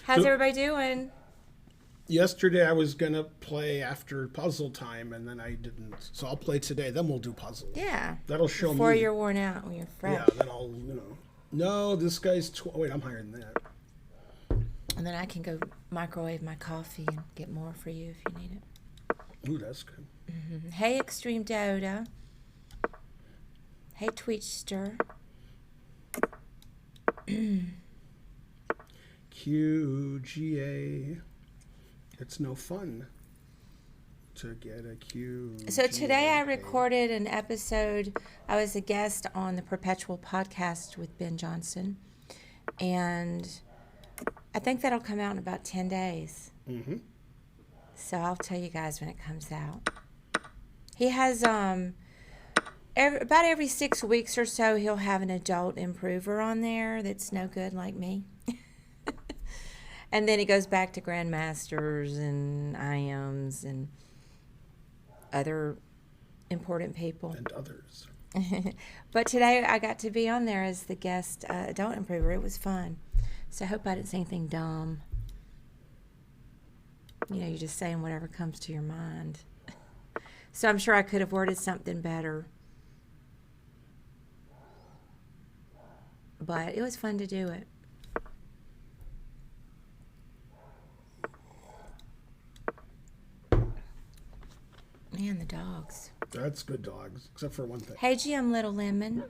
How's everybody doing? Yesterday I was gonna play after puzzle time, and then I didn't. So I'll play today. Then we'll do puzzle. Yeah. That'll show Before me. you're worn out, when you're fresh. Yeah. Then I'll. No, this guy's. Wait, I'm higher than that. And then I can go microwave my coffee and get more for you if you need it. Ooh, that's good. Mm-hmm. Hey, Extreme Doda. Hey, Tweetster. QGA. It's no fun to get a QGA. So today I recorded an episode. I was a guest on the Perpetual podcast with Ben Johnson. And I think that'll come out in about 10 days. Mm-hmm. So I'll tell you guys when it comes out. He has, about every 6 weeks or so, he'll have an adult improver on there that's no good like me. And then he goes back to Grandmasters and IMs and other important people. And others. But today I got to be on there as the guest adult improver. It was fun. So I hope I didn't say anything dumb. You know, you're just saying whatever comes to your mind. So I'm sure I could have worded something better. But it was fun to do it. Man, the dogs. That's good dogs, except for one thing. Hey, Jim, Little Lemon.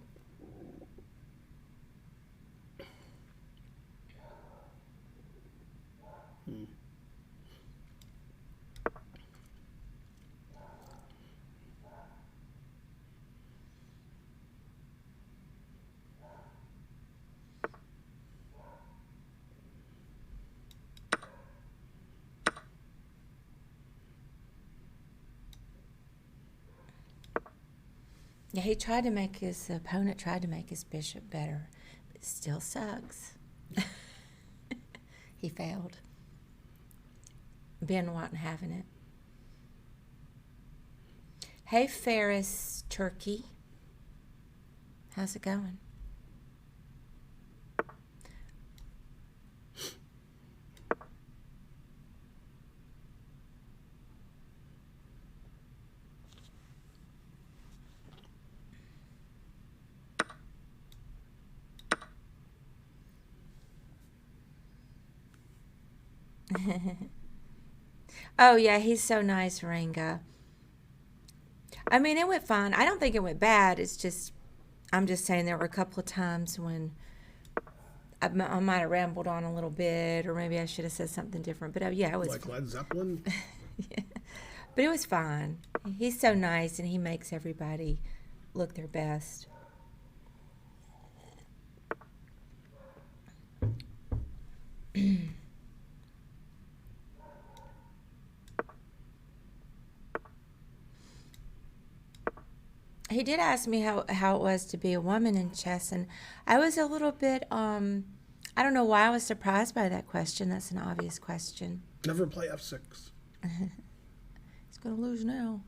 Yeah, his opponent tried to make his bishop better, but it still sucks. He failed. Ben wasn't having it. Hey, Ferris Turkey. How's it going? Oh, yeah, he's so nice, Ranga. I mean, it went fine. I don't think it went bad. It's just, I'm just saying there were a couple of times when I might have rambled on a little bit, or maybe I should have said something different. But yeah, it was like Led Zeppelin. Yeah. But it was fine. He's so nice, and he makes everybody look their best. He did ask me how it was to be a woman in chess, and I was a little bit, I don't know why I was surprised by that question. That's an obvious question. Never play F6. He's going to lose now.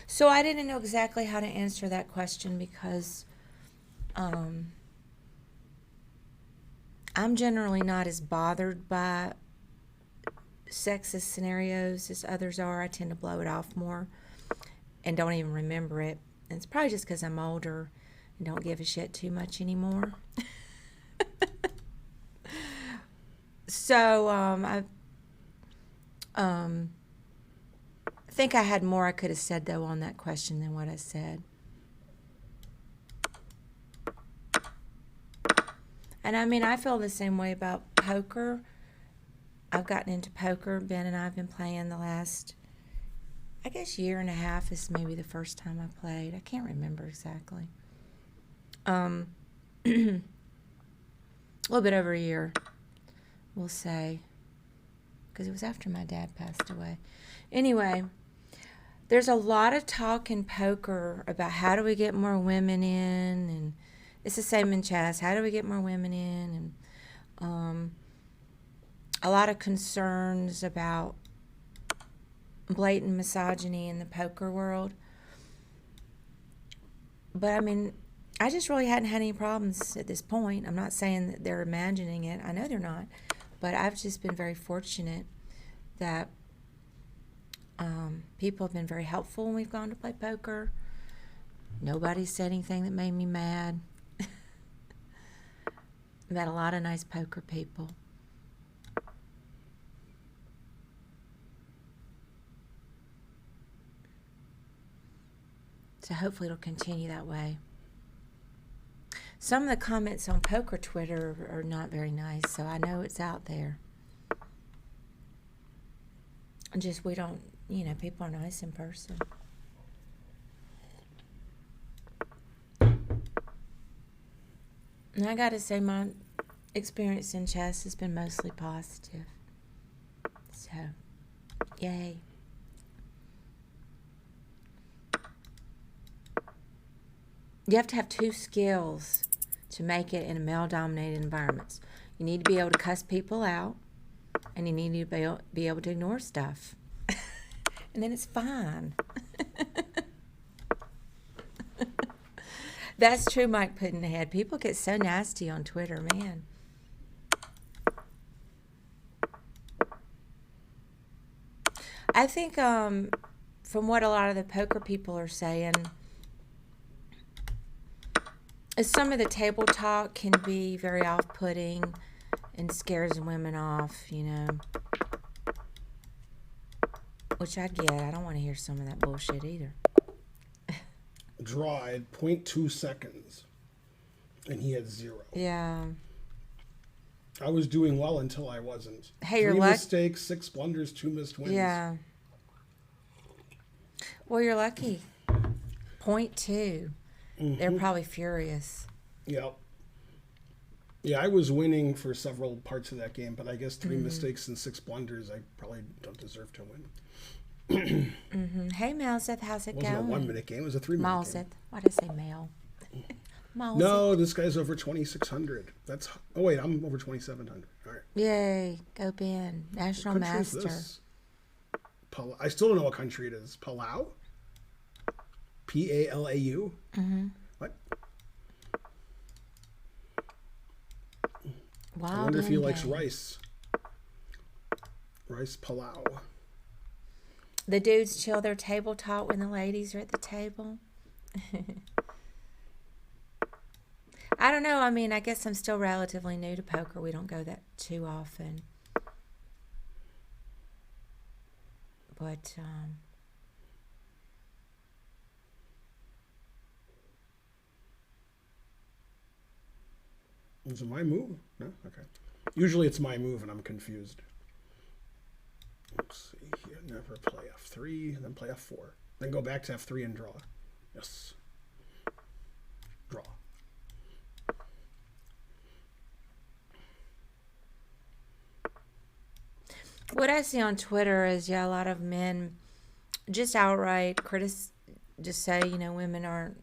So I didn't know exactly how to answer that question because I'm generally not as bothered by sexist scenarios as others are. I tend to blow it off more and don't even remember it. And it's probably just because I'm older and don't give a shit too much anymore. So I think I had more I could have said, though, on that question than what I said. And I mean, I feel the same way about poker. I've gotten into poker. Ben and I have been playing the last, I guess, year and a half is maybe the first time I played. I can't remember exactly. A little bit over a year, we'll say, because it was after my dad passed away. Anyway, there's a lot of talk in poker about how do we get more women in, and it's the same in chess. How do we get more women in? And a lot of concerns about blatant misogyny in the poker world. But I mean, I just really hadn't had any problems at this point. I'm not saying that they're imagining it. I know they're not. But I've just been very fortunate that people have been very helpful when we've gone to play poker. Nobody said anything that made me mad. Met a lot of nice poker people. So hopefully it'll continue that way. Some of the comments on poker Twitter are not very nice, so I know it's out there. Just we don't, people are nice in person. And I gotta say, my experience in chess has been mostly positive. So, yay. You have to have two skills to make it in a male-dominated environments. You need to be able to cuss people out, and you need to be able to ignore stuff. And then it's fine. That's true, Mike Puddinhead. People get so nasty on Twitter, man. I think from what a lot of the poker people are saying, some of the table talk can be very off-putting and scares women off, which I get. I don't want to hear some of that bullshit either. Draw at 0.2 seconds, and he had 0. Yeah. I was doing well until I wasn't. Hey, you're 3 lucky. mistakes, 6 blunders, 2 missed wins. Yeah. Well, you're lucky. 0.2. Mm-hmm. They're probably furious. Yeah. Yeah, I was winning for several parts of that game, but I guess 3 mistakes and 6 blunders, I probably don't deserve to win. Hey, Malzeth, how's it going? It wasn't a 1-minute game. It was a 3-minute game. Malzeth. Why did I say Mal? Malzeth. No, this guy's over 2,600. Oh, wait, I'm over 2,700. All right. Yay. Go Ben. National What country Master. is this? I still don't know what country it is. Palau? P-A-L-A-U? Mm-hmm. What? Wild I wonder if he likes game. rice. Rice Palau. The dudes chill their table talk when the ladies are at the table. I don't know. I mean, I guess I'm still relatively new to poker. We don't go that too often. But, Is it my move? No? Okay. Usually it's my move and I'm confused. Let's see here. Never play F3, then play F4. Then go back to F3 and draw. Yes. Draw. what I see on Twitter is, a lot of men just outright just say, women aren't,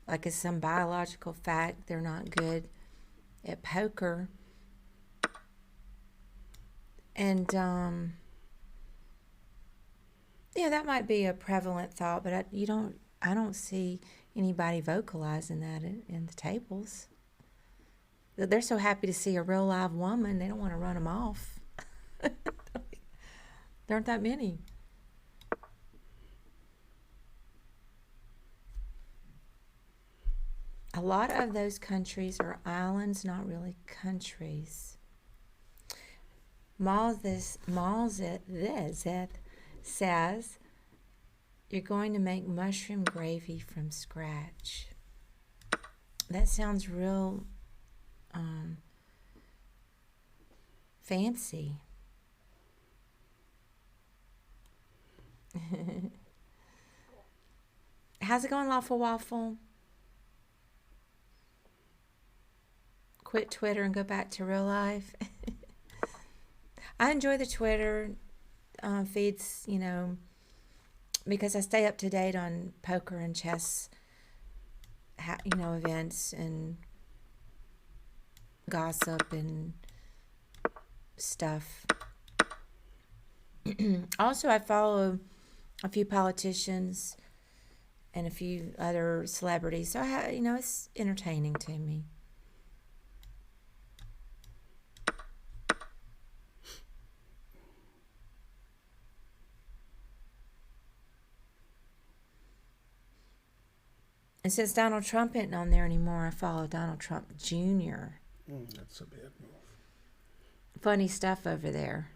like it's some biological fact, they're not good at poker. And, that might be a prevalent thought, but I don't see anybody vocalizing that in the tables. They're so happy to see a real live woman, they don't want to run them off. There aren't that many. A lot of those countries are islands, not really countries. Malzeth says you're going to make mushroom gravy from scratch. That sounds real fancy. How's it going, Lawful Waffle? Quit Twitter and go back to real life. I enjoy the Twitter feeds, because I stay up to date on poker and chess, events and gossip and stuff. Also, I follow a few politicians and a few other celebrities. So, it's entertaining to me. And since Donald Trump isn't on there anymore, I follow Donald Trump Jr. That's a bad move. Funny stuff over there.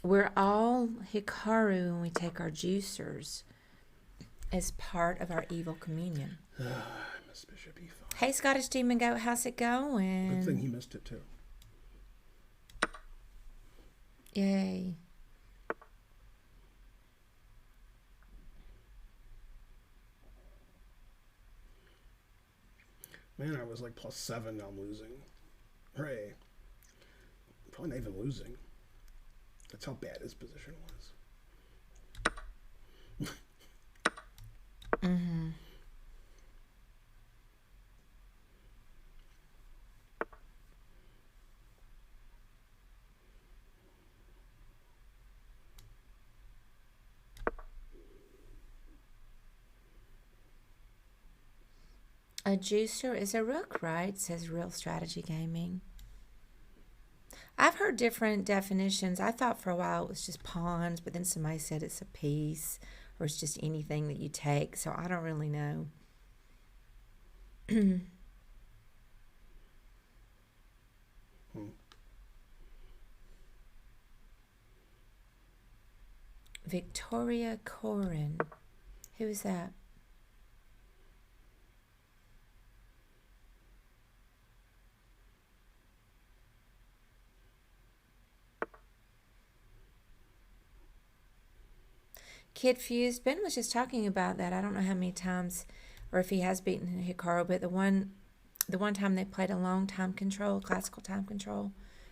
We're all Hikaru when we take our juicers as part of our evil communion. Miss Bishop E5. Hey, Scottish Demon Goat, how's it going? Good thing he missed it too. Yay. Man, I was like +7, now I'm losing. Hooray. Probably not even losing. That's how bad his position was. Mm-hmm. A juicer is a rook, right? Says Real Strategy Gaming. I've heard different definitions. I thought for a while it was just pawns, but then somebody said it's a piece or it's just anything that you take. So I don't really know. Victoria Corin. Who is that? Kid Fused. Ben was just talking about that. I don't know how many times or if he has beaten Hikaru, but the one time they played a long time control, classical time control,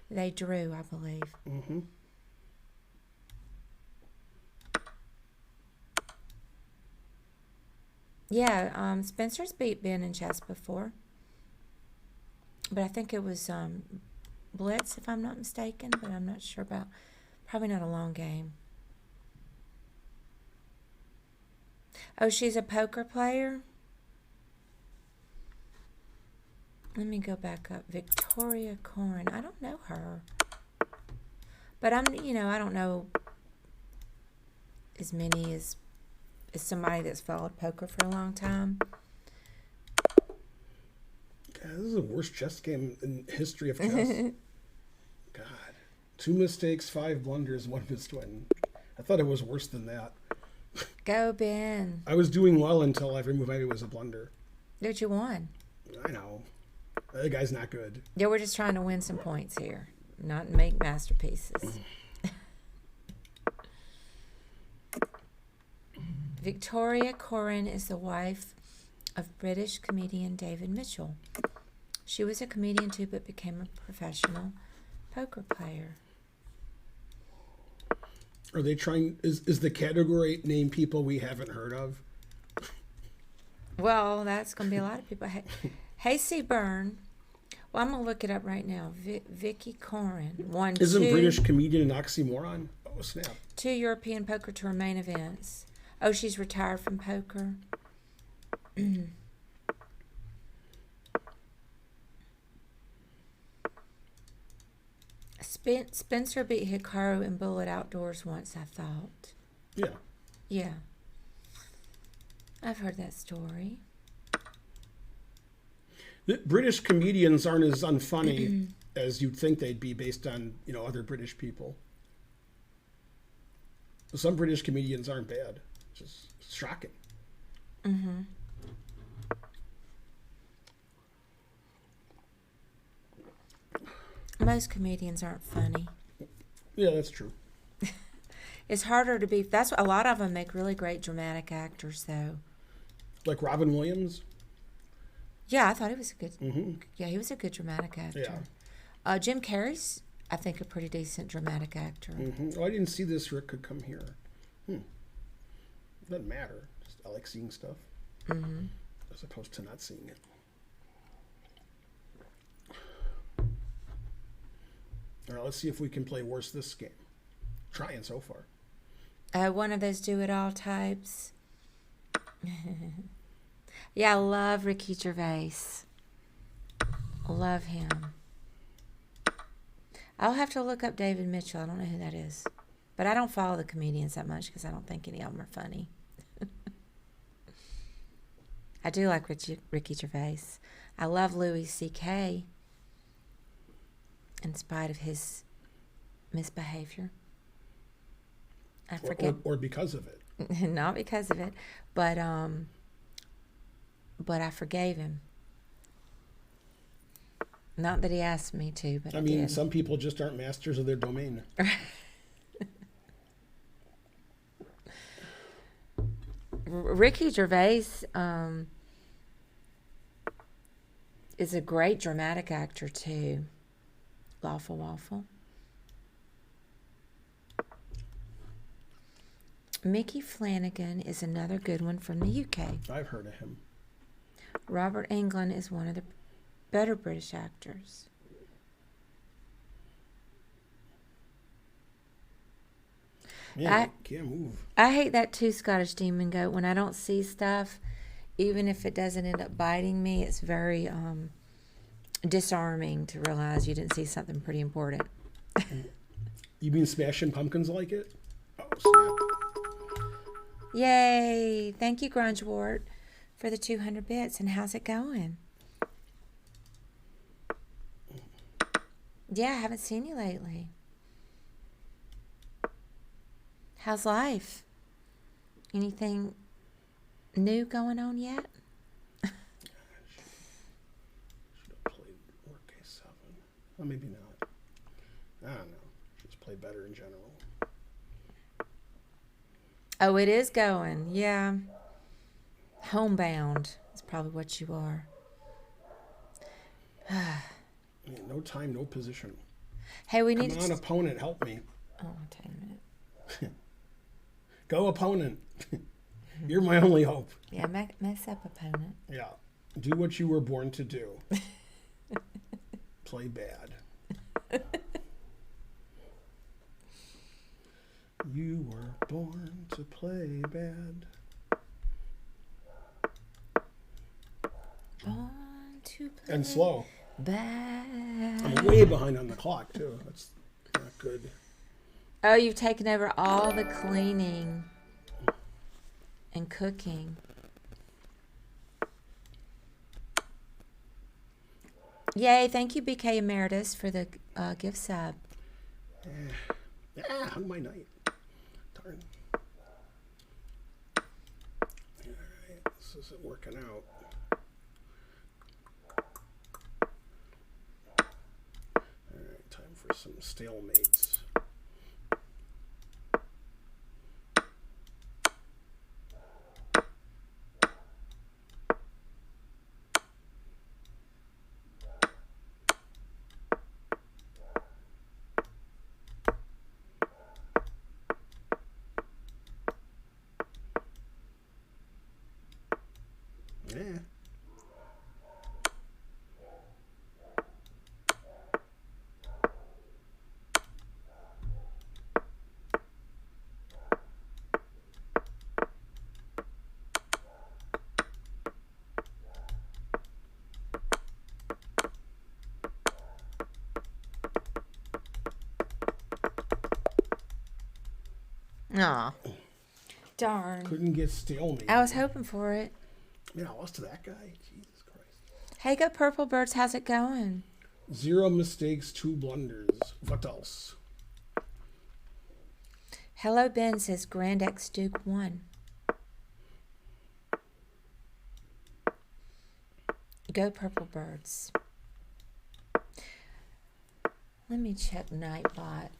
they drew, I believe. Mm-hmm. Yeah, Spencer's beat Ben in chess before. But I think it was Blitz, if I'm not mistaken, but I'm not sure about. Probably not a long game. Oh, she's a poker player? Let me go back up. Victoria Corin. I don't know her. But I don't know as many as somebody that's followed poker for a long time. God, this is the worst chess game in history of chess. God. 2 mistakes, 5 blunders, 1 missed win. I thought it was worse than that. Go, Ben. I was doing well until every move I made was a blunder. Did you won? I know. The guy's not good. Yeah, we're just trying to win some points here, not make masterpieces. Victoria Corin is the wife of British comedian David Mitchell. She was a comedian too, but became a professional poker player. Are they trying? Is the category name people we haven't heard of? Well, that's going to be a lot of people. Hey, Byrne. Well, I'm going to look it up right now. Vicky Corin. Isn't British comedian an oxymoron? Oh, snap. 2 European Poker Tour main events. Oh, she's retired from poker. Spencer beat Hikaru in Bullet Outdoors once, I thought. Yeah. Yeah. I've heard that story. The British comedians aren't as unfunny as you'd think they'd be based on, other British people. Some British comedians aren't bad. Just shocking. Mm-hmm. Most comedians aren't funny. Yeah, that's true. It's harder to be. That's a lot of them make really great dramatic actors, though. Like Robin Williams. Yeah, I thought he was a good. Mm-hmm. Yeah, he was a good dramatic actor. Yeah. Jim Carrey's, I think, a pretty decent dramatic actor. Mm-hmm. Oh, I didn't see this. Rick could come here. Doesn't matter. Just I like seeing stuff. Mm-hmm. as opposed to not seeing it. All right, let's see if we can play worse this game. Trying so far. One of those do-it-all types. Yeah, I love Ricky Gervais. Love him. I'll have to look up David Mitchell. I don't know who that is. But I don't follow the comedians that much because I don't think any of them are funny. I do like Ricky Gervais. I love Louis C.K. in spite of his misbehavior. I forget. Or because of it. Not because of it, but I forgave him. Not that he asked me to, but I mean, did. Some people just aren't masters of their domain. Ricky Gervais is a great dramatic actor too. Lawful Waffle. Mickey Flanagan is another good one from the UK. I've heard of him. Robert Englund is one of the better British actors. Man, I can't move. I hate that too, Scottish Demon Goat. When I don't see stuff, even if it doesn't end up biting me, it's very disarming to realize you didn't see something pretty important. You mean Smashing Pumpkins like it? Oh, snap. Yay! Thank you, Grunge Wart, for the 200 bits. And how's it going? Yeah, I haven't seen you lately. How's life? Anything new going on yet? Should have played Workcase 7. Well, maybe not. I don't know. Just play better in general. Oh, it is going. Yeah. Homebound is probably what you are. No time, no position. Hey, we need Come on, opponent, help me. Oh, I'll tell you in a minute. Go, opponent. You're my only hope. Yeah, mess up, opponent. Yeah. Do what you were born to do. Play bad. You were born to play bad. Born to play And slow. bad. I'm way behind on the clock, too. That's not good. Oh, you've taken over all the cleaning and cooking. Yay, thank you, BK Emeritus, for the gift sub. Yeah, hung my night. Darn. Alright, this isn't working out. Alright, time for some stalemates. Yeah. Aw. Darn. Couldn't get stalemate. I was hoping for it. Yeah, I lost to that guy. Jesus Christ. Hey, go Purple Birds. How's it going? 0 mistakes, 2 blunders. What else? Hello, Ben says Grand X Duke 1. Go Purple Birds. Let me check Nightbot.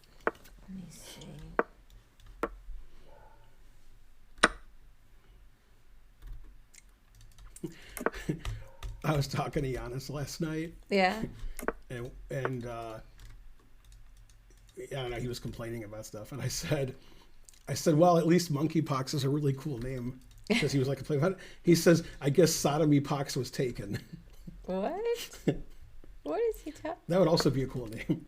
Let me see. I was talking to Giannis last night. Yeah. And I don't know, he was complaining about stuff. And I said, well, at least monkeypox is a really cool name. because he was like a play. He says, "I guess sodomy pox was taken." What? What is he talking? That would also be a cool name.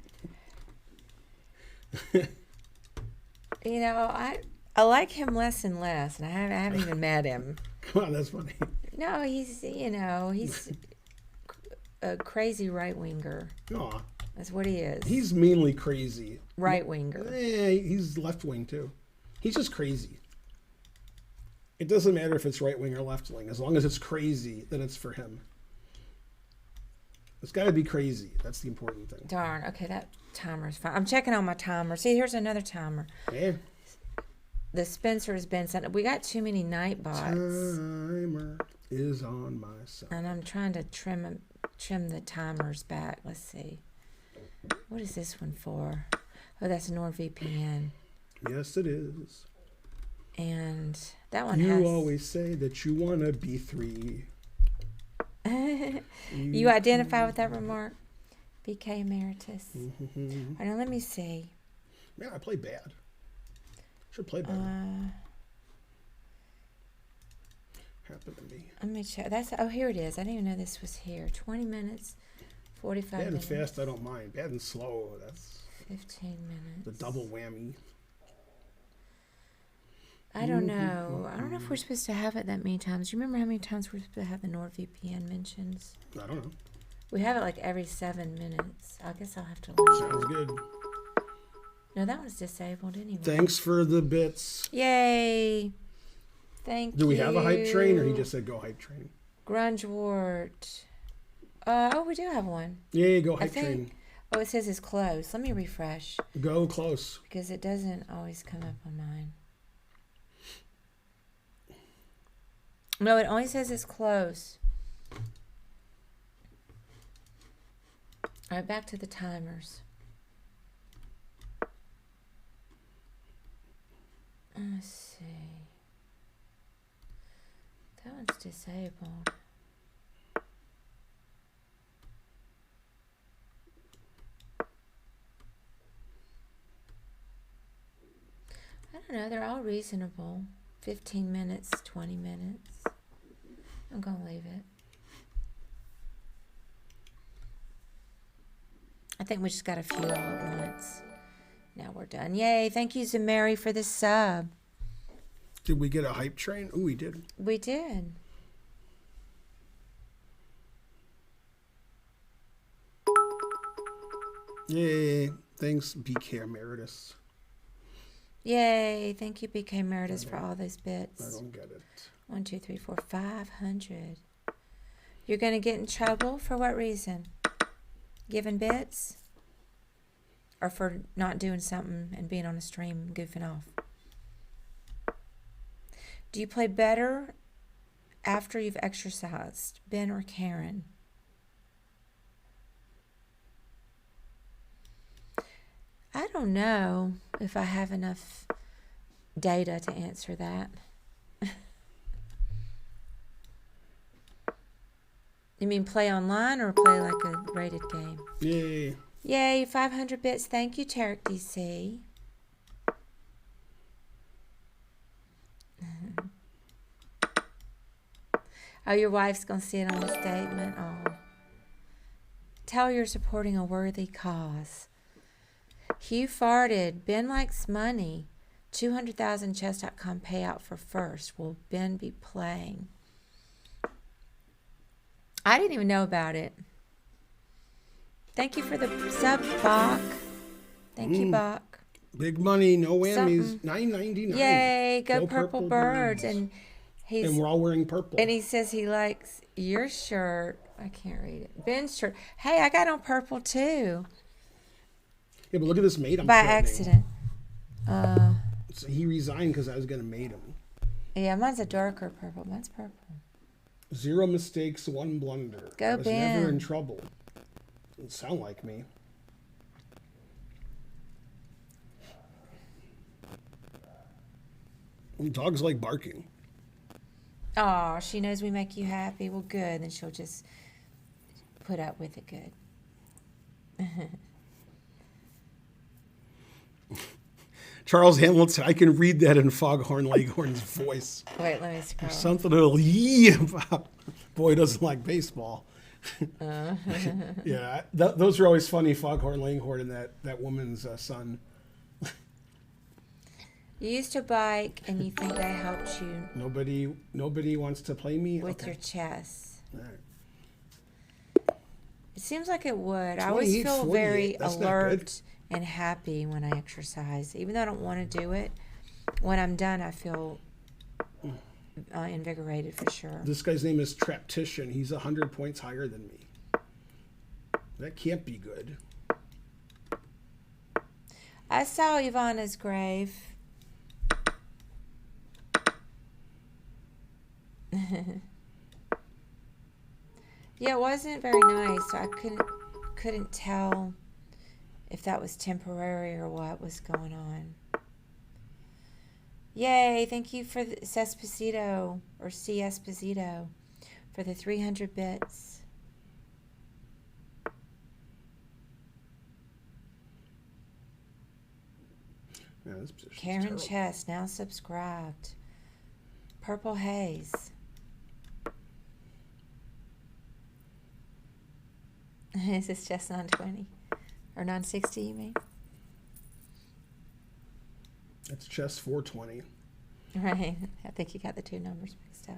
You know, I like him less and less, and I haven't even met him. Come on, that's funny. No, he's a crazy right winger. Aw. That's what he is. He's mainly crazy. Right winger. He's left wing too. He's just crazy. It doesn't matter if it's right wing or left wing. As long as it's crazy, then it's for him. It's got to be crazy. That's the important thing. Darn. Okay, that timer's fine. I'm checking on my timer. See, here's another timer. Yeah. The Spencer has been sent. We got too many night bots. Timer is on my side. And I'm trying to trim the timers back. Let's see. What is this one for? Oh, that's a NordVPN. Yes, it is. And that one You has... always say that you want to be 3. You identify with that remark? BK Emeritus. Mm-hmm. All right, now let me see. Man, I play bad. Should play better. Happened to me. Let me check. Here it is. I didn't even know this was here. 20 minutes, 45 Bad and minutes. fast, I don't mind. Bad and slow, that's 15 minutes. the double whammy. I don't know. I don't know if we're supposed to have it that many times. Do you remember how many times we're supposed to have the NordVPN mentions? I don't know. We have it like every 7 minutes. I guess I'll have to leave. Sounds good. No, that was disabled anyway. Thanks for the bits. Yay. Thank you. Do we have a hype train, or he just said go hype train? Grunge Wart. We do have one. Yeah, go hype train. Oh, it says it's close. Let me refresh. Go close. Because it doesn't always come up on mine. No, it only says it's close. All right, back to the timers. Let's see. That one's disabled. I don't know. They're all reasonable. 15 minutes, 20 minutes. I'm going to leave it. I think we just got a few all at once. Now we're done. Yay. Thank you, Zamari, for the sub. Did we get a hype train? Oh, we did. We did. Yay. Thanks, BK Emeritus. Yay. Thank you, BK Emeritus, for all those bits. I don't get it. 1, 2, 3, 4, 500. You're going to get in trouble? For what reason? Giving bits? Or for not doing something and being on a stream and goofing off? Do you play better after you've exercised? Ben or Karen? I don't know if I have enough data to answer that. You mean play online or play like a rated game? Yay. Yay, 500 bits. Thank you, Tarek DC. Oh, your wife's going to see it on the statement. Oh. Tell her you're supporting a worthy cause. Hugh farted. Ben likes money. 200,000 chess.com payout for first. Will Ben be playing? I didn't even know about it. Thank you for the sub, Bach. Thank you, Bach. Big money, no whammies. Something. $9.99. Yay, go purple birds. And we're all wearing purple. And he says he likes your shirt. I can't read it. Ben's shirt. Hey, I got on purple too. Yeah, but look at this mate I'm by threatening. accident. So he resigned because I was going to mate him. Yeah, mine's a darker purple. Mine's purple. 0 mistakes, 1 blunder. Go, I was Ben. never in trouble. Doesn't sound like me. Dogs like barking. Oh, she knows we make you happy. Well, good. Then she'll just put up with it good. Charles Hamlin said, I can read that in Foghorn Leghorn's voice. Wait, let me scroll. Something little yee about boy doesn't like baseball. Yeah, those are always funny, Foghorn Leghorn and that woman's son. You used to bike, and you think that helped you Nobody wants to play me? with Okay. your chest. All right. It seems like it would. I always 28, feel 48. very That's not good. alert and happy when I exercise. Even though I don't want to do it, when I'm done, I feel invigorated for sure. This guy's name is Traptician. He's 100 points higher than me. That can't be good. I saw Ivana's grave. Yeah, it wasn't very nice. So I couldn't tell if that was temporary or what was going on. Yay, thank you for the Cesposito or C. Esposito for the 300 bits. Yeah, this position's Karen terrible. Chess now subscribed. Purple Haze. Is this just 920 or 960? You mean? It's chess 420. Right. I think you got the two numbers mixed up.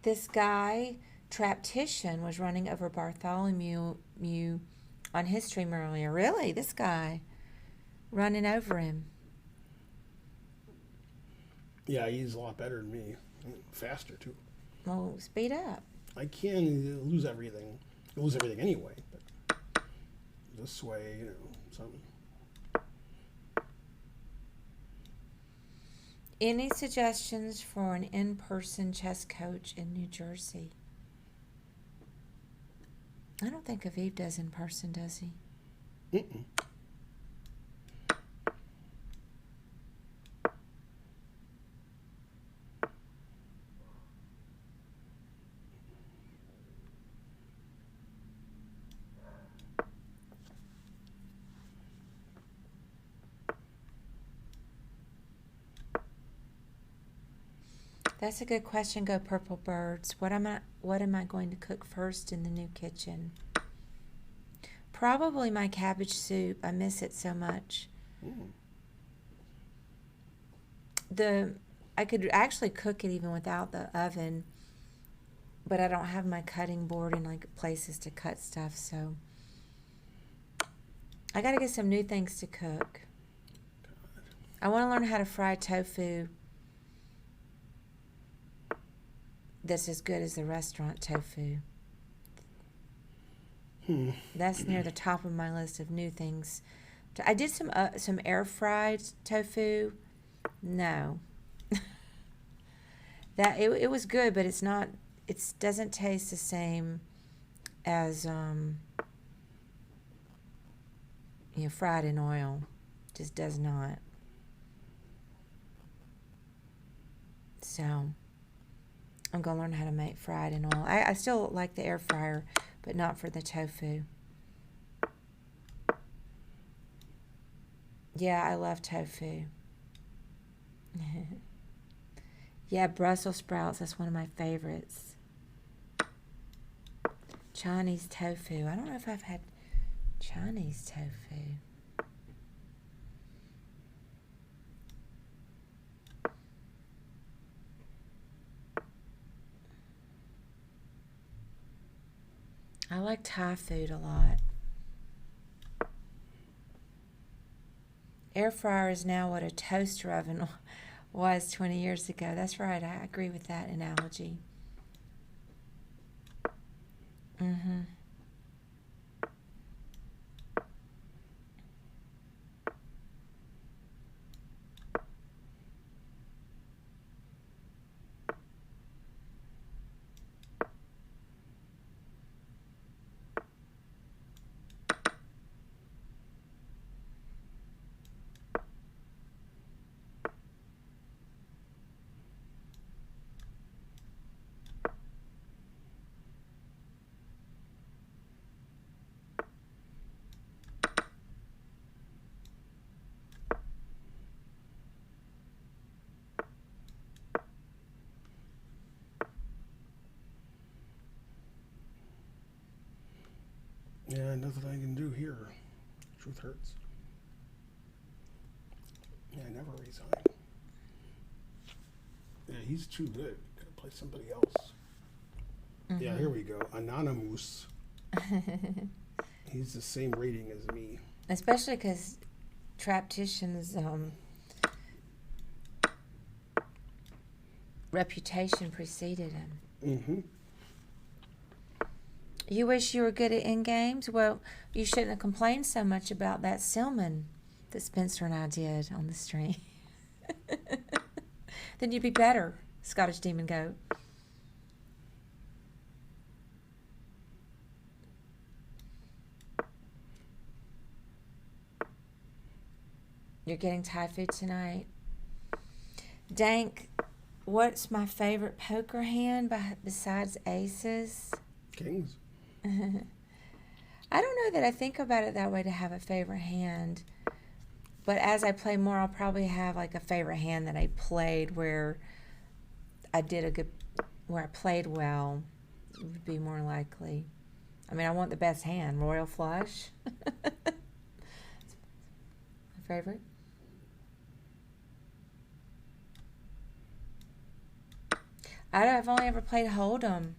This guy, Traptician, was running over Bartholomew on his stream earlier. Really? This guy running over him. Yeah, he's a lot better than me. Faster, too. Well, speed up. I can lose everything. I lose everything anyway. But this way, something. Any suggestions for an in-person chess coach in New Jersey? I don't think Aviv does in person, does he? Mm-mm. That's a good question. Go Purple Birds. What am I going to cook first in the new kitchen? Probably my cabbage soup. I miss it so much. I could actually cook it even without the oven, but I don't have my cutting board and like places to cut stuff, so I got to get some new things to cook. I want to learn how to fry tofu that's as good as the restaurant tofu. That's near the top of my list of new things. I did some air fried tofu. No, that it was good, but it doesn't taste the same as fried in oil. Just does not. So I'm gonna learn how to make fried in oil. I still like the air fryer, but not for the tofu. Yeah, I love tofu. Yeah, Brussels sprouts, that's one of my favorites. Chinese tofu. I don't know if I've had Chinese tofu. I like Thai food a lot. Air fryer is now what a toaster oven was 20 years ago. That's right. I agree with that analogy. Yeah, nothing I can do here. Truth hurts. Yeah, I never resign. Yeah, he's too good. Gotta play somebody else. Mm-hmm. Yeah, here we go. Anonymous. He's the same rating as me. Especially because Traptician's reputation preceded him. Mm-hmm. You wish you were good at end games? Well, you shouldn't have complained so much about that Silman that Spencer and I did on the stream. Then you'd be better, Scottish Demon Goat. You're getting Thai food tonight. Dank, what's my favorite poker hand besides aces? Kings. I don't know that I think about it that way to have a favorite hand. But as I play more, I'll probably have like a favorite hand that I played where I played well. It would be more likely. I mean, I want the best hand. Royal Flush. My favorite. I've only ever played Hold'em.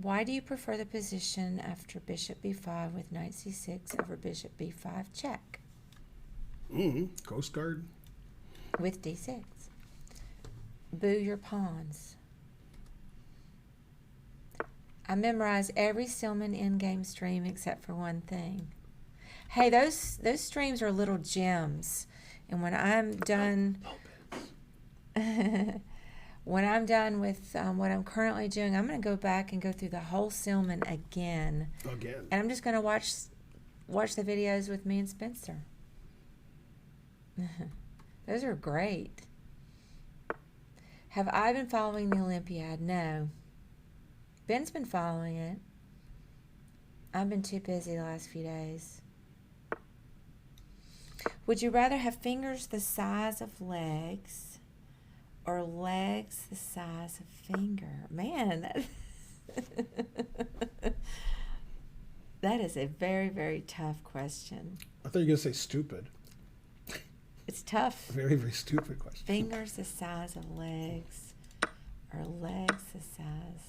Why do you prefer the position after bishop b5 with knight c6 over bishop b5 check? Coast Guard. With d6. Boo your pawns. I memorize every Silman in-game stream except for one thing. Hey, those streams are little gems. And when I'm done... When I'm done with what I'm currently doing, I'm going to go back and go through the whole Silman again. And I'm just going to watch the videos with me and Spencer. Those are great. Have I been following the Olympiad? No. Ben's been following it. I've been too busy the last few days. Would you rather have fingers the size of legs or legs the size of finger? Man, that is a very, very tough question. I thought you were going to say stupid. It's tough. Very, very stupid question. Fingers the size of legs or legs the size...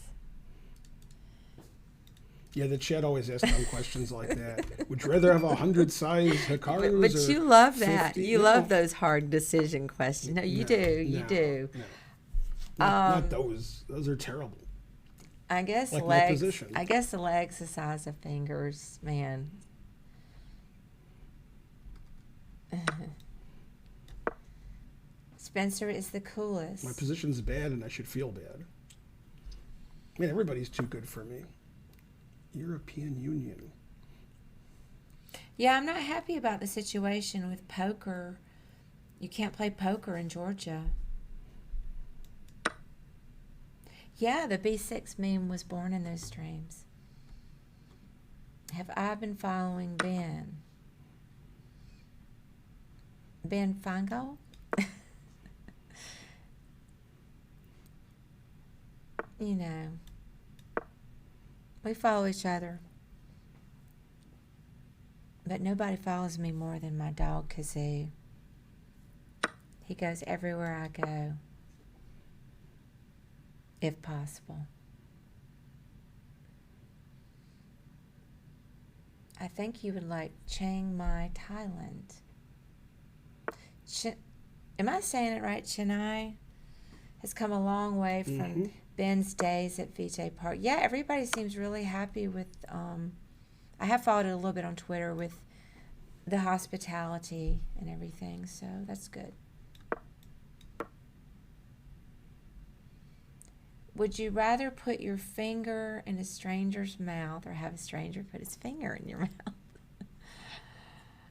Yeah, the chat always asks dumb questions like that. Would you rather have 100 size Hikarus but or you love that. 50? You love those hard decision questions. No, you do. You do. No. Not those. Those are terrible. I guess like legs. my position. I guess the legs the size of fingers. Man. Spencer is the coolest. My position's bad and I should feel bad. I mean, everybody's too good for me. European Union. Yeah, I'm not happy about the situation with poker. You can't play poker in Georgia. Yeah, the B6 meme was born in those streams. Have I been following Ben? Ben Fango? You know. We follow each other. But nobody follows me more than my dog, Kazoo. He goes everywhere I go. If possible. I think you would like Chiang Mai, Thailand. Am I saying it right? Chennai has come a long way from Ben's days at VJ Park. Yeah, everybody seems really happy with, I have followed it a little bit on Twitter with the hospitality and everything, so that's good. Would you rather put your finger in a stranger's mouth or have a stranger put his finger in your mouth?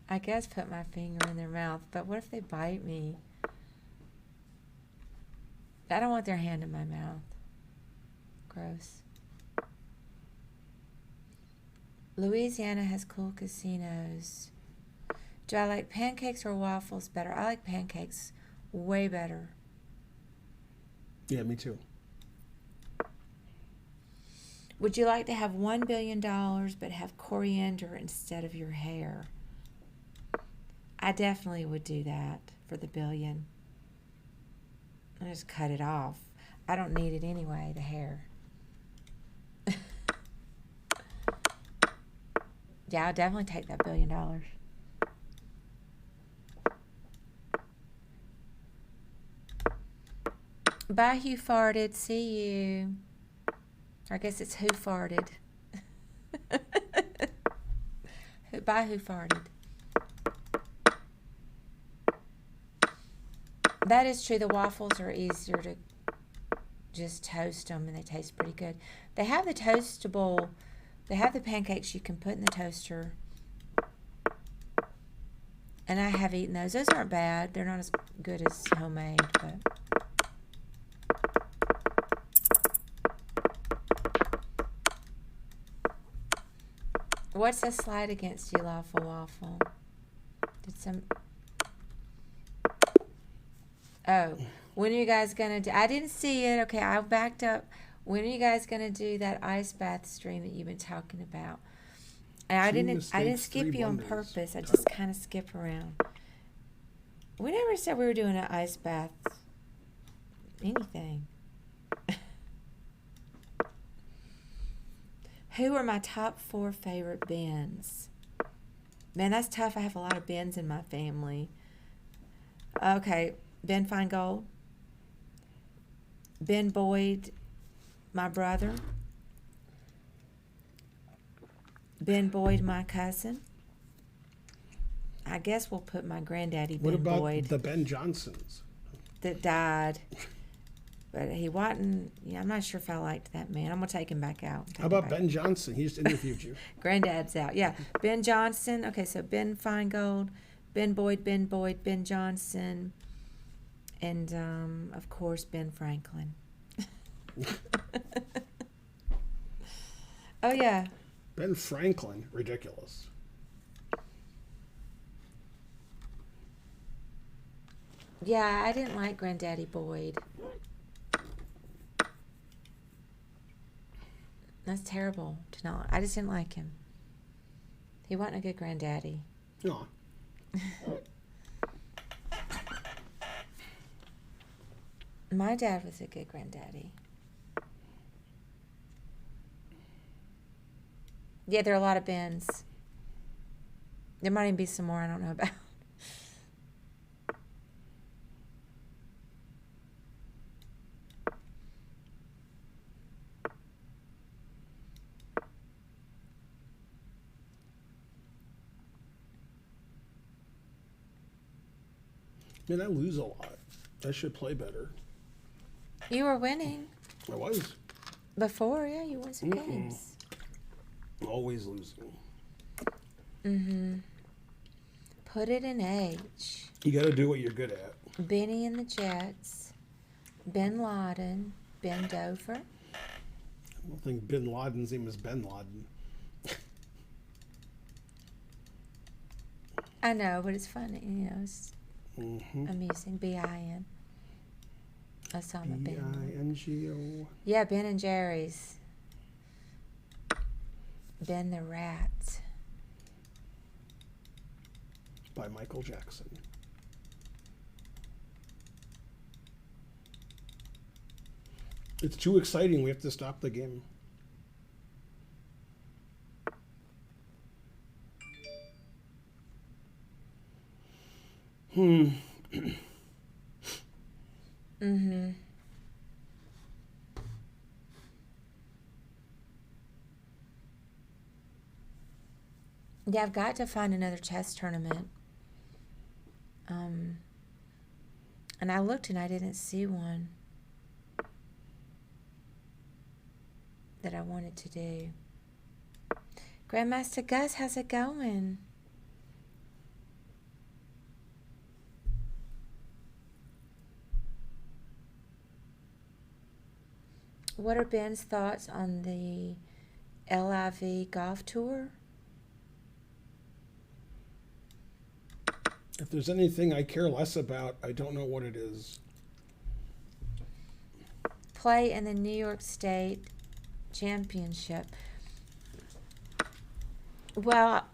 I guess put my finger in their mouth, but what if they bite me? I don't want their hand in my mouth. Gross. Louisiana has cool casinos. Do I like pancakes or waffles better? I like pancakes way better. Yeah, me too. Would you like to have $1 billion but have coriander instead of your hair? I definitely would do that for the billion. I just cut it off. I don't need it anyway, the hair. Yeah, I'll definitely take that $1 billion. Bye, Who Farted. See you. I guess it's Who Farted. Bye, Who Farted. That is true. The waffles are easier to just toast them, and they taste pretty good. They have the toastable, they have the pancakes you can put in the toaster. And I have eaten those. Those aren't bad. They're not as good as homemade, but... What's the slide against you, Lawful Waffle? Did some... Oh, when are you guys going to do... I didn't see it. Okay, I backed up. When are you guys going to do that ice bath stream that you've been talking about? And I didn't skip you on purpose. I just kind of skip around. We never said we were doing an ice bath. Anything. Who are my top 4 favorite Bens? Man, that's tough. I have a lot of Bens in my family. Okay, Ben Feingold. Ben Boyd, my brother. Ben Boyd, my cousin. I guess we'll put my granddaddy, Ben Boyd. What about the Ben Johnsons? That died. But he wasn't, I'm not sure if I liked that man. I'm going to take him back out. How about Ben Johnson? He just interviewed you. Granddad's out. Yeah. Ben Johnson. Okay, so Ben Feingold, Ben Boyd, Ben Johnson, and, of course, Ben Franklin. Oh, yeah. Ben Franklin. Ridiculous. Yeah, I didn't like Granddaddy Boyd. That's terrible to not. I just didn't like him. He wasn't a good granddaddy. No. My dad was a good granddaddy. Yeah, there are a lot of Bens. There might even be some more I don't know about. Man, I lose a lot. I should play better. You were winning. I was. Before, yeah, you won some games. Always losing. Mm-hmm. Put it in H. You got to do what you're good at. Benny and the Jets. Bin Laden. Ben Dover. I don't think Bin Laden's name is Ben Laden. I know, but it's funny. It's amusing. B-I-N. Osama Bin Laden. B-I-N-G-O. Yeah, Ben and Jerry's. Ben the Rat. By Michael Jackson. It's too exciting. We have to stop the game. Mm-hmm. Yeah, I've got to find another chess tournament. And I looked and I didn't see one that I wanted to do. Grandmaster Gus, how's it going? What are Ben's thoughts on the LIV golf tour? If there's anything I care less about, I don't know what it is. Play in the New York State championship. Well,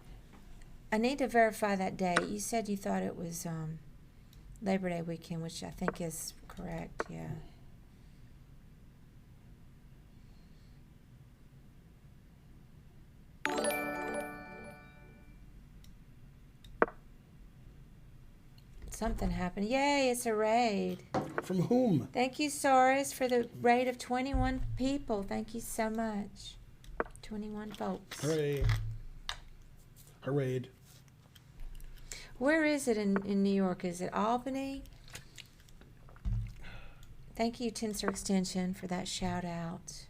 I need to verify that date. You said you thought it was Labor Day weekend, which I think is correct. Yeah. Something happened. Yay, it's a raid. From whom? Thank you, Soros, for the raid of 21 people. Thank you so much. 21 folks. Hooray. Hooray. Where is it in New York? Is it Albany? Thank you, Tensor Extension, for that shout out.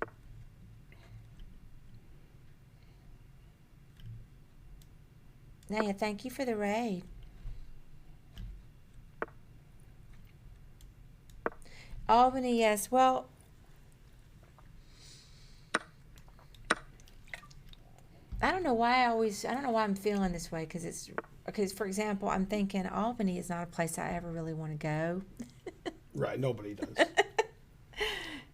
Naya, thank you for the raid. Albany, yes. Well, I don't know why I'm feeling this way, because for example, I'm thinking Albany is not a place I ever really want to go. Right, nobody does.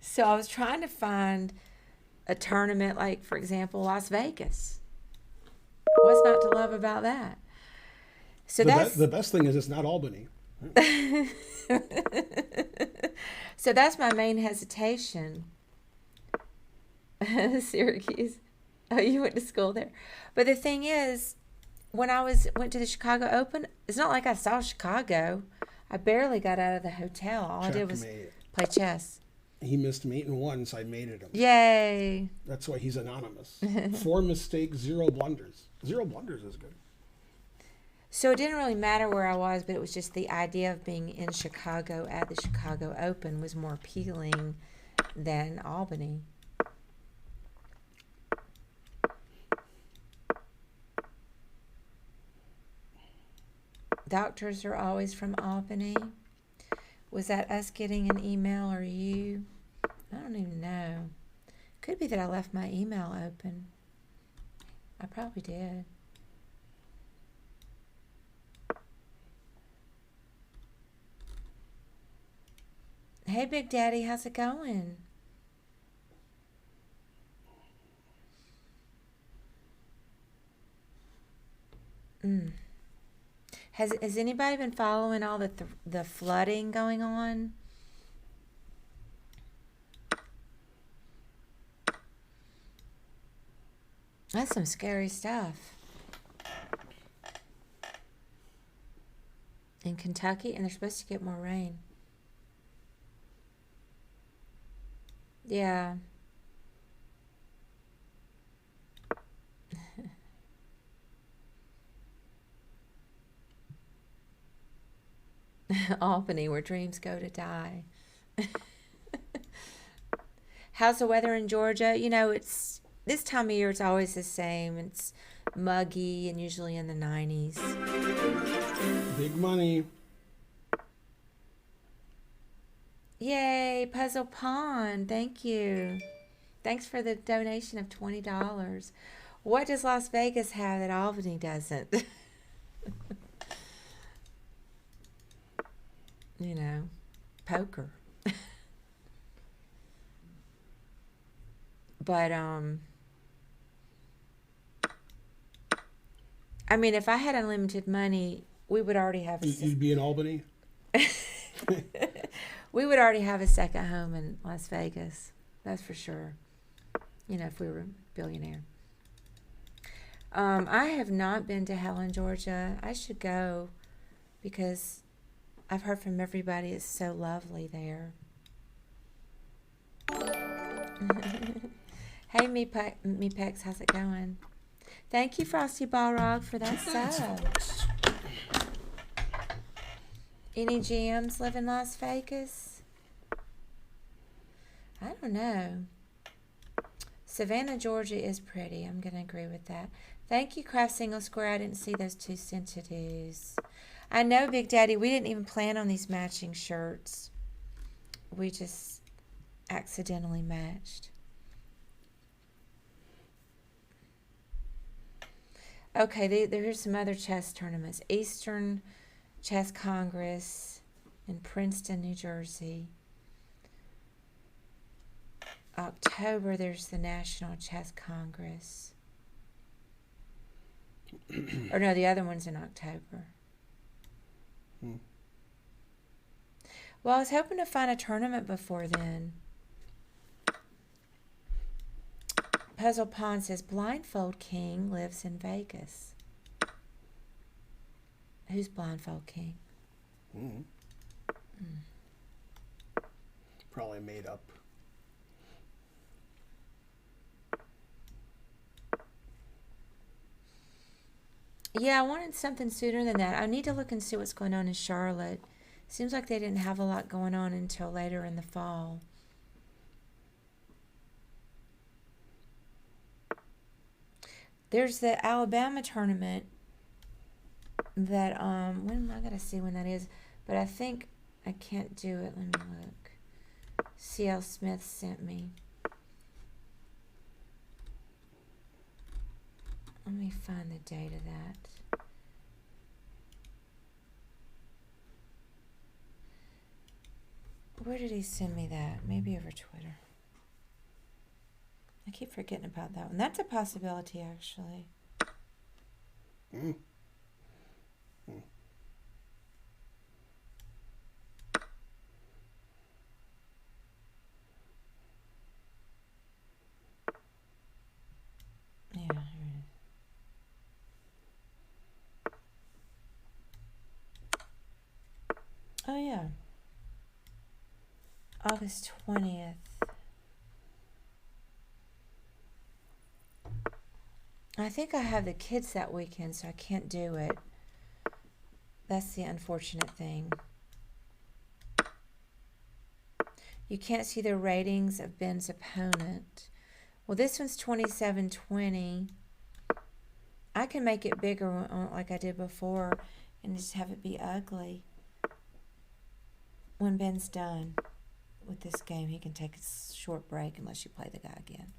So I was trying to find a tournament like, for example, Las Vegas. What's not to love about that? So the best thing is it's not Albany. So that's my main hesitation. Syracuse. Oh, you went to school there. But the thing is, when I went to the Chicago Open, it's not like I saw Chicago. I barely got out of the hotel. All I did was play chess. He missed mating once. I mated him. Yay. That's why he's anonymous. 4 mistakes, 0 blunders. 0 blunders is good. So it didn't really matter where I was, but it was just the idea of being in Chicago at the Chicago Open was more appealing than Albany. Doctors are always from Albany. Was that us getting an email or you? I don't even know. Could be that I left my email open. I probably did. Hey, Big Daddy, how's it going? Has anybody been following all the flooding going on? That's some scary stuff. In Kentucky, and they're supposed to get more rain. Yeah. Albany, where dreams go to die. How's the weather in Georgia? You know, it's this time of year, it's always the same. It's muggy and usually in the 90s. Big money. Yay, Puzzle Pond. Thank you. Thanks for the donation of $20. What does Las Vegas have that Albany doesn't? You know, poker. But, I mean, if I had unlimited money, we would already have You'd be in Albany? We would already have a second home in Las Vegas. That's for sure. You know, if we were a billionaire. I have not been to Helen, Georgia. I should go because I've heard from everybody it's so lovely there. Hey, Meepex, how's it going? Thank you, Frosty Balrog, for that sub. Any GMs live in Las Vegas? I don't know. Savannah, Georgia is pretty. I'm going to agree with that. Thank you, Craft Single Square. I didn't see those 2 sentidos. I know, Big Daddy, we didn't even plan on these matching shirts. We just accidentally matched. Okay, here's some other chess tournaments. Eastern Chess Congress in Princeton, New Jersey. October, there's the National Chess Congress. Or no, the other one's in October. Well, I was hoping to find a tournament before then. Puzzle Pond says Blindfold King lives in Vegas. Who's Blindfold King? Probably made up. Yeah, I wanted something sooner than that. I need to look and see what's going on in Charlotte. Seems like they didn't have a lot going on until later in the fall. There's the Alabama tournament that when I gotta see when that is, but I think I can't do it. Let me look. CL Smith sent me. Let me find the date of that. Where did he send me that? Maybe over Twitter. I keep forgetting about that one. That's a possibility, actually. Yeah, here it is. Oh, yeah. August 20th. I think I have the kids that weekend, so I can't do it. That's the unfortunate thing. You can't see the ratings of Ben's opponent. Well, this one's 2720. I can make it bigger like I did before and just have it be ugly. When Ben's done with this game, he can take a short break unless you play the guy again.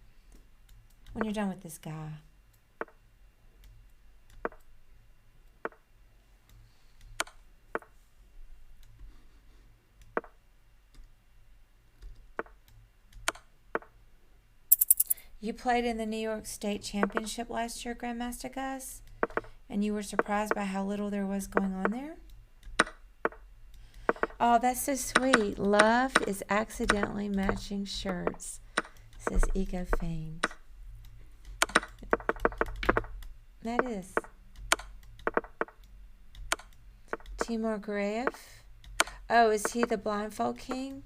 When you're done with this guy. You played in the New York State Championship last year, Grandmaster Gus, and you were surprised by how little there was going on there? Oh, that's so sweet. Love is accidentally matching shirts, says Ego Fiend. That is. Timur Graev. Oh, is he the Blindfold King?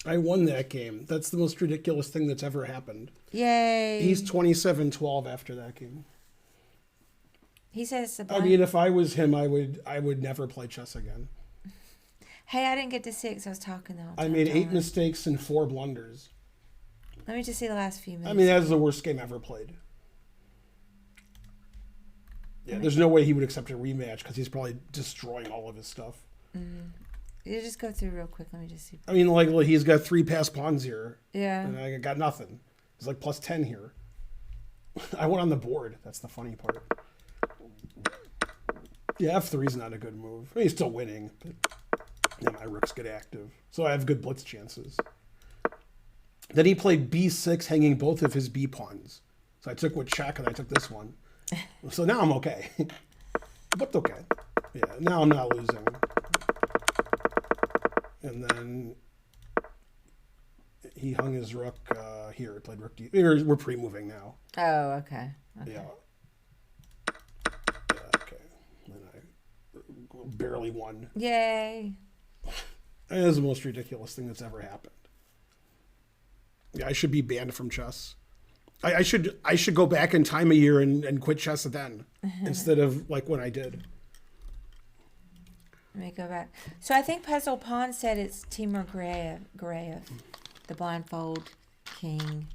I won that game. That's the most ridiculous thing that's ever happened. Yay. He's 27-12 after that game. He says I mean, if I was him, I would never play chess again. Hey, I didn't get to see it because I was talking the whole time. I made 8 mistakes and 4 blunders. Let me just see the last few minutes. I mean, that's the worst game ever played. Yeah, there's no way he would accept a rematch because he's probably destroying all of his stuff. Mm-hmm. You just go through real quick. Let me just see. I mean, like he's got 3 passed pawns here. Yeah. And I got nothing. It's like plus 10 here. I went on the board. That's the funny part. Yeah, F3's not a good move. I mean, he's still winning, but yeah, my rooks get active. So I have good blitz chances. Then he played B6, hanging both of his B pawns. So I took with check and I took this one. So now I'm okay. But okay. Yeah, now I'm not losing. And then he hung his rook here. He played rook D. We're pre-moving now. Oh, okay. Yeah. Okay. And I barely won. Yay. That is the most ridiculous thing that's ever happened. Yeah, I should be banned from chess. I should go back in time a year and quit chess then instead of like when I did. Let me go back. So I think Puzzle Pond said it's Timur Graev, the Blindfold King.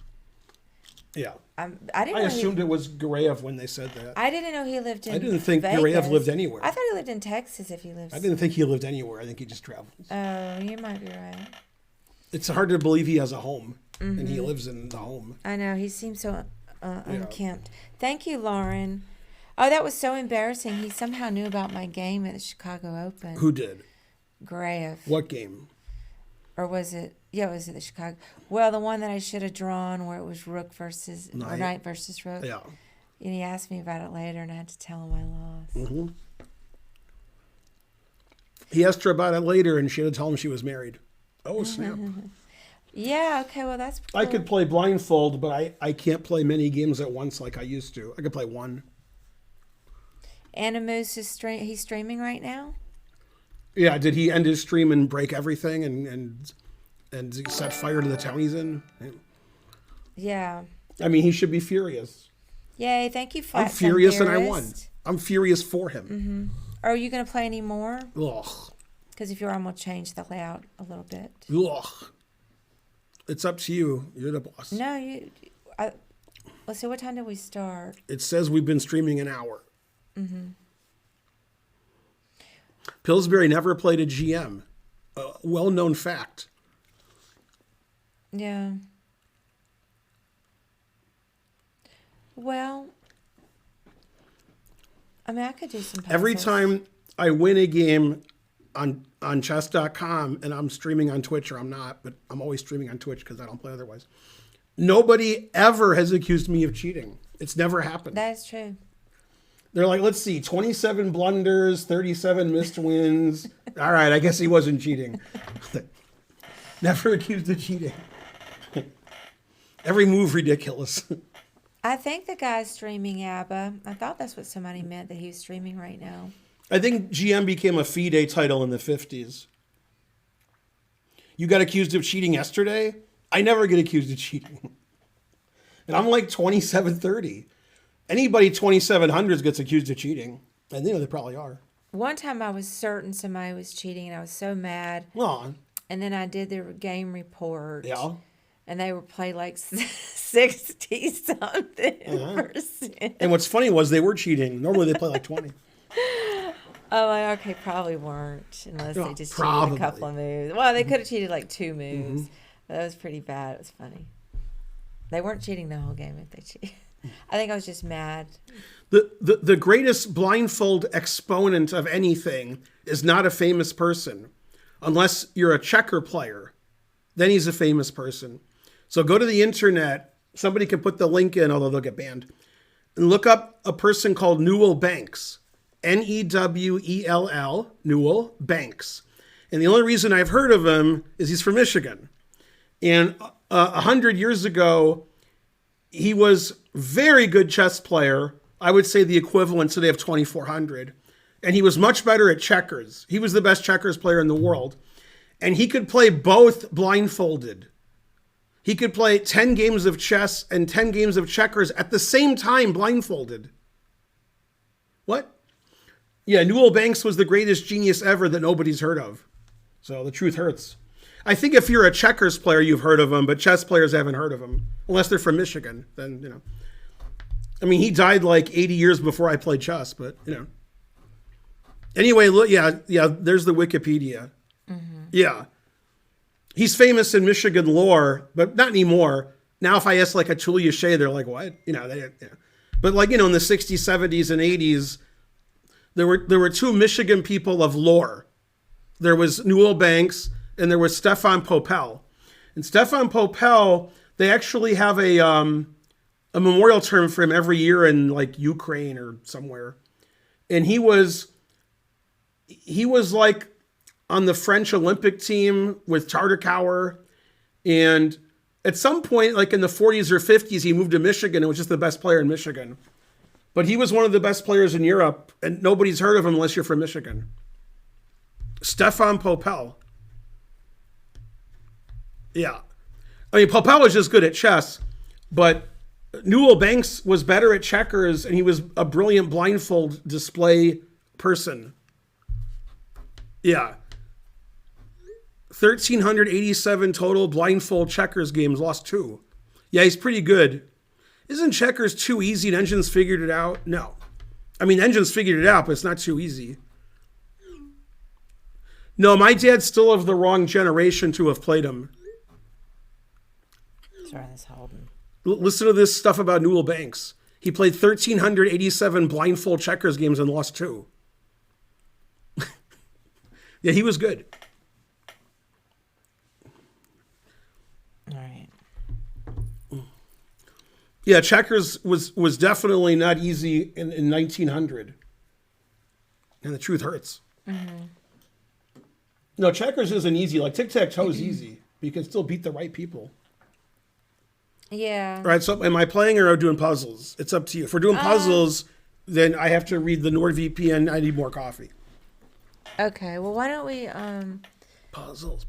Yeah. I assumed it was Graev when they said that. I didn't know he lived in I didn't think Vegas. Graev lived anywhere. I thought he lived in Texas if he lives. I didn't think he lived anywhere. I think he just travels. Oh, you might be right. It's hard to believe he has a home and he lives in the home. I know. He seems so unkempt. Thank you, Lauren. Oh, that was so embarrassing. He somehow knew about my game at the Chicago Open. Who did? Graev. What game? Or was it? Yeah, was it the Chicago? Well, the one that I should have drawn where it was rook versus or knight versus rook. Yeah. And he asked me about it later, and I had to tell him I lost. Mm-hmm. He asked her about it later, and she had to tell him she was married. Oh, snap. Yeah, okay, well, that's cool. I could play blindfold, but I can't play many games at once like I used to. I could play one. Animus is he's streaming right now? Yeah, did he end his stream and break everything and set fire to the town he's in? Yeah. I mean, he should be furious. Yay, thank you, Flat I'm furious Sun and I won. I'm furious for him. Mm-hmm. Are you going to play any more? Ugh. Because if you are, I'm going to change the layout a little bit. Ugh. It's up to you. You're the boss. No, let's see, what time did we start? It says we've been streaming an hour. Mm-hmm. Pillsbury never played a GM. A well-known fact. Yeah. Well, I mean, I could do some puzzles. Every time I win a game on chess.com and I'm streaming on Twitch, or I'm not, but I'm always streaming on Twitch because I don't play otherwise. Nobody ever has accused me of cheating. It's never happened. That is true. They're like, let's see, 27 blunders, 37 missed wins. All right, I guess he wasn't cheating. Never accused of cheating. Every move ridiculous. I think the guy's streaming ABBA. I thought that's what somebody meant, that he was streaming right now. I think GM became a FIDE title in the 50s. You got accused of cheating yesterday? I never get accused of cheating. And I'm like 2730. Anybody 2700s gets accused of cheating. And they probably are. One time I was certain somebody was cheating, and I was so mad. Well, and then I did their game report. Yeah. And they were playing like 60-something percent. And what's funny was they were cheating. Normally they play like 20. Oh, like, okay, probably weren't, unless they just cheated a couple of moves. Well, they could have cheated like 2 moves. Mm-hmm. But that was pretty bad. It was funny. They weren't cheating the whole game if they cheated. I think I was just mad. The greatest blindfold exponent of anything is not a famous person. Unless you're a checker player. Then he's a famous person. So go to the internet. Somebody can put the link in, although they'll get banned. And look up a person called Newell Banks. Newell, Newell Banks. And the only reason I've heard of him is he's from Michigan. And 100 years ago, he was very good chess player. I would say the equivalent today of 2,400. And he was much better at checkers. He was the best checkers player in the world. And he could play both blindfolded. He could play 10 games of chess and 10 games of checkers at the same time blindfolded. What? Yeah, Newell Banks was the greatest genius ever that nobody's heard of. So the truth hurts. I think if you're a checkers player, you've heard of him, but chess players haven't heard of him. Unless they're from Michigan, then, I mean, he died like 80 years before I played chess, but, Anyway, look, yeah, there's the Wikipedia. Mm-hmm. Yeah. He's famous in Michigan lore, but not anymore. Now, if I ask like a Tulia Shea, they're like, what? But like, in the 60s, 70s, and 80s, there were 2 Michigan people of lore. There was Newell Banks and there was Stefan Popel. And Stefan Popel, they actually have a memorial term for him every year in like Ukraine or somewhere. And he was like on the French Olympic team with Tartakower. And at some point, like in the 40s or 50s, he moved to Michigan and was just the best player in Michigan. But he was one of the best players in Europe, and nobody's heard of him unless you're from Michigan. Stefan Popel. Yeah. I mean, Popel was just good at chess, but Newell Banks was better at checkers, and he was a brilliant blindfold display person. Yeah. 1,387 total blindfold checkers games, lost 2. Yeah, he's pretty good. Isn't checkers too easy and Engines figured it out? No. I mean, Engines figured it out, but it's not too easy. No, my dad's still of the wrong generation to have played him. Sorry, that's Holden. Listen to this stuff about Newell Banks. He played 1,387 blindfold checkers games and lost 2. Yeah, he was good. Yeah, checkers was definitely not easy in 1900. And the truth hurts. Mm-hmm. No, checkers isn't easy. Like tic-tac-toe is easy. But you can still beat the right people. Yeah. All right, so am I playing or doing puzzles? It's up to you. If we're doing puzzles, then I have to read the NordVPN. I need more coffee. Okay, well, why don't we... Puzzles.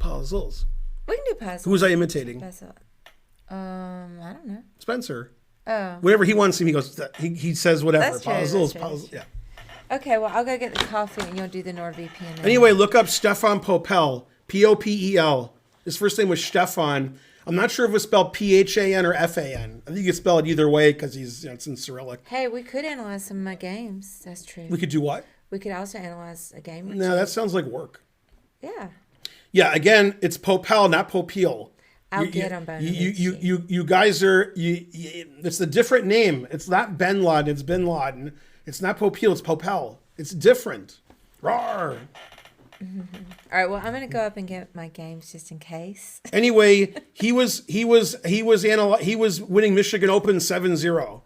We can do puzzles. Who was I imitating? Puzzle. I don't know. Spencer. Oh. Whenever he wants him, he goes. He says whatever. That's true, Puzzles. that's true. Puzzles. Yeah. Okay, well, I'll go get the coffee and you'll do the NordVPN. Anyway, look up Stefan Popel. Popel. His first name was Stefan. I'm not sure if it was spelled Phan or Fan. I think you can spell it either way because it's in Cyrillic. Hey, we could analyze some of my games. That's true. We could do what? We could also analyze a game or No, two. that sounds like work. Yeah. Yeah, again, it's Popel, not Popeel. I'll get them both. You guys are it's a different name. It's not Ben Laden, it's Bin Laden. It's not Popeel, it's Popel. It's different. Rawr. Mm-hmm. All right, well, I'm going to go up and get my games just in case. Anyway, he was winning Michigan Open 7-0.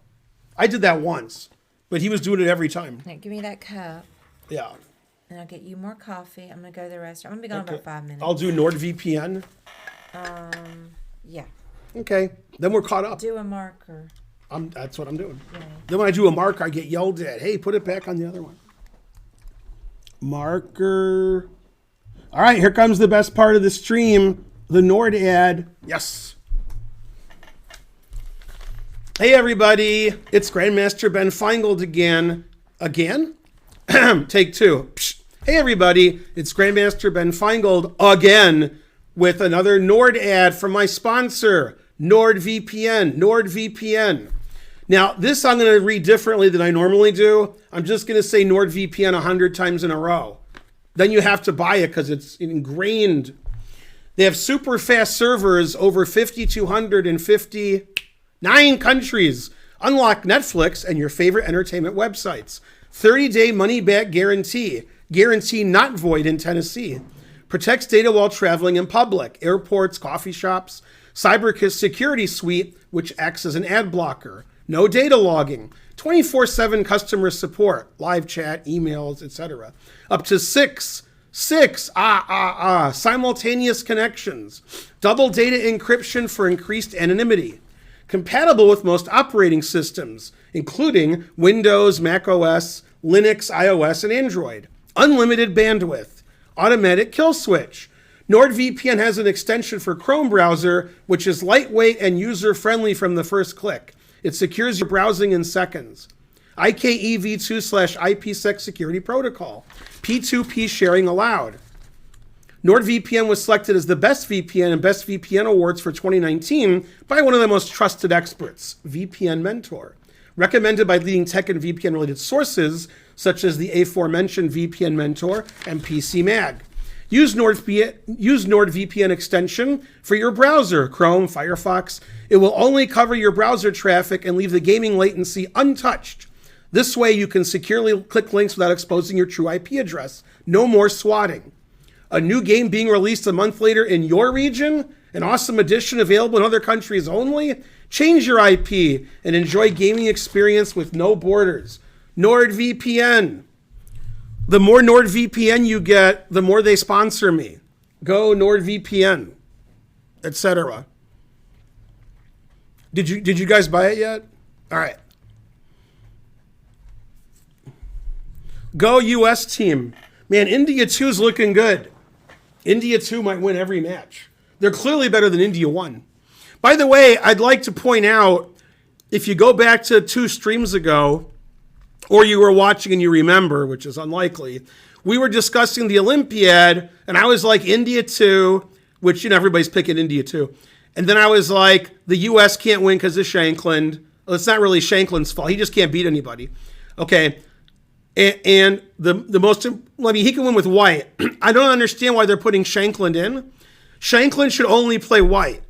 I did that once, but he was doing it every time. Now, give me that cup. Yeah. And I'll get you more coffee. I'm going to go to the restaurant. I'm going to be gone about 5 minutes. I'll do NordVPN. Yeah. Okay. Then we're caught up. Do a marker. That's what I'm doing. Yeah. Then when I do a marker, I get yelled at. Hey, put it back on the other one. Marker. All right, here comes the best part of the stream. The Nord ad. Yes. Hey, everybody. It's Grandmaster Ben Feingold again. Again? Take two. Psh. Hey, everybody. It's Grandmaster Ben Feingold again with another Nord ad from my sponsor, NordVPN. NordVPN. Now, this I'm going to read differently than I normally do. I'm just going to say NordVPN 100 times in a row. Then you have to buy it because it's ingrained. They have super fast servers over 5,259 countries. Unlock Netflix and your favorite entertainment websites. 30-day money-back guarantee. Guarantee not void in Tennessee. Protects data while traveling in public. Airports, coffee shops. Cyber security suite, which acts as an ad blocker. No data logging. 24/7 customer support. Live chat, emails, etc. Up to six simultaneous connections. Double data encryption for increased anonymity. Compatible with most operating systems, including Windows, Mac OS, Linux, iOS, and Android. Unlimited bandwidth. Automatic kill switch. NordVPN has an extension for Chrome browser, which is lightweight and user-friendly from the first click. It secures your browsing in seconds. IKEv2/IPsec security protocol. P2P sharing allowed. NordVPN was selected as the best VPN and best VPN awards for 2019 by one of the most trusted experts, VPN Mentor. Recommended by leading tech and VPN-related sources, such as the aforementioned VPN Mentor and PC Mag. Use NordVPN extension for your browser, Chrome, Firefox. It will only cover your browser traffic and leave the gaming latency untouched. This way you can securely click links without exposing your true IP address. No more swatting. A new game being released a month later in your region? An awesome addition available in other countries only? Change your IP and enjoy gaming experience with no borders. NordVPN. The more NordVPN you get, the more they sponsor me. Go NordVPN, etc. Did you guys buy it yet? All right. Go US team. Man, India 2 is looking good. India 2 might win every match. They're clearly better than India 1. By the way, I'd like to point out, if you go back to 2 streams ago, or you were watching and you remember, which is unlikely, we were discussing the Olympiad, and I was like, India 2, which, everybody's picking India 2. And then I was like, the U.S. can't win because of Shankland. Well, it's not really Shankland's fault. He just can't beat anybody. Okay. And the most, he can win with white. I don't understand why they're putting Shankland in. Shankland should only play white.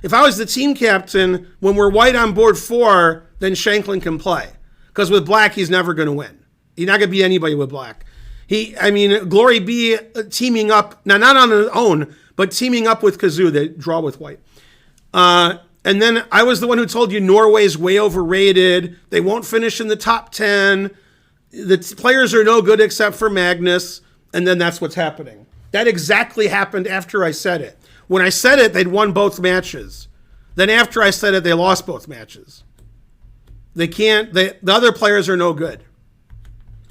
If I was the team captain, when we're white on board 4, then Shankland can play. Because with black, he's never going to win. He's not going to beat anybody with black. Glory be teaming up, now not on his own, but teaming up with Kazoo, they draw with white. And then I was the one who told you Norway's way overrated. They won't finish in the top 10. The players are no good except for Magnus. And then that's what's happening. That exactly happened after I said it. When I said it, they'd won both matches. Then after I said it, they lost both matches. The other players are no good.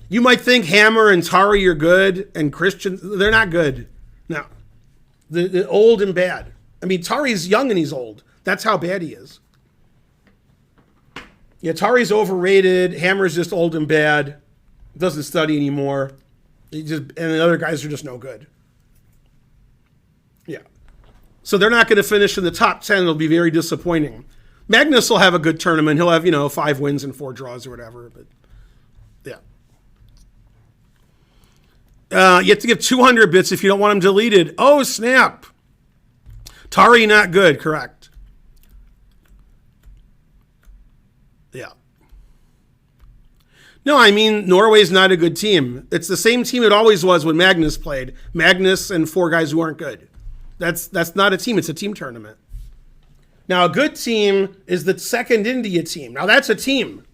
You might think Hammer and Tari are good and Christian. They're not good. No. They're old and bad. I mean, Tari's young and he's old. That's how bad he is. Yeah, Tari's overrated. Hammer's just old and bad. Doesn't study anymore. And the other guys are just no good. Yeah. So they're not going to finish in the top 10. It'll be very disappointing. Magnus will have a good tournament. He'll have, 5 wins and 4 draws or whatever. But yeah. You have to give 200 bits if you don't want them deleted. Oh, snap. Tari not good, correct. Yeah. No, I mean, Norway's not a good team. It's the same team it always was when Magnus played. Magnus and 4 guys who aren't good. That's not a team. It's a team tournament. Now, a good team is the second India team. Now, that's a team.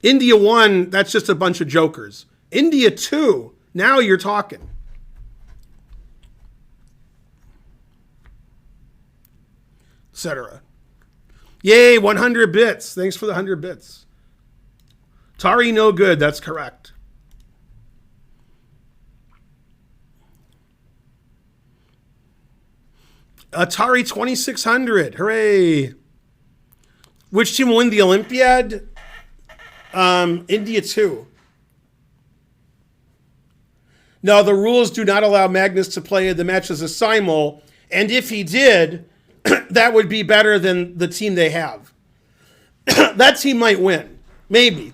India 1, that's just a bunch of jokers. India 2, now you're talking. Etc. Yay, 100 bits. Thanks for the 100 bits. Tari no good. That's correct. Atari 2600. Hooray. Which team will win the Olympiad? India 2. No, the rules do not allow Magnus to play the match as a simul. And if he did, that would be better than the team they have. That team might win. Maybe.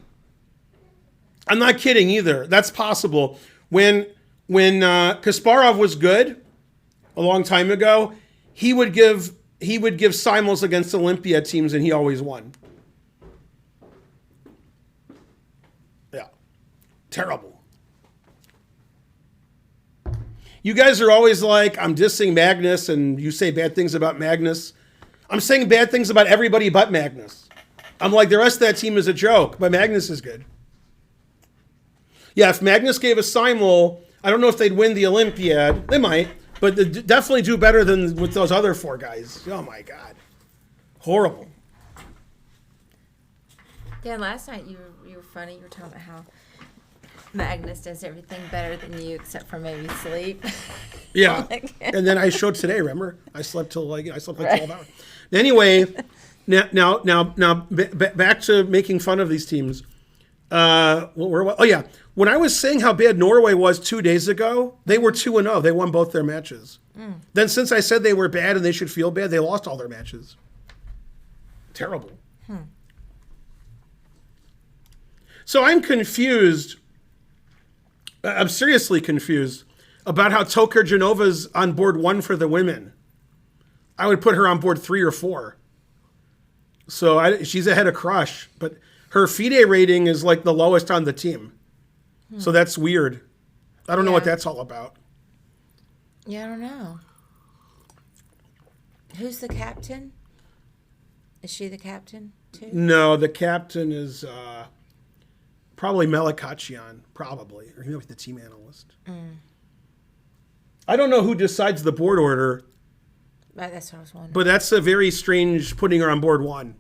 I'm not kidding either. That's possible. When Kasparov was good a long time ago, he would give simuls against Olympiad teams, and he always won. Yeah. Terrible. You guys are always like, I'm dissing Magnus, and you say bad things about Magnus. I'm saying bad things about everybody but Magnus. I'm like, the rest of that team is a joke, but Magnus is good. Yeah, if Magnus gave a simul, I don't know if they'd win the Olympiad. They might, but they'd definitely do better than with those other 4 guys. Oh, my God. Horrible. Yeah, last night you were funny. You were talking about how Magnus does everything better than you except for maybe sleep. Yeah. And then I showed today, remember? I slept like 12 hours. Anyway, now back to making fun of these teams. When I was saying how bad Norway was 2 days ago, they were 2-0. They won both their matches. Then since I said they were bad and they should feel bad, they lost all their matches. Terrible. So I'm confused. I'm seriously confused about how Toker Genova's on board 1 for the women. I would put her on board 3 or 4. So she's ahead of Crush, but her FIDE rating is like the lowest on the team. So that's weird. I don't know what that's all about. Yeah, I don't know. Who's the captain? Is she the captain too? No, the captain is probably Melikachian, probably, or maybe the team analyst. I don't know who decides the board order. That's what I was wondering. But that's a very strange putting her on board 1.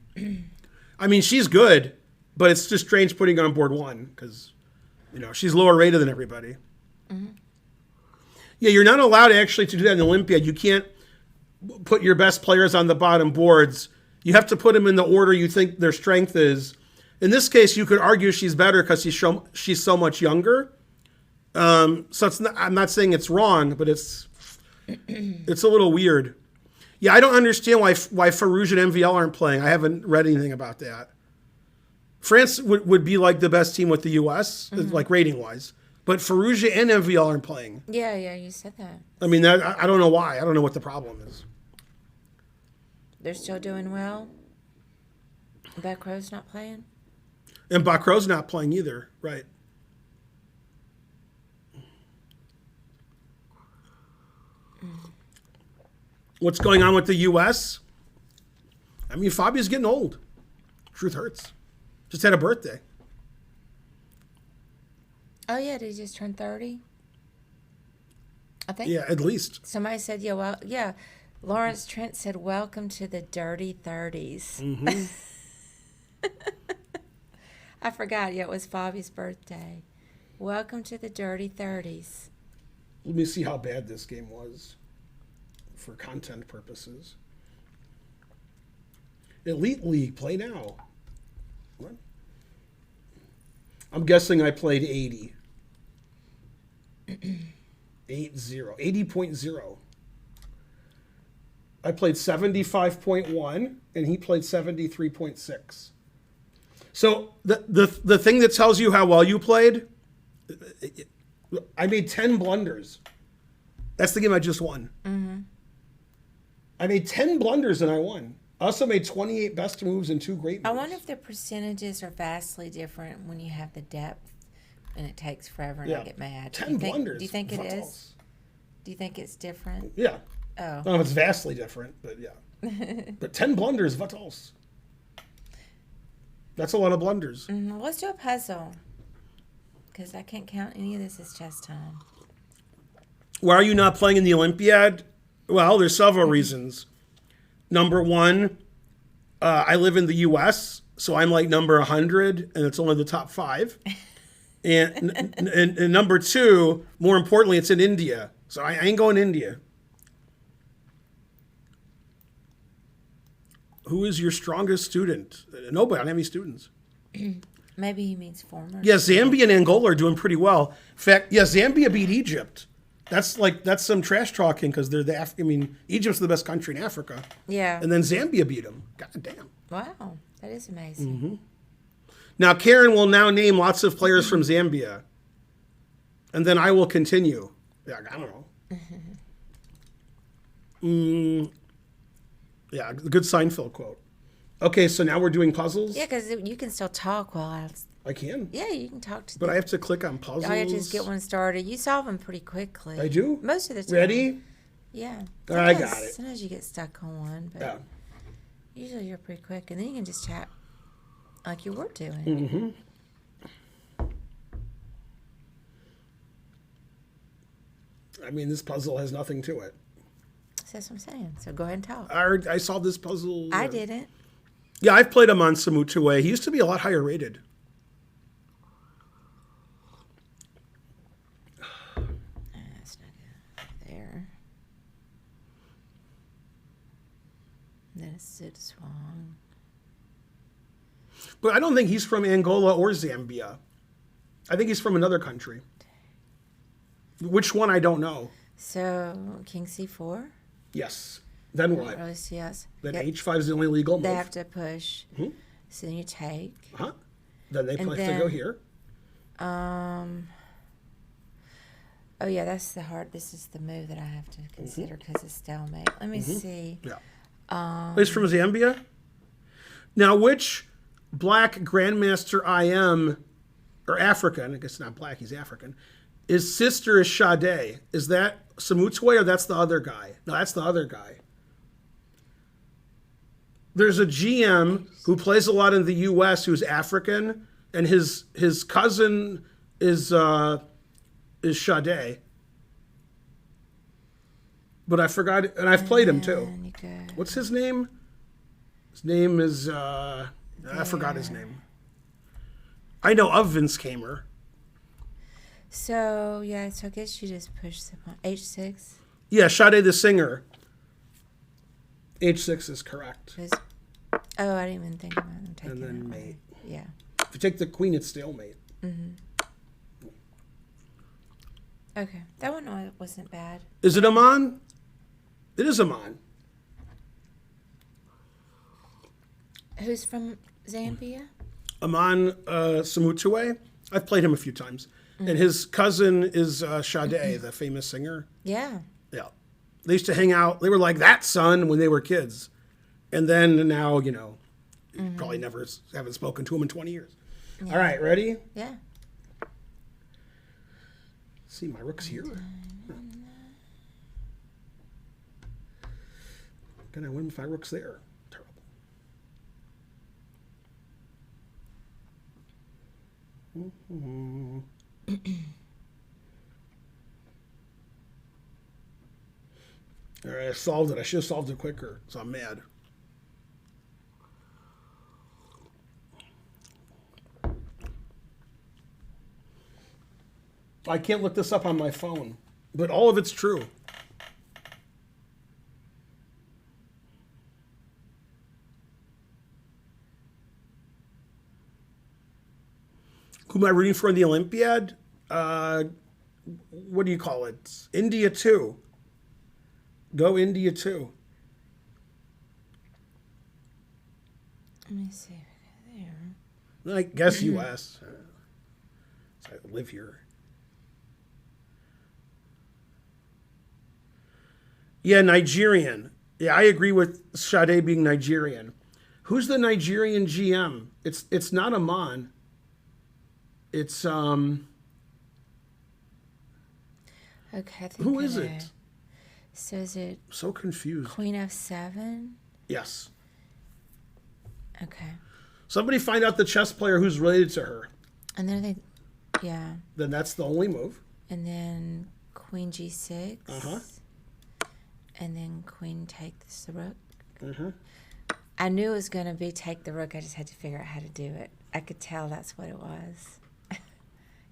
I mean, she's good, but it's just strange putting her on board 1 because, she's lower rated than everybody. Yeah, you're not allowed actually to do that in the Olympiad. You can't put your best players on the bottom boards. You have to put them in the order you think their strength is. In this case, you could argue she's better because she's so much younger. So I'm not saying it's wrong, but it's a little weird. Yeah, I don't understand why Farouj and MVL aren't playing. I haven't read anything about that. France would be like the best team with the U.S., like rating-wise. But Farouj and MVL aren't playing. Yeah, you said that. I mean, I don't know why. I don't know what the problem is. They're still doing well? Bacrow's not playing? And Bacrow's not playing either, right. What's going on with the U.S.? I mean, Fabi's getting old. Truth hurts. Just had a birthday. Oh, yeah, did he just turn 30? I think. Yeah, at least. Somebody said, yeah, well, yeah. Lawrence Trent said, welcome to the dirty 30s. Mm-hmm. I forgot. Yeah, it was Fabi's birthday. Welcome to the dirty 30s. Let me see how bad this game was for content purposes. Elite League, play now. What? I'm guessing I played 80. 80.0. I played 75.1 and he played 73.6. So the thing that tells you how well you played, I made 10 blunders. That's the game I just won. Mm-hmm. I made 10 blunders and I won. I also made 28 best moves and 2 great moves. I wonder if the percentages are vastly different when you have the depth and it takes forever and I get mad. 10 blunders. Do you think it What is? else? Do you think it's different? Yeah. Oh. I don't know if it's vastly different, but yeah. But 10 blunders, what else? That's a lot of blunders. Mm-hmm. Let's do a puzzle. Because I can't count any of this as chess time. Why are you not playing in the Olympiad? Well, there's several reasons. Number one, I live in the U.S., so I'm like number 100, and it's only the top 5. And number two, more importantly, it's in India, so I ain't going to India. Who is your strongest student? Nobody. I don't have any students. Maybe he means former. Yeah, Zambia and Angola are doing pretty well. In fact, yeah, Zambia beat Egypt. That's some trash talking because they're Egypt's the best country in Africa. Yeah. And then Zambia beat them. God damn. Wow, that is amazing. Mm-hmm. Now Karen will now name lots of players from Zambia, and then I will continue. Yeah, I don't know. Yeah, good Seinfeld quote. Okay, so now we're doing puzzles. Yeah, because you can still talk while I can. Yeah, you can talk to But I have to click on puzzles. All you have to just get one started. You solve them pretty quickly. I do? Most of the time. Ready? Yeah. I got it. Sometimes you get stuck on one, but Yeah. usually you're pretty quick. And then you can just chat like you were doing. Mm-hmm. I mean, this puzzle has nothing to it. That's what I'm saying. So go ahead and talk. I solved this puzzle. I didn't. Yeah, I've played him on Samutue. He used to be a lot higher rated. That's not good. There. And then it's Sid Swang. But I don't think he's from Angola or Zambia. I think he's from another country. Which one, I don't know. So, King C4? Yes. Then what? Really see us. Then H5 is the only legal move. They have to push. Mm-hmm. So then you take. Uh-huh. Then they have to go here. Oh yeah, that's the hard. This is the move that I have to consider because it's stalemate. Let me see. Yeah. He's from Zambia. Now, which black grandmaster IM, or African? I guess not black. He's African. His sister is Sade. Is that Samutwe or that's the other guy? No, that's the other guy. There's a GM who plays a lot in the U.S. who's African, and his cousin is Sade. But I forgot, and I've played him too. What's his name? His name is I forgot his name. I know of Vince Kamer. So yeah, so I guess you just push them on H6. Yeah, Sade the singer. H6 is correct. Oh, I didn't even think about them taking And then that mate. Way. Yeah. If you take the queen, it's stalemate. Mm-hmm. Okay, that one wasn't bad. Is it Amman? It is Amman. Who's from Zambia? Amman Samutue. I've played him a few times. And his cousin is Sade, the famous singer. Yeah. Yeah. They used to hang out. They were like that son when they were kids. And then now, probably never haven't spoken to him in 20 years. Yeah. All right, ready? Yeah. See, my rook's here. Can I win if my rook's there? Terrible. All right, I solved it. I should have solved it quicker, so I'm mad. I can't look this up on my phone, but all of it's true. Who am I rooting for in the Olympiad? What do you call it? India 2. Go India 2. Let me see if I got there. I guess U.S. So I live here. Yeah, Nigerian. Yeah, I agree with Sade being Nigerian. Who's the Nigerian GM? It's not Aman. It's Okay, I think who I is know. it? So is it So confused. Queen F7? Yes. Okay. Somebody find out the chess player who's related to her. And then I think, yeah. Then that's the only move. And then Queen G6. Uh-huh. And then Queen takes the rook. Mm-hmm. I knew it was going to be take the rook. I just had to figure out how to do it. I could tell that's what it was.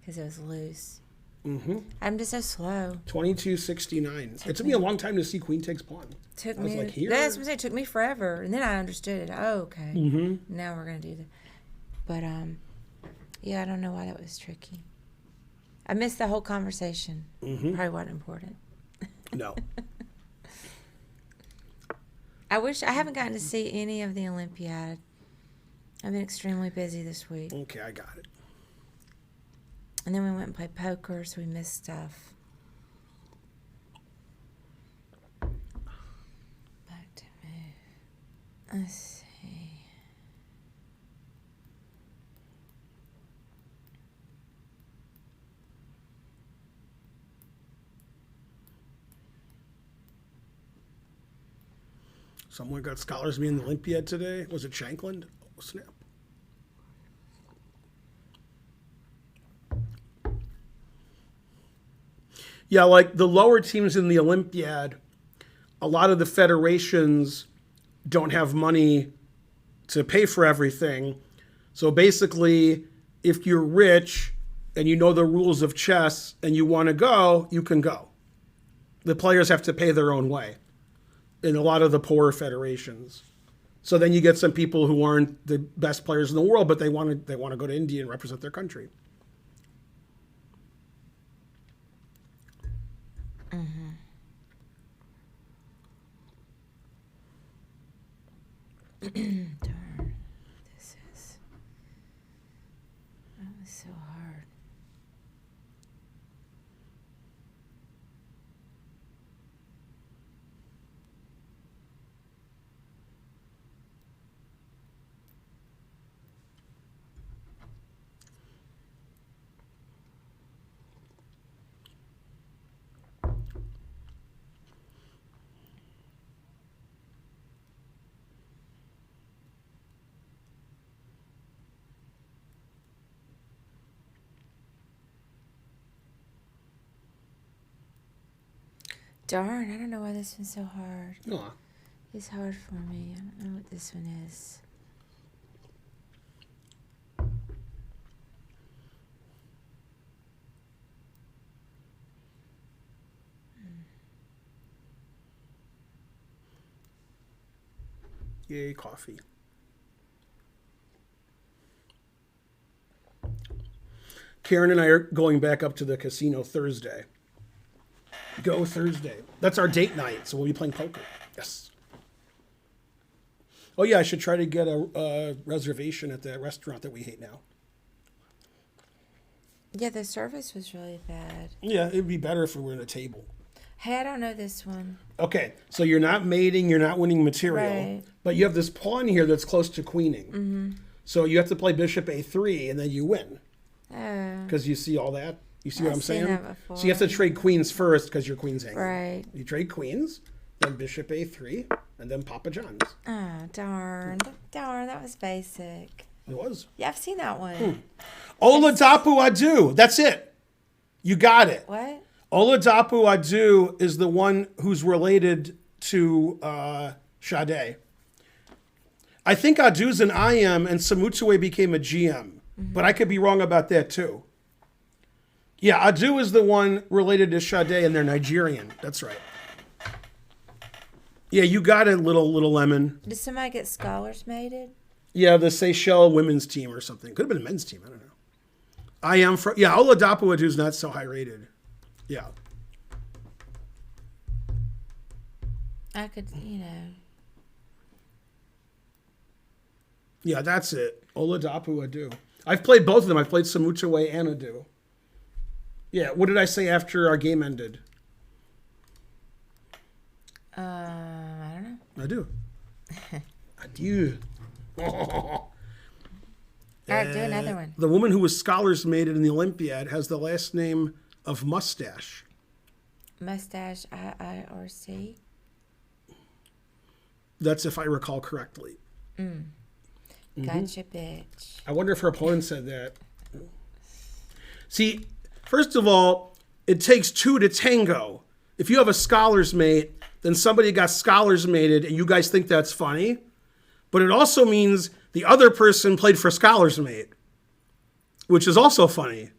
Because it was loose. Mm-hmm. I'm just so slow. 2269. It took me a long time to see Queen takes pawn. Took I was me. like, here? That's what I'm saying. It took me forever, and then I understood it. Oh, okay. Mm-hmm. Now we're gonna do that. But yeah, I don't know why that was tricky. I missed the whole conversation. Mm-hmm. Probably wasn't important. No. I wish I haven't gotten to see any of the Olympiad. I've been extremely busy this week. Okay, I got it. And then we went and played poker, so we missed stuff. Back to move. Let's see. Someone got scholars me in the Olympiad today. Was it Shankland? Oh, snap. Yeah, like the lower teams in the Olympiad, a lot of the federations don't have money to pay for everything. So basically, if you're rich and you know the rules of chess and you want to go, you can go. The players have to pay their own way in a lot of the poorer federations. So then you get some people who aren't the best players in the world, but they want to go to India and represent their country. Darn. That was so hard. Darn, I don't know why this one's so hard. Aw. It's hard for me. I don't know what this one is. Yay, coffee. Karen and I are going back up to the casino Thursday. Go Thursday. That's our date night, so we'll be playing poker. Yes. Oh, yeah, I should try to get a reservation at the restaurant that we hate now. Yeah, the service was really bad. Yeah, it'd be better if we were at a table. Hey, I don't know this one. Okay, so you're not mating, you're not winning material, Right. but you have this pawn here that's close to queening. Mm-hmm. So you have to play bishop a3, and then you win. Oh. Because you see all that? You see what I've I'm seen saying? that before. So you have to trade queens first because your queen's hanging. Right. You trade queens, then bishop a3, and then Papa John's. Oh, darn. Darn, that was basic. It was. Yeah, I've seen that one. Oladapo Adu. That's it. You got it. What? Oladapo Adu is the one who's related to Sade. I think Adu's an IM and Samutue became a GM. But I could be wrong about that too. Yeah, Adu is the one related to Sade and they're Nigerian. That's right. Yeah, you got it, little lemon. Did somebody get scholars mated? Yeah, the Seychelles women's team or something. Could have been a men's team. I don't know. I am from, yeah, Oladapo Adu's not so high rated. Yeah. I could, you know. Yeah, that's it. Oladapo Adu. I've played both of them. I've played Samutue and Adu. Yeah, what did I say after our game ended? I don't know. Adu. Adieu. All right, do another one. The woman who was scholars mated in the Olympiad has the last name of Mustache. Mustache, IIRC. That's if I recall correctly. Gotcha, bitch. I wonder if her opponent said that. See, first of all, it takes two to tango. If you have a scholars mate, then somebody got scholars mated and you guys think that's funny. But it also means the other person played for scholars mate, which is also funny.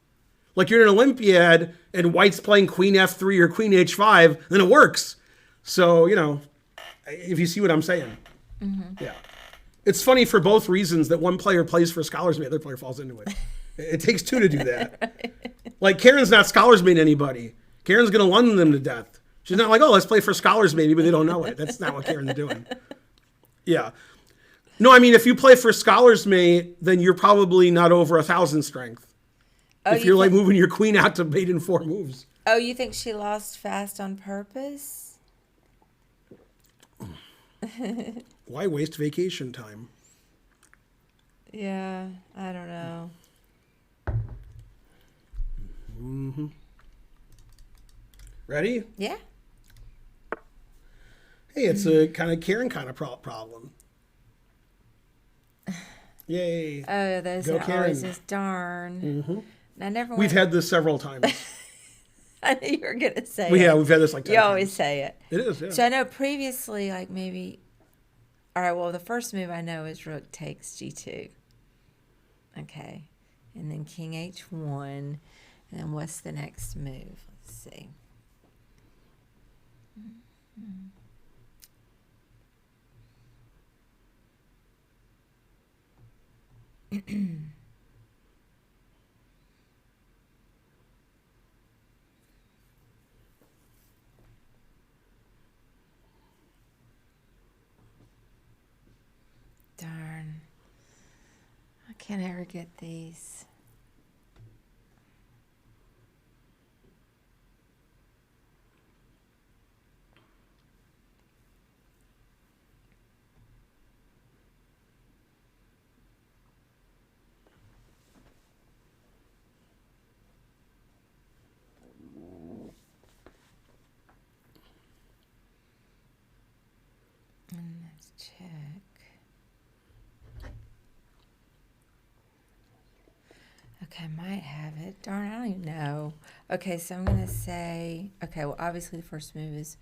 Like you're in an Olympiad and white's playing queen f3 or queen h5, then it works. So, you know, if you see what I'm saying. Yeah. It's funny for both reasons that one player plays for scholars mate, the other player falls into it. It takes two to do that. Like Karen's not scholars mate anybody. Karen's going to London them to death. She's not like, oh, let's play for scholars maybe, but they don't know it. That's not what Karen's doing. Yeah. No, I mean, if you play for scholars mate, then you're probably not over 1,000 strength. Oh, if you're like moving your queen out to mate in 4 moves. Oh, you think she lost fast on purpose? Why waste vacation time? Yeah, I don't know. Ready? Yeah. Hey, it's a kind of Karen kind of problem. Yay. Oh, those Go are Karen. always just darn. I never. We've had this several times. I knew you were gonna say. Yeah, it. we've had this like 10 You times. always say it. It is, yeah. So I know previously, like maybe. All right. Well, the first move I know is Rook takes G2. Okay, and then King H1, and then what's the next move? Let's see. Darn. I can't ever get these. And let's check. Okay, I might have it. Darn, I don't even know. Okay, so I'm going to say, okay, well, obviously the first move is,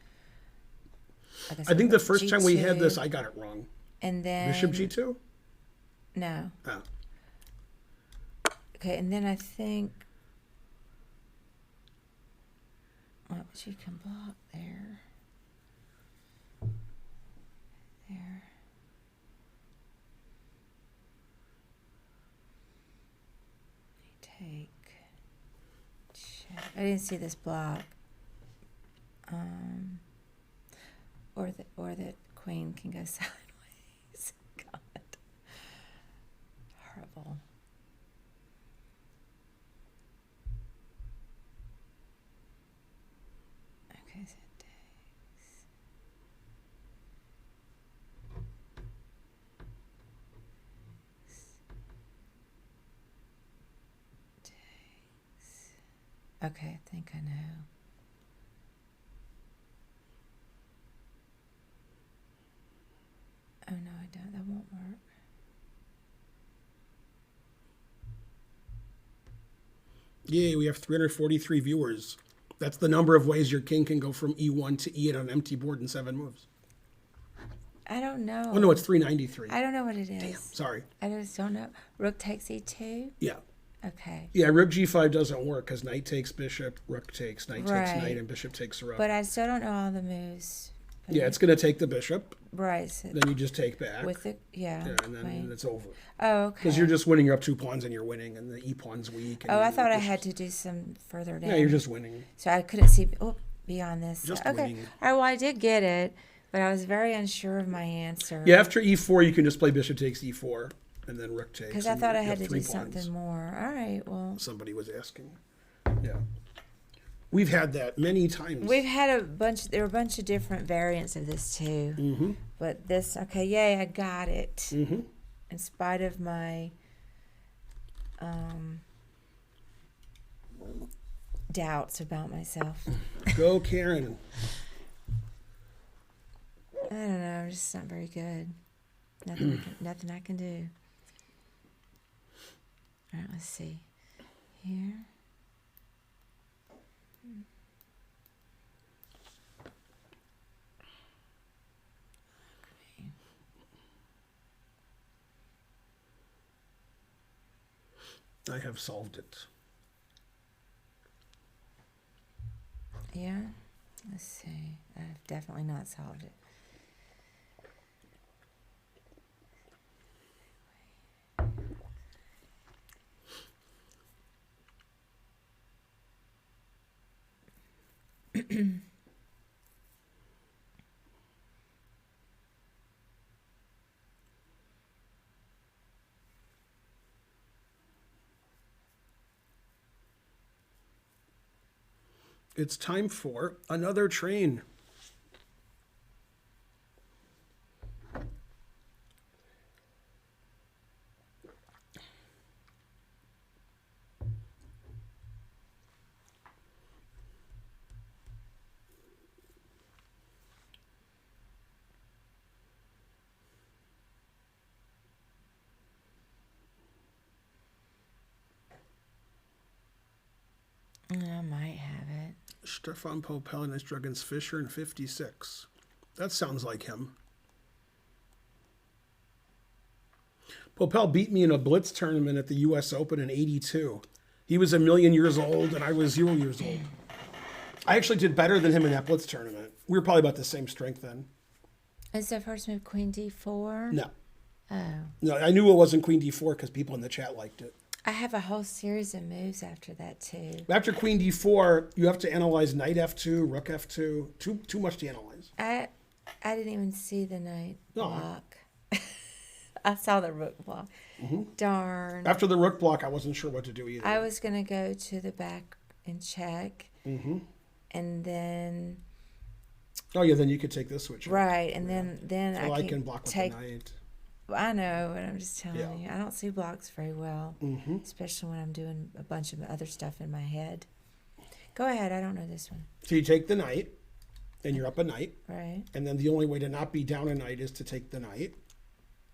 I think the first G2, time we had this, I got it wrong. and then, Bishop G2? no. Oh. Okay, and then I think, well, she can block there. There. Take. Check. I didn't see this block. Or the queen can go sideways. God. Horrible. Okay, so it takes. Okay, I think I know. Oh no, I don't. That won't work. Yay, we have 343 viewers. That's the number of ways your king can go from E1 to E8 on an empty board in 7 moves. I don't know. Oh, no, it's 393. I don't know what it is. Damn, sorry. I just don't know. Rook takes E2? Yeah. Okay. Yeah, rook G5 doesn't work because knight takes bishop, rook takes, knight takes Right. knight, and bishop takes rook. But I still don't know all the moves. Yeah, it's going to take the bishop. Right. So Then you just take back. with the, yeah. And then right. it's over. Oh, okay. Because you're just winning. You're up 2 pawns and you're winning, and the E pawn's weak. And Oh, I the thought I bishop's- had to do some further down. Yeah, you're just winning. So I couldn't see beyond this. Just okay. winning. All right, well, I did get it, but I was very unsure of my answer. Yeah, after E4, you can just play bishop takes E4, and then rook takes. Because I and thought I you had have to do 3 pawns. something more. All right, well. Somebody was asking. Yeah. We've had that many times. We've had there were a bunch of different variants of this too. Mm-hmm. But this, okay, yay, I got it. Mm-hmm. In spite of my doubts about myself. Go, Karen. I don't know, I'm just not very good. Nothing I can do. All right, let's see. Here. I have solved it. Yeah? Let's see. I've definitely not solved it. It's time for another train. I might have it. Stefan Popel and Dragons Fischer in 56. That sounds like him. Popel beat me in a blitz tournament at the U.S. Open in 82. He was 1,000,000 years old, and I was 0 years old. I actually did better than him in that blitz tournament. We were probably about the same strength then. Is the first move Queen D4? No. Oh. No, I knew it wasn't Queen D4 because people in the chat liked it. I have a whole series of moves after that, too. After Queen D4, you have to analyze Knight F2, Rook F2. Too much to analyze. I didn't even see the knight No. block. I saw the rook block. Mm-hmm. Darn. After the Rook block, I wasn't sure what to do either. I was going to go to the back and check. Mm-hmm. And then... Oh, yeah, then you could take this switch. Right, and then Well, I can block with take... the knight. I know, but I'm just telling Yeah. you. I don't see blocks very well, especially when I'm doing a bunch of other stuff in my head. Go ahead. I don't know this one. So you take the knight, and you're up a knight. Right, And then the only way to not be down a knight is to take the knight.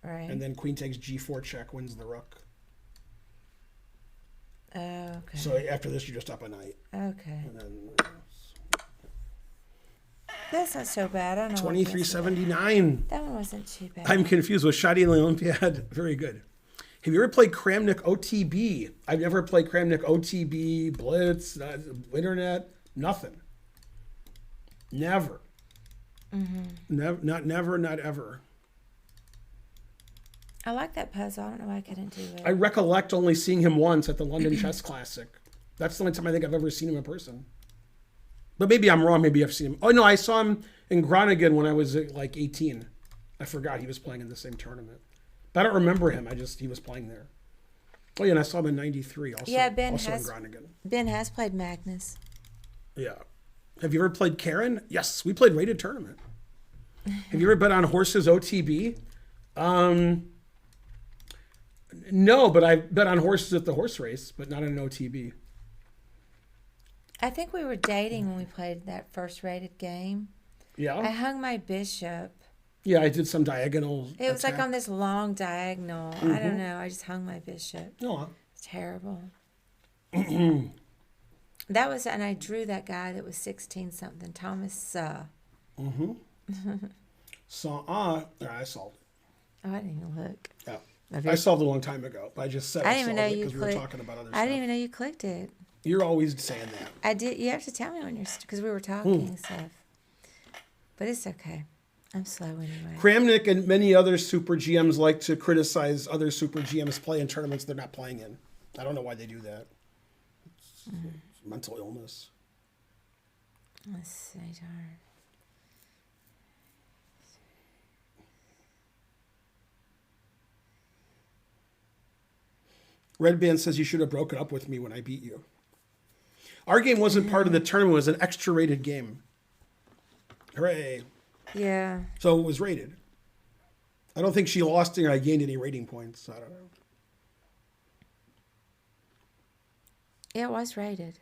right. And then queen takes G4 check, wins the rook. Oh, okay. So after this, you're just up a knight. Okay. And then That's not so bad. I don't know. 2379. That one wasn't too bad. I'm confused with Shadi and the Olympiad. Very good. Have you ever played Kramnik OTB? I've never played Kramnik OTB, Blitz, Internet, nothing. Never. Never, not ever. I like that puzzle. I don't know why I couldn't do it. I recollect only seeing him once at the London Chess Classic. That's the only time I think I've ever seen him in person. But maybe I'm wrong. Maybe I've seen him. Oh, no, I saw him in Groningen when I was like 18. I forgot he was playing in the same tournament. But I don't remember him. He was playing there. Oh, yeah, and I saw him in 93 also. Yeah, Ben also has- in Groningen. Ben has played Magnus. Yeah. Have you ever played Karen? Yes, we played rated tournament. Have you ever bet on horses OTB? No, but I bet on horses at the horse race, but not in an OTB. I think we were dating when we played that first rated game. Yeah? I hung my bishop. Yeah, I did some diagonal. It was like attack. on this long diagonal. I don't know. I just hung my bishop. Oh, It's terrible. That was, and I drew that guy that was 16 something, Thomas. Mm-hmm. I solved it. Oh, I didn't even look. Yeah. Maybe I solved it a long time ago, but I just said I I didn't even solved know it you because we were clicked. talking about other I stuff. didn't even know you clicked it. You're always saying that. I did. You have to tell me when you're, because we were talking and stuff. But it's okay. I'm slow anyway. Kramnik and many other super GMs like to criticize other super GMs play in tournaments they're not playing in. I don't know why they do that. It's mental illness. Let's see, darn. Red Band says you should have broken up with me when I beat you. Our game wasn't part of the tournament. It was an extra rated game. Hooray. Yeah. So it was rated. I don't think she lost it or I gained any rating points. I don't know. It was rated.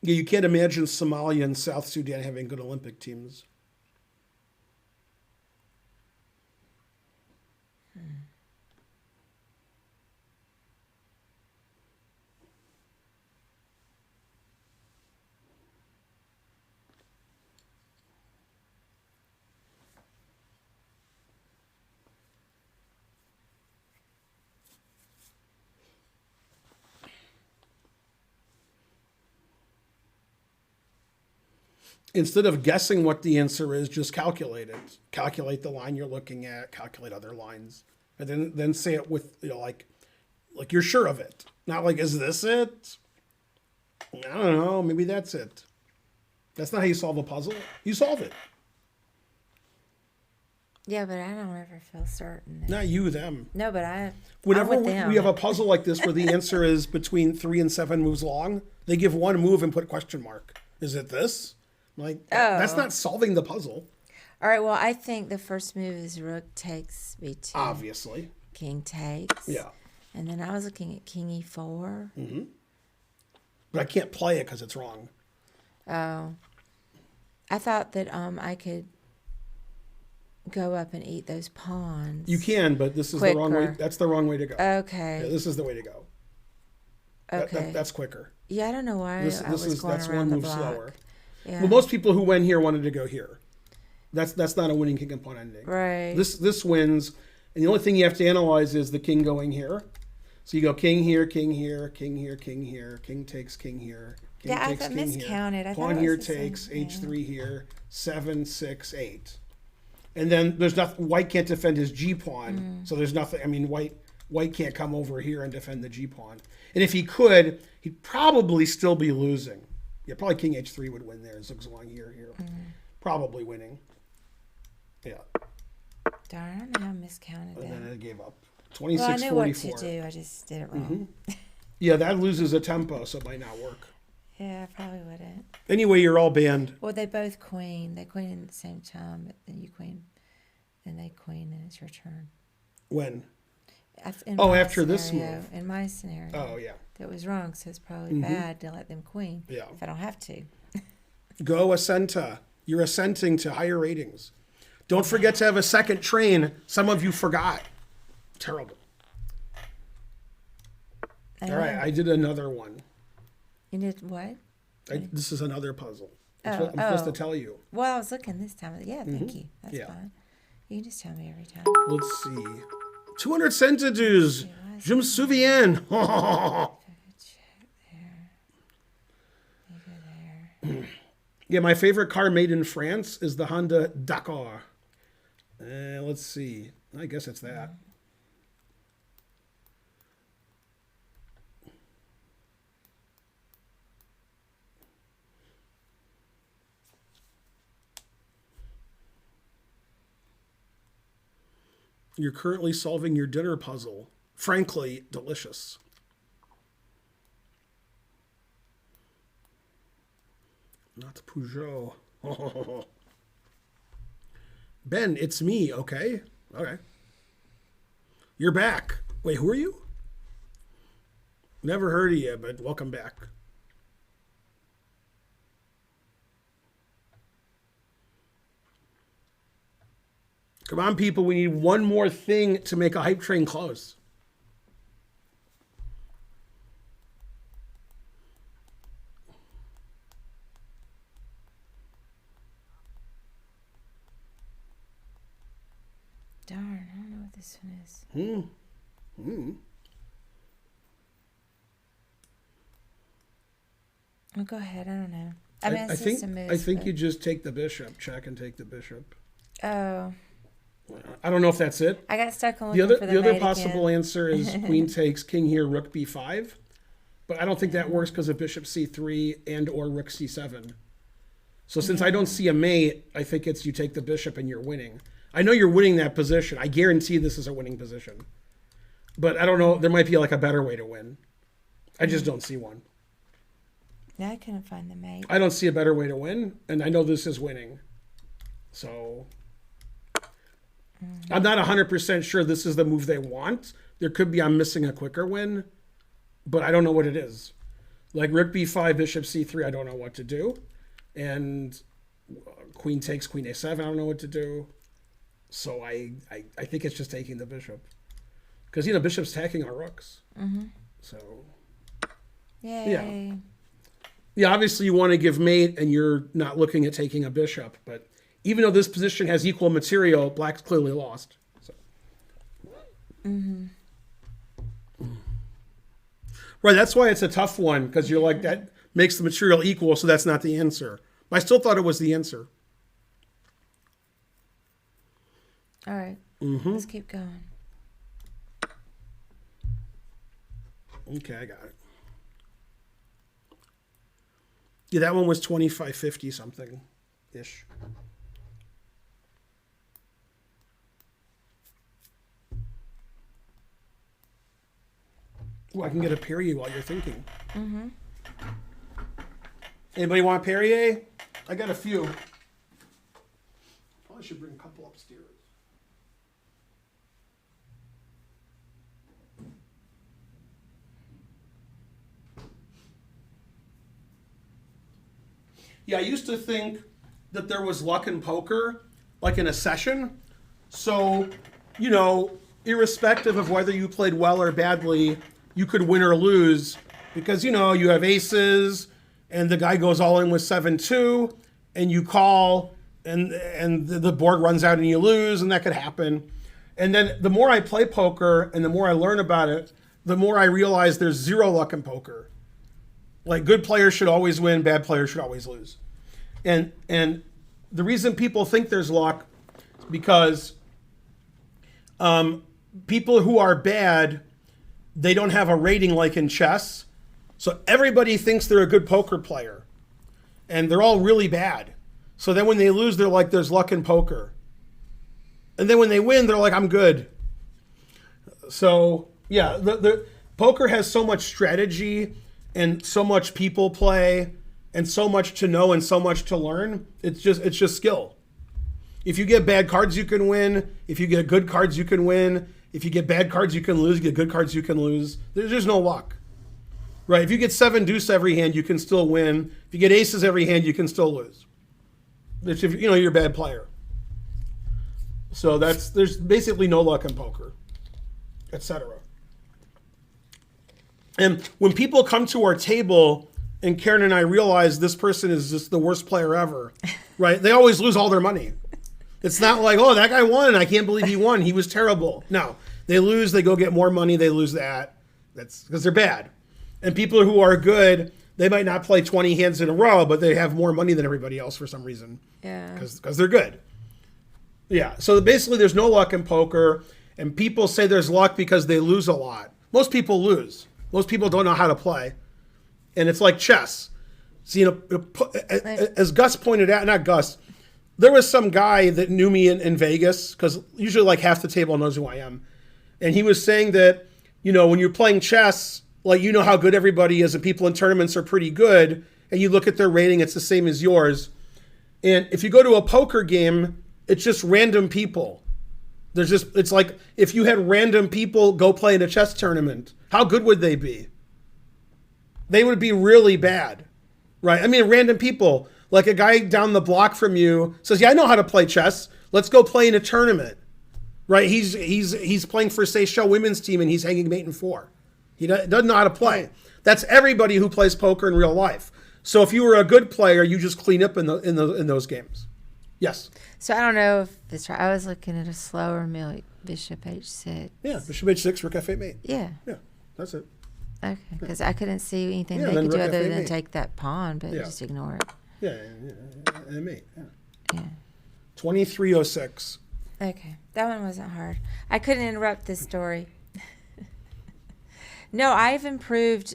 Yeah, you can't imagine Somalia and South Sudan having good Olympic teams. Instead of guessing what the answer is, just calculate it. Calculate the line you're looking at, calculate other lines. And then say it with, like you're sure of it. Not like, is this it? I don't know, maybe that's it. That's not how you solve a puzzle. You solve it. Yeah, but I don't ever feel certain. Not you, them. No, but I'm Whenever with them. we have a puzzle like this where the answer is between 3 and 7 moves long, they give one move and put question mark. Is it this? Like, that's not solving the puzzle. All right, well, I think the first move is rook takes b2. Obviously. King takes. Yeah. And then I was looking at king e4. Mm-hmm. But I can't play it because it's wrong. Oh. I thought that I could go up and eat those pawns. You can, but this is the wrong way. That's the wrong way to go. Okay. Yeah, this is the way to go. Okay. That's quicker. Yeah, I don't know why I was going that's around one the move block. slower. Yeah. Well, most people who went here wanted to go here. That's not a winning king and pawn ending. Right. This wins, and the only thing you have to analyze is the king going here. So you go king here, king here, king here, king here, king takes king here, king takes I king miscounted. here. I Pawn thought here it was the same takes thing. h3 here, 7, 6, 8, and then there's nothing. White can't defend his g pawn, so there's nothing. I mean, white can't come over here and defend the g pawn, and if he could, he'd probably still be losing. Yeah, probably king h3 would win there. Zig's along here. Probably winning. Yeah. Darn, I don't know how I miscounted And that. then it gave up. 26, Well, I knew 44. what to do. I just did it wrong. Yeah, that loses a tempo, so it might not work. Yeah, I probably wouldn't. Anyway, you're all banned. Well, they both queen. They queen at the same time, but then you queen, and they queen, and it's your turn. When? In Oh, my after this scenario- move. In my scenario. Oh, yeah. That was wrong, so it's probably bad to let them queen. Yeah. If I don't have to. Go Ascenta. You're ascenting to higher ratings. Don't forget to have a second train. Some of you forgot. Terrible. All right, I did another one. You did what? This is another puzzle. Oh, I'm supposed to tell you. Well, I was looking this time. Yeah, thank you. That's Yeah. fine. You can just tell me every time. Let's see. 200 centimes. Je me souviens. Check there. You go there. Yeah, my favorite car made in France is the Honda Dakar. Let's see. I guess it's that. You're currently solving your dinner puzzle. Frankly, delicious. Not Peugeot. Ben, it's me, okay? Okay. You're back. Wait, who are you? Never heard of you, but welcome back. Come on, people. We need one more thing to make a hype train close. Darn, I don't know what this one is. Well, go ahead. I don't know. I mean, I think you just take the bishop. Check and take the bishop. Oh. I don't know if that's it. I got stuck on the looking for other mate possible again. answer is queen takes, king here, rook b5. But I don't think that works because of bishop c3 and or rook c7. So since I don't see a mate, I think it's you take the bishop and you're winning. I know you're winning that position. I guarantee this is a winning position. But I don't know. There might be like a better way to win. I just don't see one. No, I couldn't find the mate. I don't see a better way to win. And I know this is winning. So I'm not 100% sure this is the move they want. There could be I'm missing a quicker win. But I don't know what it is. Like rook b5, bishop c3, I don't know what to do. And queen takes, queen a7, I don't know what to do. So I think it's just taking the bishop. Because, bishop's attacking our rooks. So, Yay. Yeah, obviously you want to give mate and you're not looking at taking a bishop. But even though this position has equal material, black's clearly lost. So. Right, that's why it's a tough one. Because you're like, that makes the material equal, so that's not the answer. But I still thought it was the answer. All right. Let's keep going. Okay, I got it. Yeah, that one was 25.50 something ish. Ooh, I can get a Perrier while you're thinking. Anybody want Perrier? I got a few. Probably should bring a couple upstairs. Yeah, I used to think that there was luck in poker, like in a session. So, irrespective of whether you played well or badly, you could win or lose because, you have aces and the guy goes all in with 7-2 and you call and the board runs out and you lose and that could happen. And then the more I play poker and the more I learn about it, the more I realize there's zero luck in poker. Like good players should always win, bad players should always lose. And the reason people think there's luck is because people who are bad, they don't have a rating like in chess. So everybody thinks they're a good poker player. And they're all really bad. So then when they lose, they're like, there's luck in poker. And then when they win, they're like, I'm good. So yeah, the poker has so much strategy and so much people play and so much to know and so much to learn. It's just skill. If you get bad cards, you can win. If you get good cards, you can win. If you get bad cards, you can lose. You get good cards, you can lose. There's no luck. Right? If you get 7 deuce every hand, you can still win. If you get aces every hand, you can still lose. If you're a bad player. So there's basically no luck in poker, etc. And when people come to our table and Karen and I realize this person is just the worst player ever, right? They always lose all their money. It's not like, oh, that guy won. I can't believe he won. He was terrible. No, they lose. They go get more money. They lose that. That's because they're bad. And people who are good, they might not play 20 hands in a row, but they have more money than everybody else for some reason. Yeah. Because they're good. Yeah. So basically there's no luck in poker. And people say there's luck because they lose a lot. Most people lose. Most people don't know how to play. And it's like chess. So, as Gus pointed out, not Gus, there was some guy that knew me in Vegas, because usually like half the table knows who I am. And he was saying that, when you're playing chess, like how good everybody is and people in tournaments are pretty good, and you look at their rating, it's the same as yours. And if you go to a poker game, it's just random people. It's like if you had random people go play in a chess tournament, how good would they be? They would be really bad, right? I mean, random people, like a guy down the block from you says, yeah, I know how to play chess. Let's go play in a tournament. Right? He's playing for Seychelles women's team and he's hanging mate in 4. He doesn't know how to play. That's everybody who plays poker in real life. So if you were a good player, you just clean up in those games. Yes. So I don't know if it's right. I was looking at a slower mill, Bishop H6. Yeah, Bishop H6, Rook F8 mate. Yeah. Yeah, that's it. Okay, because I couldn't see anything Yeah, they then could do Rook other F8 than mate. take that pawn, but Yeah. just ignore it. Yeah, and mate. Yeah. Yeah. 2306. Okay, that one wasn't hard. I couldn't interrupt this story. No, I've improved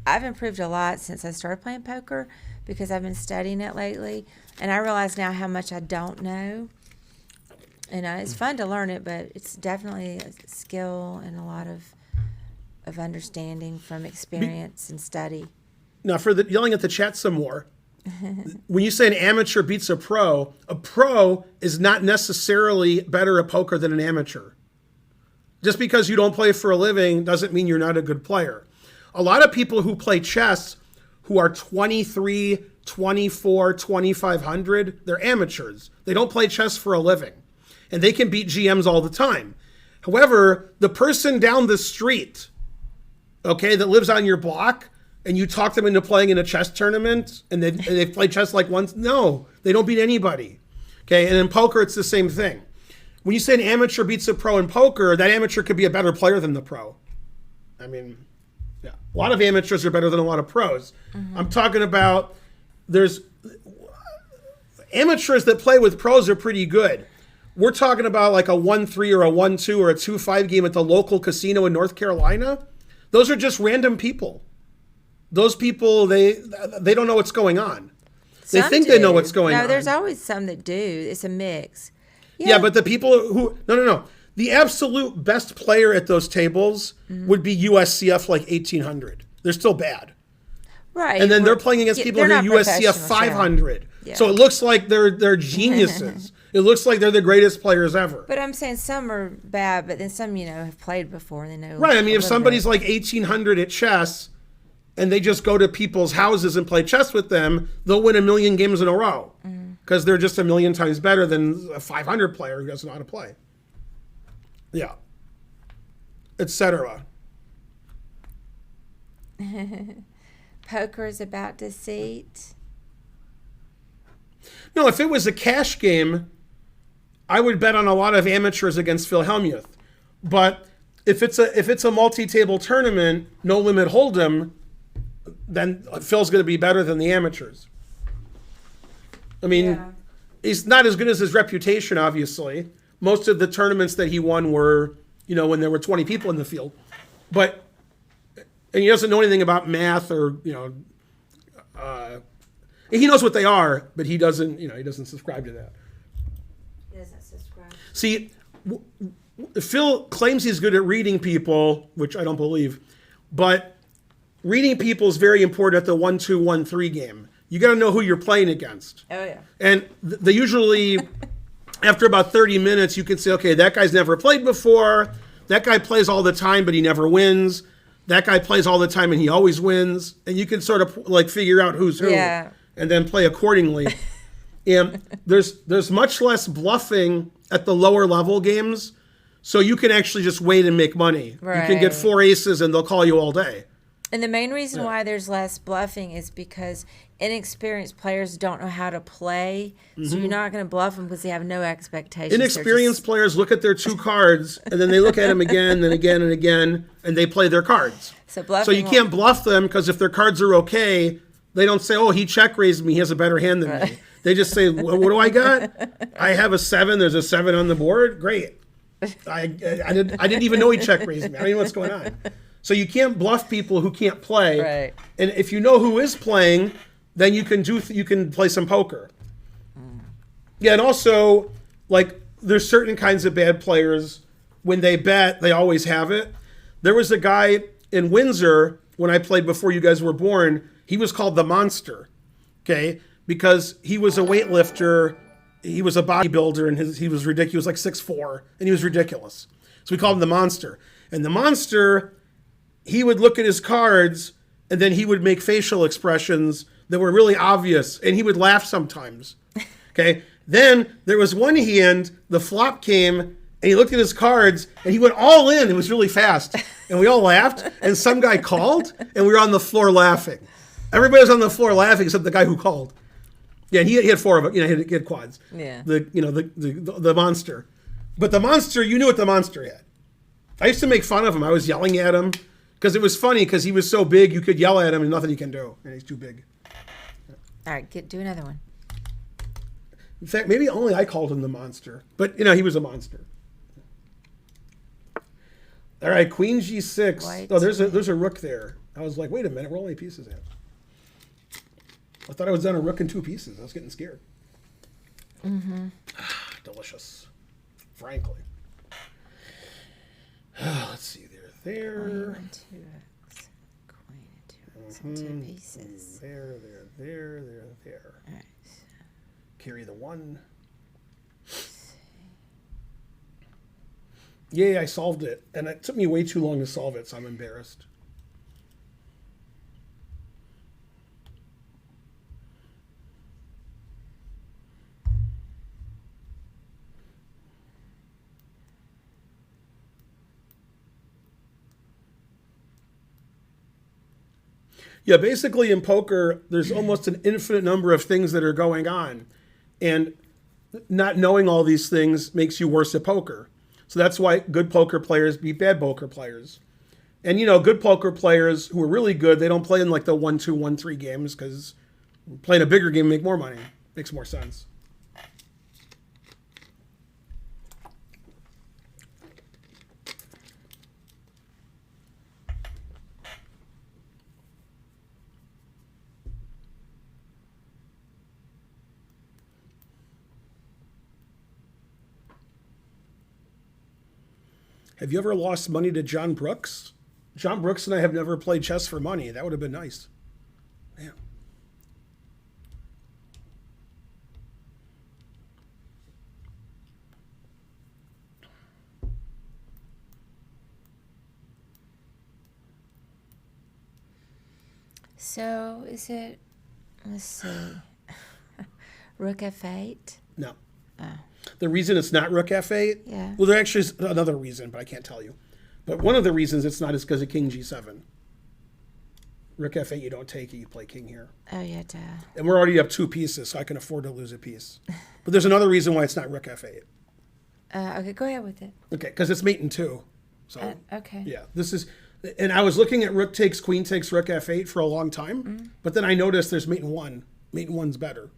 a lot since I started playing poker because I've been studying it lately, and I realize now how much I don't know. And it's fun to learn it, but it's definitely a skill and a lot of understanding from experience and study. Now, for yelling at the chat some more, when you say an amateur beats a pro is not necessarily better at poker than an amateur. Just because you don't play for a living doesn't mean you're not a good player. A lot of people who play chess who are 23, 24, 2500, they're amateurs. They don't play chess for a living. And they can beat GMs all the time. However, the person down the street, okay, that lives on your block, and you talk them into playing in a chess tournament, and they play chess like once, no, they don't beat anybody. Okay, and in poker, it's the same thing. When you say an amateur beats a pro in poker, that amateur could be a better player than the pro. I mean, yeah, a lot of amateurs are better than a lot of pros. Mm-hmm. I'm talking about there's amateurs that play with pros are pretty good. We're talking about like a 1-3 or a 1-2 or a 2-5 game at the local casino in North Carolina. Those are just random people. Those people, they don't know what's going on. They think they know what's going on. No, there's always some that do. It's a mix. Yeah, but the people who... No. The absolute best player at those tables would be USCF like 1800. They're still bad. Right. And then they're playing against people who are USCF 500. Yeah. So it looks like they're geniuses. It looks like they're the greatest players ever. But I'm saying some are bad, but then some, have played before and they know. Right. I mean, if somebody's like 1800 at chess and they just go to people's houses and play chess with them, they'll win 1,000,000 games in a row because they're just 1,000,000 times better than a 500 player who doesn't know how to play. Yeah. Etc. Poker is about deceit. No, if it was a cash game, I would bet on a lot of amateurs against Phil Hellmuth. But if it's a multi-table tournament, no limit hold'em, then Phil's going to be better than the amateurs. I mean, he's not as good as his reputation, obviously. Most of the tournaments that he won were, when there were 20 people in the field. And he doesn't know anything about math or, he knows what they are, but he doesn't, he doesn't subscribe to that. He doesn't subscribe. See, Phil claims he's good at reading people, which I don't believe, but reading people is very important at the 1-2, 1-3 game. You got to know who you're playing against. Oh, yeah. And they usually, after about 30 minutes, you can say, okay, that guy's never played before. That guy plays all the time, but he never wins. That guy plays all the time, and he always wins. And you can sort of like figure out who's who and then play accordingly. And there's much less bluffing at the lower level games. So you can actually just wait and make money. Right. You can get 4 aces, and they'll call you all day. And the main reason why there's less bluffing is because inexperienced players don't know how to play. So you're not going to bluff them because they have no expectations. Inexperienced players look at their 2 cards, and then they look at them again and again and again, and they play their cards. So you can't bluff them because if their cards are okay, they don't say, oh, he check raised me. He has a better hand than me. They just say, what do I got? I have a 7. There's a 7 on the board. Great. I didn't even know he check raised me. I don't even know what's going on. So you can't bluff people who can't play. Right. And if you know who is playing, then you can play some poker. Yeah, and also, like, there's certain kinds of bad players. When they bet, they always have it. There was a guy in Windsor when I played before you guys were born. He was called the Monster, okay? Because he was a weightlifter. He was a bodybuilder, and he was ridiculous, like 6'4", and he was ridiculous. So we called him the Monster. And the Monster, he would look at his cards, and then he would make facial expressions that were really obvious, and he would laugh sometimes, okay? Then there was one hand, the flop came, and he looked at his cards, and he went all in. It was really fast. And we all laughed, and some guy called, and we were on the floor laughing. Everybody was on the floor laughing except the guy who called. Yeah, he had 4 of them. He had quads. Yeah. The monster. But the monster, you knew what the monster had. I used to make fun of him. I was yelling at him because it was funny because he was so big you could yell at him and nothing he can do. And he's too big. All right, do another one. In fact, maybe only I called him the monster. But, he was a monster. All right, Queen G6. White. Oh, there's a rook there. I was like, wait a minute, where are all my pieces at? I thought I was on a rook and 2 pieces. I was getting scared. Mm-hmm. Delicious. Frankly. Let's see. There. Queen and 2 rooks. Queen and 2 rooks and 2 pieces. There. All right. Carry the 1. Yay, I solved it. And it took me way too long to solve it, so I'm embarrassed. Yeah, basically in poker, there's almost an infinite number of things that are going on. And not knowing all these things makes you worse at poker. So that's why good poker players beat bad poker players. And, good poker players who are really good, they don't play in like the 1-2, 1-3 games because playing a bigger game make more money. Makes more sense. Have you ever lost money to John Brooks? John Brooks and I have never played chess for money. That would have been nice. Man. So is it, let's see, Rook F8? No. Oh. The reason it's not Rook F8? Yeah. Well, there actually is another reason, but I can't tell you. But one of the reasons it's not is because of King G7. Rook F8, you don't take it, you play King here. Oh, yeah, duh. And we're already up 2 pieces, so I can afford to lose a piece. But there's another reason why it's not Rook F8. Okay, go ahead with it. Okay, because it's mate in 2. So, okay. Yeah, this is... And I was looking at Rook takes, Queen takes, Rook F8 for a long time. But then I noticed there's mate in 1. Mate in 1's better.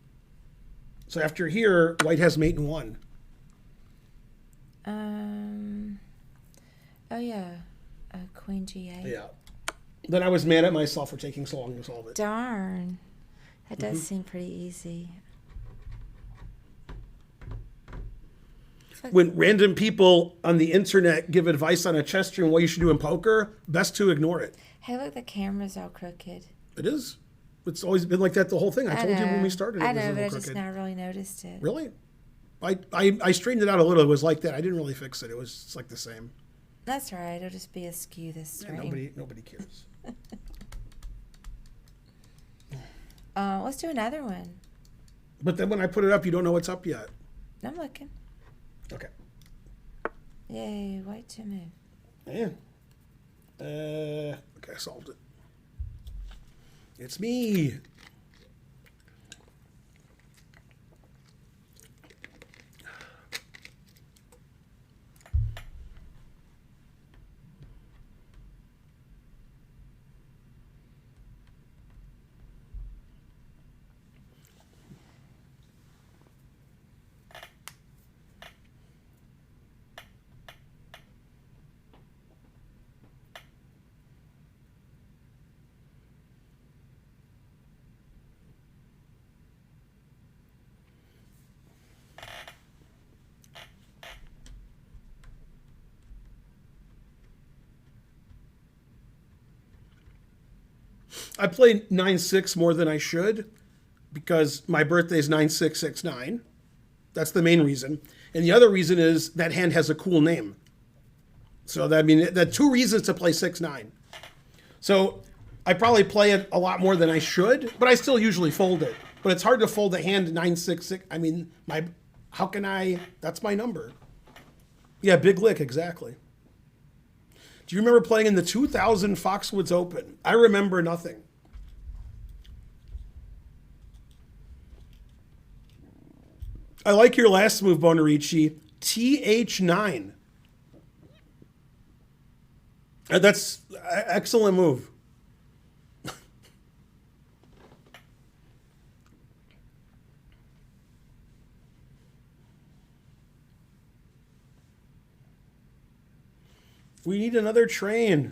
So after here, White has mate in 1. Oh, yeah. Queen G8. Yeah. Then I was mad at myself for taking so long to solve it. Darn. That does seem pretty easy. When random people on the internet give advice on a chess stream what you should do in poker, best to ignore it. Hey, look, the camera's all crooked. It is. It's always been like that the whole thing. I told you when we started. I know, but I just now really noticed it. Really? I straightened it out a little. It was like that. I didn't really fix it. It was just like the same. That's all right. It'll just be askew this stream. Nobody cares. Let's do another one. But then when I put it up, you don't know what's up yet. I'm looking. Okay. Yay, White to move. Yeah. Okay, I solved it. It's me. I played 9-6 more than I should because my birthday is 9669. That's the main reason. And the other reason is that hand has a cool name. So that, I mean, there are 2 reasons to play 6-9. So I probably play it a lot more than I should, but I still usually fold it. But it's hard to fold a hand 9-6-6. I mean, how can I? That's my number. Yeah, big lick, exactly. Do you remember playing in the 2000 Foxwoods Open? I remember nothing. I like your last move, Bonarici. TH9. That's an excellent move. We need another train.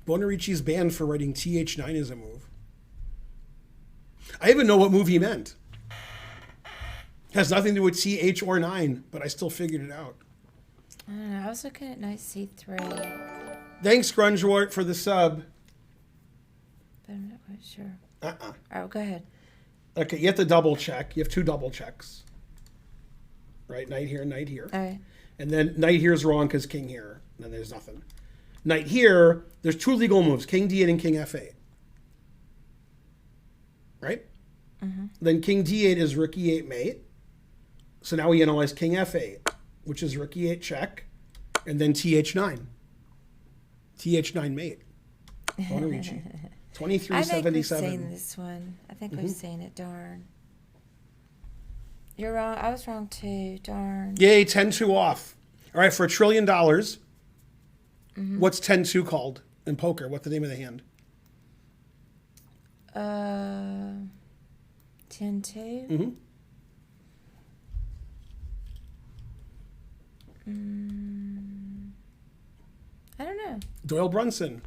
Bonarici's banned for writing TH9 as a move. I even know what move he meant. Has nothing to do with TH or 9, but I still figured it out. I don't know. I was looking at knight c3. Thanks, Grungewart, for the sub. But I'm not quite sure. Uh-uh. All right, go ahead. Okay, you have to double check. You have 2 double checks. Right, knight here, knight here. All right. And then knight here is wrong because king here. And then there's nothing. Knight here, there's 2 legal moves, king d8 and king f8. Right? Mm-hmm. Then king d8 is rook e8 mate. So now we analyze king f8, which is rook e8 check, and then th9. th9 mate. Bonarici. 2377. I think we've seen this one. I think we've seen it, darn. You're wrong. I was wrong too, darn. Yay, 10-2 off. All right, for $1 trillion, what's 10-2 called in poker? What's the name of the hand? 10-2? Mm-hmm. I don't know. Doyle Brunson.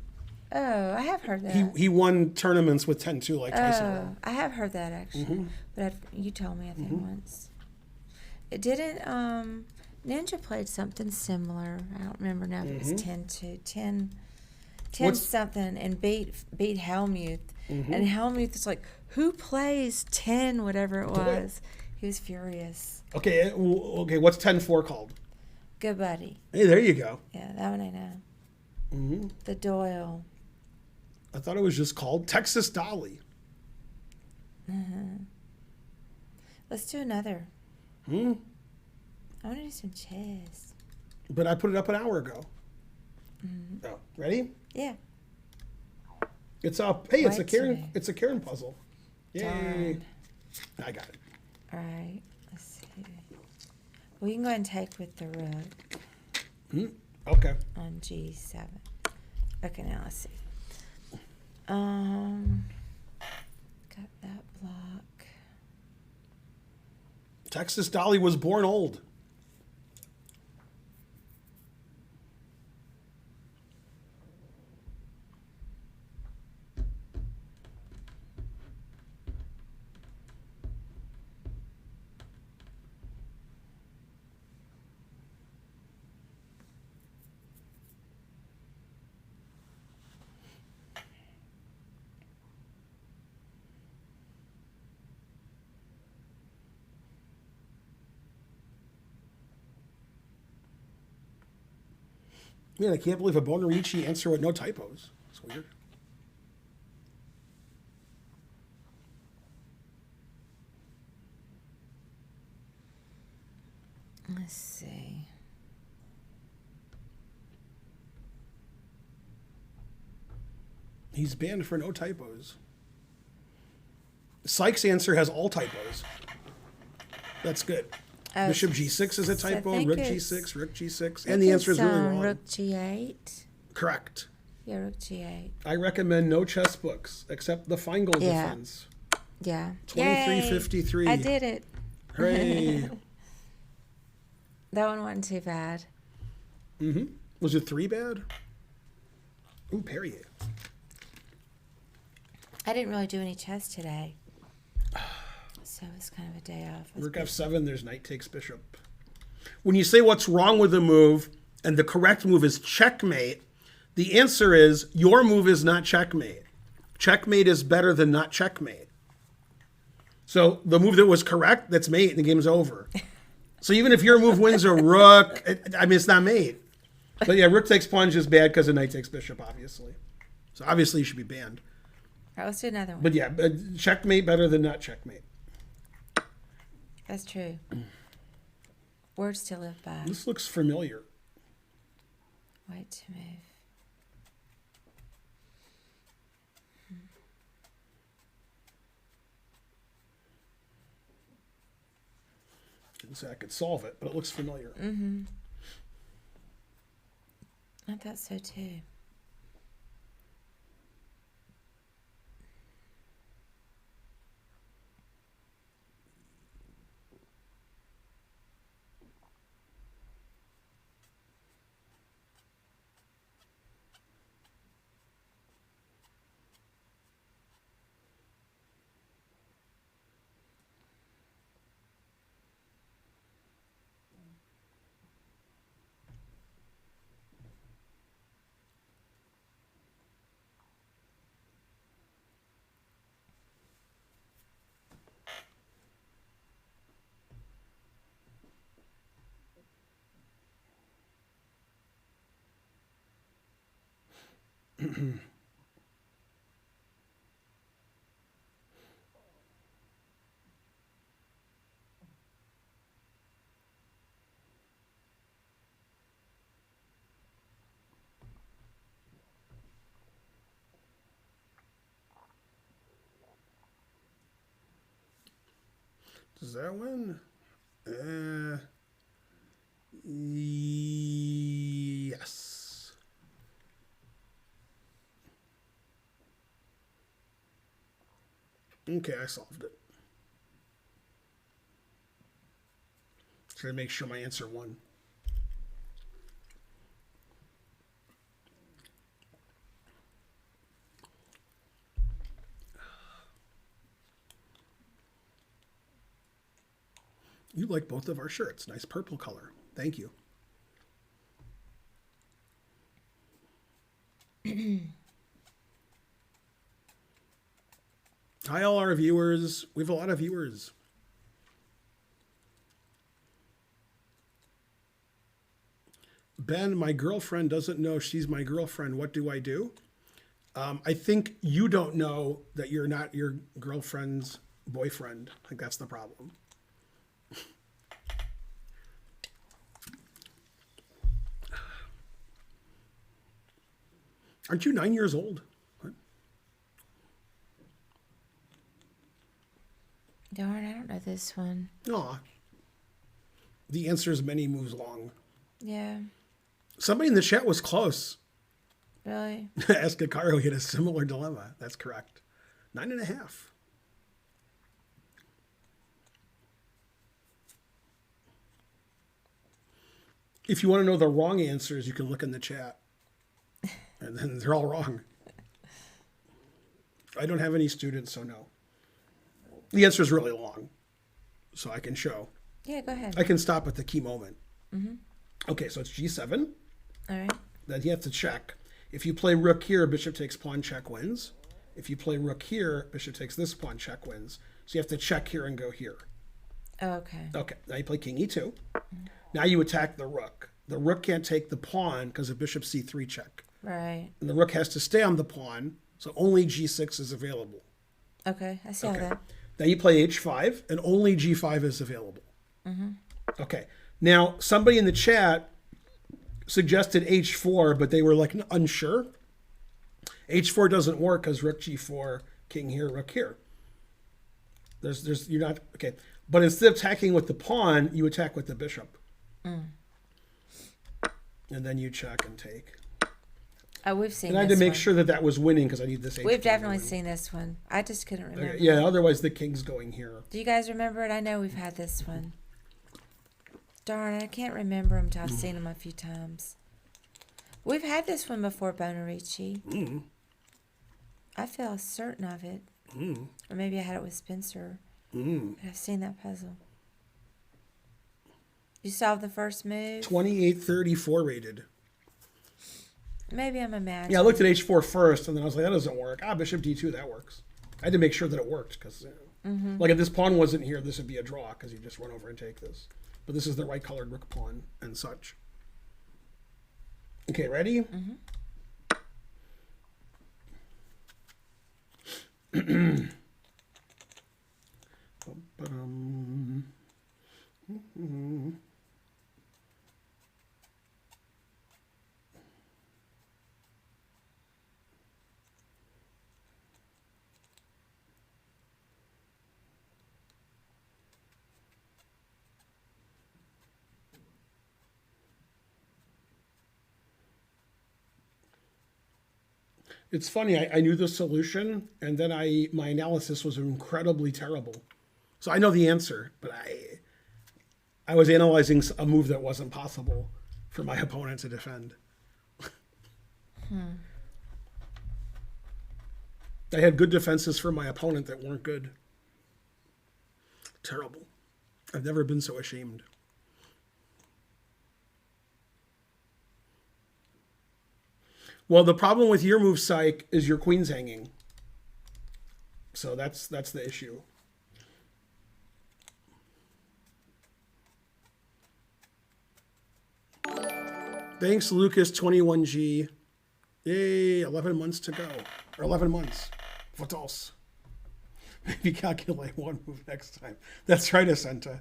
Oh, I have heard that. He won tournaments with 10-2 like twice in a row. I have heard that actually. But you told me I think once. It didn't. Ninja played something similar. I don't remember now if it was 10-2, 10 something, and beat Helmuth. And Helmuth is like, who plays 10 whatever it was? He was furious. Okay. What's 10-4 called? Good buddy. Hey, there you go. Yeah, that one I know. The Doyle. I thought it was just called Texas Dolly. Let's do another. I want to do some chess. But I put it up an hour ago. Oh, ready? Yeah. It's up. Hey, it's Right a Karen. today. It's a Karen puzzle. Yay! Darn. I got it. All right. Let's see. We can go ahead and take with the rook Okay. on G7. Okay, now let's see. Got that block. Texas Dolly was born old. Man, I can't believe a Bonarici answer with no typos. It's weird. Let's see. He's banned for no typos. Sykes' answer has all typos. That's good. Bishop G6 is a typo, Rook G6, Rook G6, and the answer is really wrong. Rook G8. Correct. Yeah, Rook G8. I recommend no chess books except the Feingold Defense. Yeah. 2353. I did it. Hooray. That one wasn't too bad. Was it 3 bad? Ooh, Perrier. I didn't really do any chess today. So it's kind of a day off. Rook F7, there's knight takes bishop. When you say what's wrong with the move and the correct move is checkmate, the answer is your move is not checkmate. Checkmate is better than not checkmate. So the move that was correct, that's mate, and the game's over. So even if your move wins a rook, it's not mate. But yeah, rook takes plunge is bad because a knight takes bishop, obviously. So obviously you should be banned. All right, let's do another one. But yeah, checkmate better than not checkmate. That's true. Words to live by. This looks familiar. White to move. Didn't say I could solve it, but it looks familiar. Mm-hmm. I thought so too. Does that win? Yes. Okay, I solved it. Should I make sure my answer won? You like both of our shirts. Nice purple color. Thank you. Hi, all our viewers. We have a lot of viewers. Ben, my girlfriend doesn't know she's my girlfriend. What do I do? I think you don't know that you're not your girlfriend's boyfriend. I think that's the problem. Aren't you 9 years old? What? Darn, I don't know this one. Aw. The answer is many moves long. Yeah. Somebody in the chat was close. Really? Escacaro hit a similar dilemma. That's correct. 9.5. If you want to know the wrong answers, you can look in the chat. And then they're all wrong. I don't have any students, so no. The answer is really long, so I can show. Yeah, go ahead. I can stop at the key moment. Mm-hmm. Okay, so it's G7. All right. Then you have to check. If you play rook here, bishop takes pawn, check wins. If you play rook here, bishop takes this pawn, check wins. So you have to check here and go here. Oh, okay. Okay, now you play king e2. Now you attack the rook. The rook can't take the pawn because of bishop c3 check. Right. And the rook has to stay on the pawn, so only g6 is available. Okay, I saw that. Then you play h5, and only g5 is available. Mm-hmm. Okay. Now, somebody in the chat suggested h4, but they were like unsure. h4 doesn't work because rook g4, king here, rook here. You're not, okay. But instead of attacking with the pawn, you attack with the bishop. And then you check and take. Oh, we've seen this And I had to make one. sure that that was winning because I need this h4. We've definitely seen this one. I just couldn't remember. Okay. Yeah, otherwise the king's going here. Do you guys remember it? I know we've had this one. Darn, I can't remember them till I've seen them a few times. We've had this one before, Bonarici. I feel certain of it. Or maybe I had it with Spencer. But I've seen that puzzle. You solved the first move? 2834 rated. Maybe I'm imagining. Yeah, I looked at h4 first, and then I was like, that doesn't work. Bishop d2, that works. I had to make sure that it worked, because like if this pawn wasn't here, this would be a draw, because you just run over and take this. But this is the right colored rook pawn and such. Okay, ready? It's funny. I knew the solution, and then my analysis was incredibly terrible. So I know the answer, but I was analyzing a move that wasn't possible for my opponent to defend. I had good defenses for my opponent that weren't good. Terrible. I've never been so ashamed. Well, the problem with your move, Psych, is your queen's hanging. So that's the issue. Thanks, Lucas21G. Yay, 11 months to go. Or 11 months. What else? Maybe calculate one move next time. That's right, Asenta.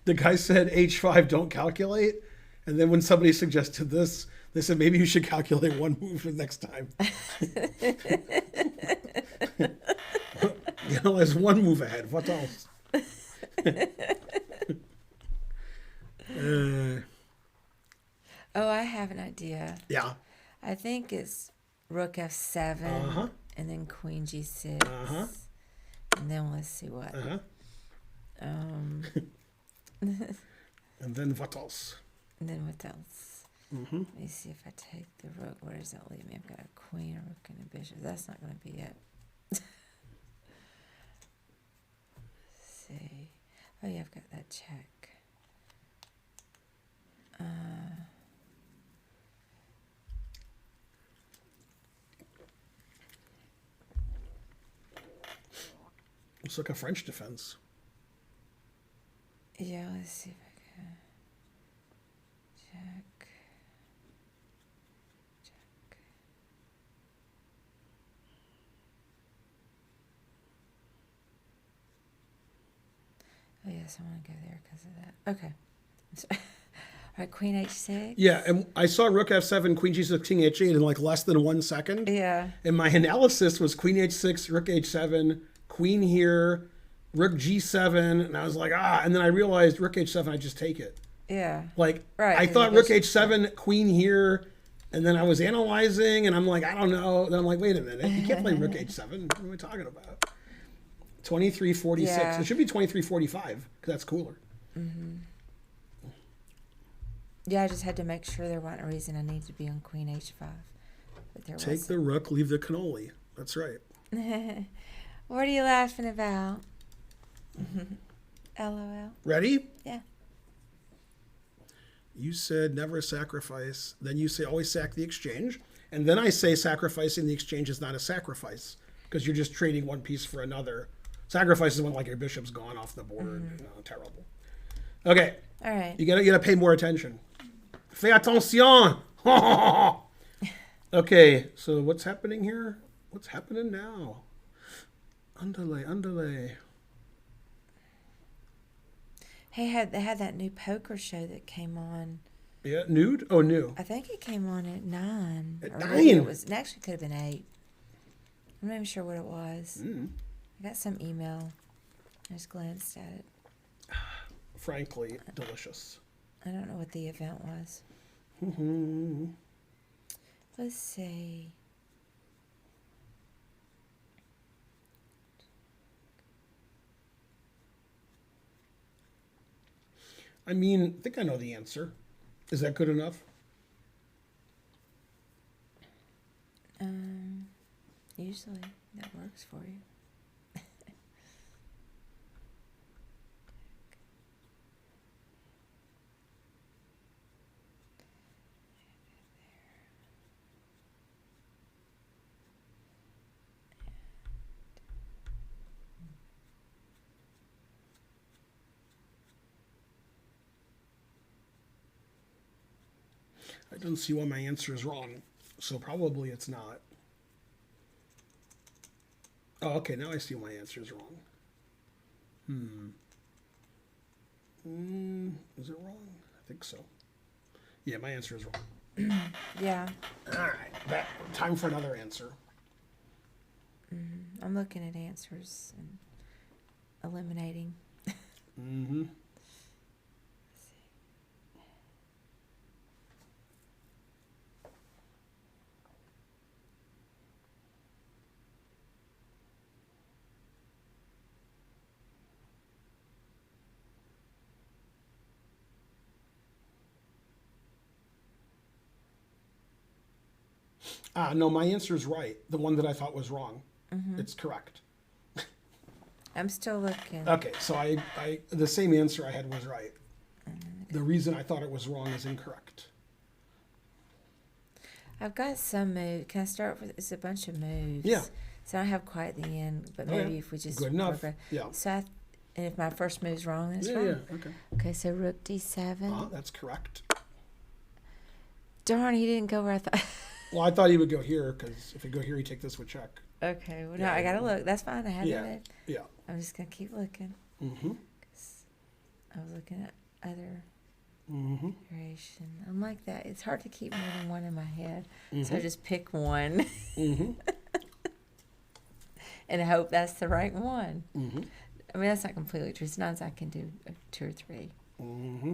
The guy said H5, don't calculate. And then when somebody suggested this, they said maybe you should calculate one move for next time. You know, there's one move ahead. What else? Oh, I have an idea. Yeah. I think it's Rook F7 and then Queen G6. And then let's see what. And then what else? And then what else? Let me see if I take the rook. Where does that leave me? I've got a queen, a rook, and a bishop. That's not going to be it. Let's see. Oh, yeah, I've got that check. Looks like a French defense. Yeah, let's see if I can. Check. Oh, yes, I want to go there because of that. Okay. All right, Queen H6. Yeah, and I saw Rook F7, Queen G6, King H8 in like less than 1 second. Yeah. And my analysis was Queen H6, Rook H7, Queen here, Rook G7, and I was like, and then I realized Rook H7, I just take it. Yeah. Like, right, I thought Rook H7, Queen here, and then I was analyzing, and I'm like, I don't know. Then I'm like, wait a minute, you can't play Rook H7. What are we talking about? 23:46. Yeah. It should be 23:45, because that's cooler. Yeah, I just had to make sure there wasn't a reason I needed to be on Queen H5. But there Take the rook, leave the cannoli. That's right. What are you laughing about? LOL. Ready? Yeah. You said never sacrifice. Then you say always sack the exchange. And then I say sacrificing the exchange is not a sacrifice because you're just trading one piece for another. Sacrifice is when like your bishop's gone off the board. You know, terrible. Okay. All right. You gotta pay more attention. Fais attention. Okay. So what's happening here? What's happening now? Underlay. Hey, they had that new poker show that came on. Yeah, nude? Oh, new. I think it came on at 9. At or 9? maybe it actually could have been 8. I'm not even sure what it was. I got some email. I just glanced at it. Frankly, delicious. I don't know what the event was. Let's see. I mean, I think I know the answer. Is that good enough? Usually that works for you. I don't see why my answer is wrong. So probably it's not. Oh, okay. Now I see my answer is wrong. Is it wrong? I think so. Yeah, my answer is wrong. Yeah. All right. Time for another answer. I'm looking at answers and eliminating. Mm-hmm. No, my answer is right. The one that I thought was wrong. It's correct. I'm still looking. Okay, so I the same answer I had was right. The reason I thought it was wrong is incorrect. I've got some move. Can I start with? It's a bunch of moves. Yeah. So I don't have quite the end, but maybe if we just good enough. Yeah. So and if my first move's wrong, then it's Yeah, wrong. yeah. Okay. Okay, so rook d7. That's correct. Darn, he didn't go where I thought. Well, I thought he would go here because if he go here, he take this with check. Okay, well, no, Yeah. I gotta look. That's fine. I had it. Yeah. I'm just gonna keep looking. Mm-hmm. 'Cause I was looking at other Mm-hmm. duration. I'm like that. It's hard to keep more than one in my head, so I Mm-hmm. just pick one Mm-hmm. and hope that's the right one. Mm-hmm. I mean, that's not completely true. Sometimes I can do 2 or 3. Mm-hmm.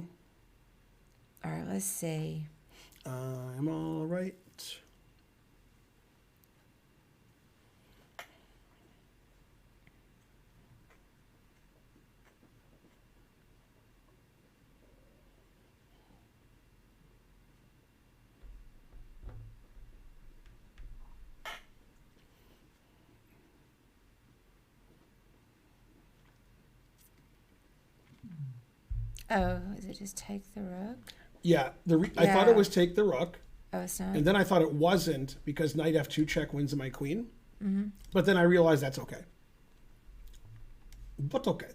All right, let's see. I'm all right. Oh, is it just take the rook? Yeah. I thought it was take the rook, Oh, it's not. and then I thought it wasn't because knight f2 check wins my queen. Mm-hmm. But then I realized that's okay. But okay.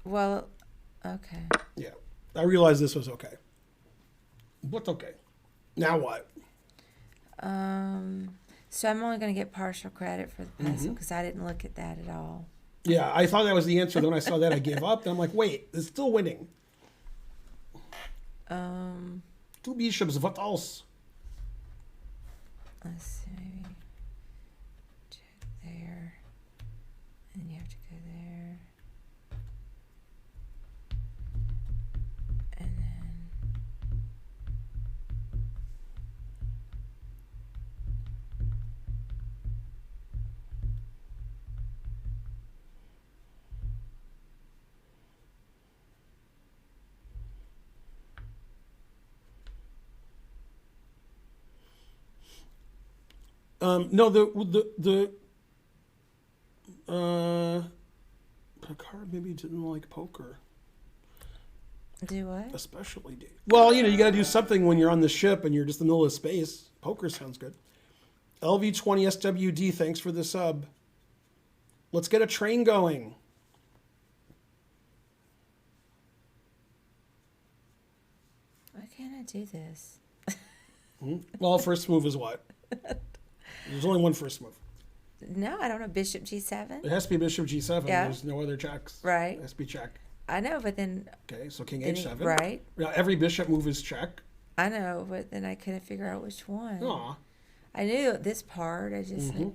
Well, okay. Yeah. I realized this was okay. But okay. Now what? So I'm only going to get partial credit for the puzzle because I didn't look at that at all. Yeah, I thought that was the answer. Then when I saw that, I gave up. Then I'm like, wait, it's still winning. 2 bishops, what else? Let's see, maybe check there, and you have to go there, and then No, Picard maybe didn't like poker. do what? Especially, well, you got to do something when you're on the ship and you're just in the middle of space. Poker sounds good. LV20 SWD, thanks for the sub. Let's get a train going. Why can't I do this? Well, first move is what? There's only one first move. No, I don't know. Bishop G7. It has to be bishop G7. Yeah. There's no other checks. Right. It has to be check. I know, but then Okay, so king then H7. right. Yeah, every bishop move is check. I know, but then I couldn't figure out which one. Aw. I knew this part. I just Mhm.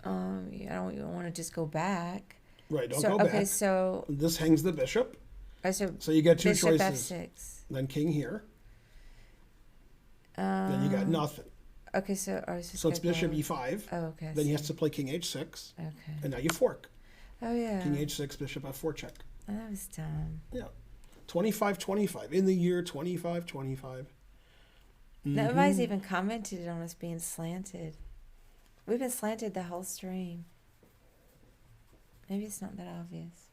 I don't even want to just go back. Right, don't So go okay, back. so This hangs the bishop. so So you get 2 Bishop choices. F6. Then king here. Then you got nothing. Okay, so I was just So it's gonna bishop go- E5. Oh, okay. I Then he see. has to play king H6. Okay. And now you fork. Oh yeah. King H6, bishop F4 check. Oh, that was dumb. Yeah. 25-25. In the year 25-25. Nobody's even commented on us being slanted. We've been slanted the whole stream. Maybe it's not that obvious.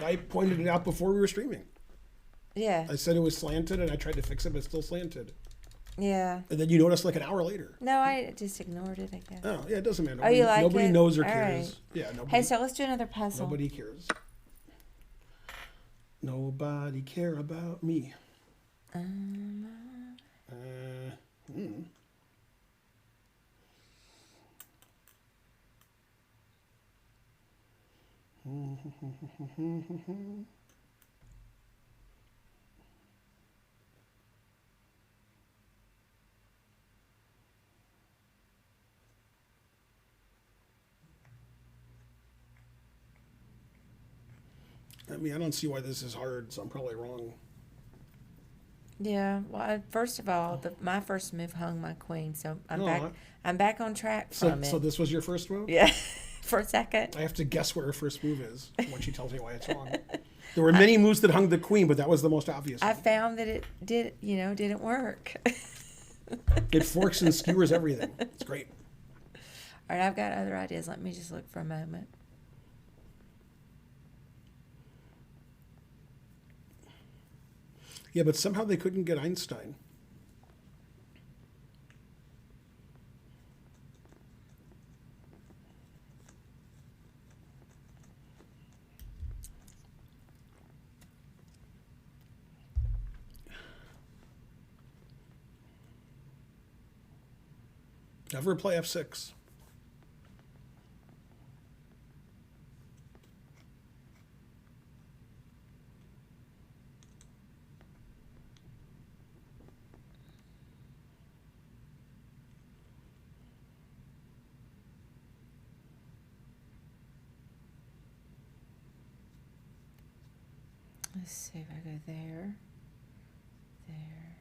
I pointed it out before we were streaming. Yeah. I said it was slanted and I tried to fix it, but it's still slanted. Yeah. And then you noticed like an hour later. No, I just ignored it, I guess. Oh, yeah, it doesn't matter. Oh, you like Nobody it? knows or All cares. right. Yeah, nobody. Hey, so let's do another puzzle. Nobody cares. Nobody care about me. Hmm. I mean, I don't see why this is hard, so I'm probably wrong. Yeah. Well, first of all, my first move hung my queen, so I'm No, back. I- I'm back on track So, from it. so this was your first move? Yeah. For a second. I have to guess what her first move is when she tells me why it's wrong. There were many moves that hung the queen, but that was the most obvious I one. found that it didn't work. It forks and skewers everything. It's great. All right, I've got other ideas. Let me just look for a moment. Yeah, but somehow they couldn't get Einstein. Never play F6. Let's see if I go there. There.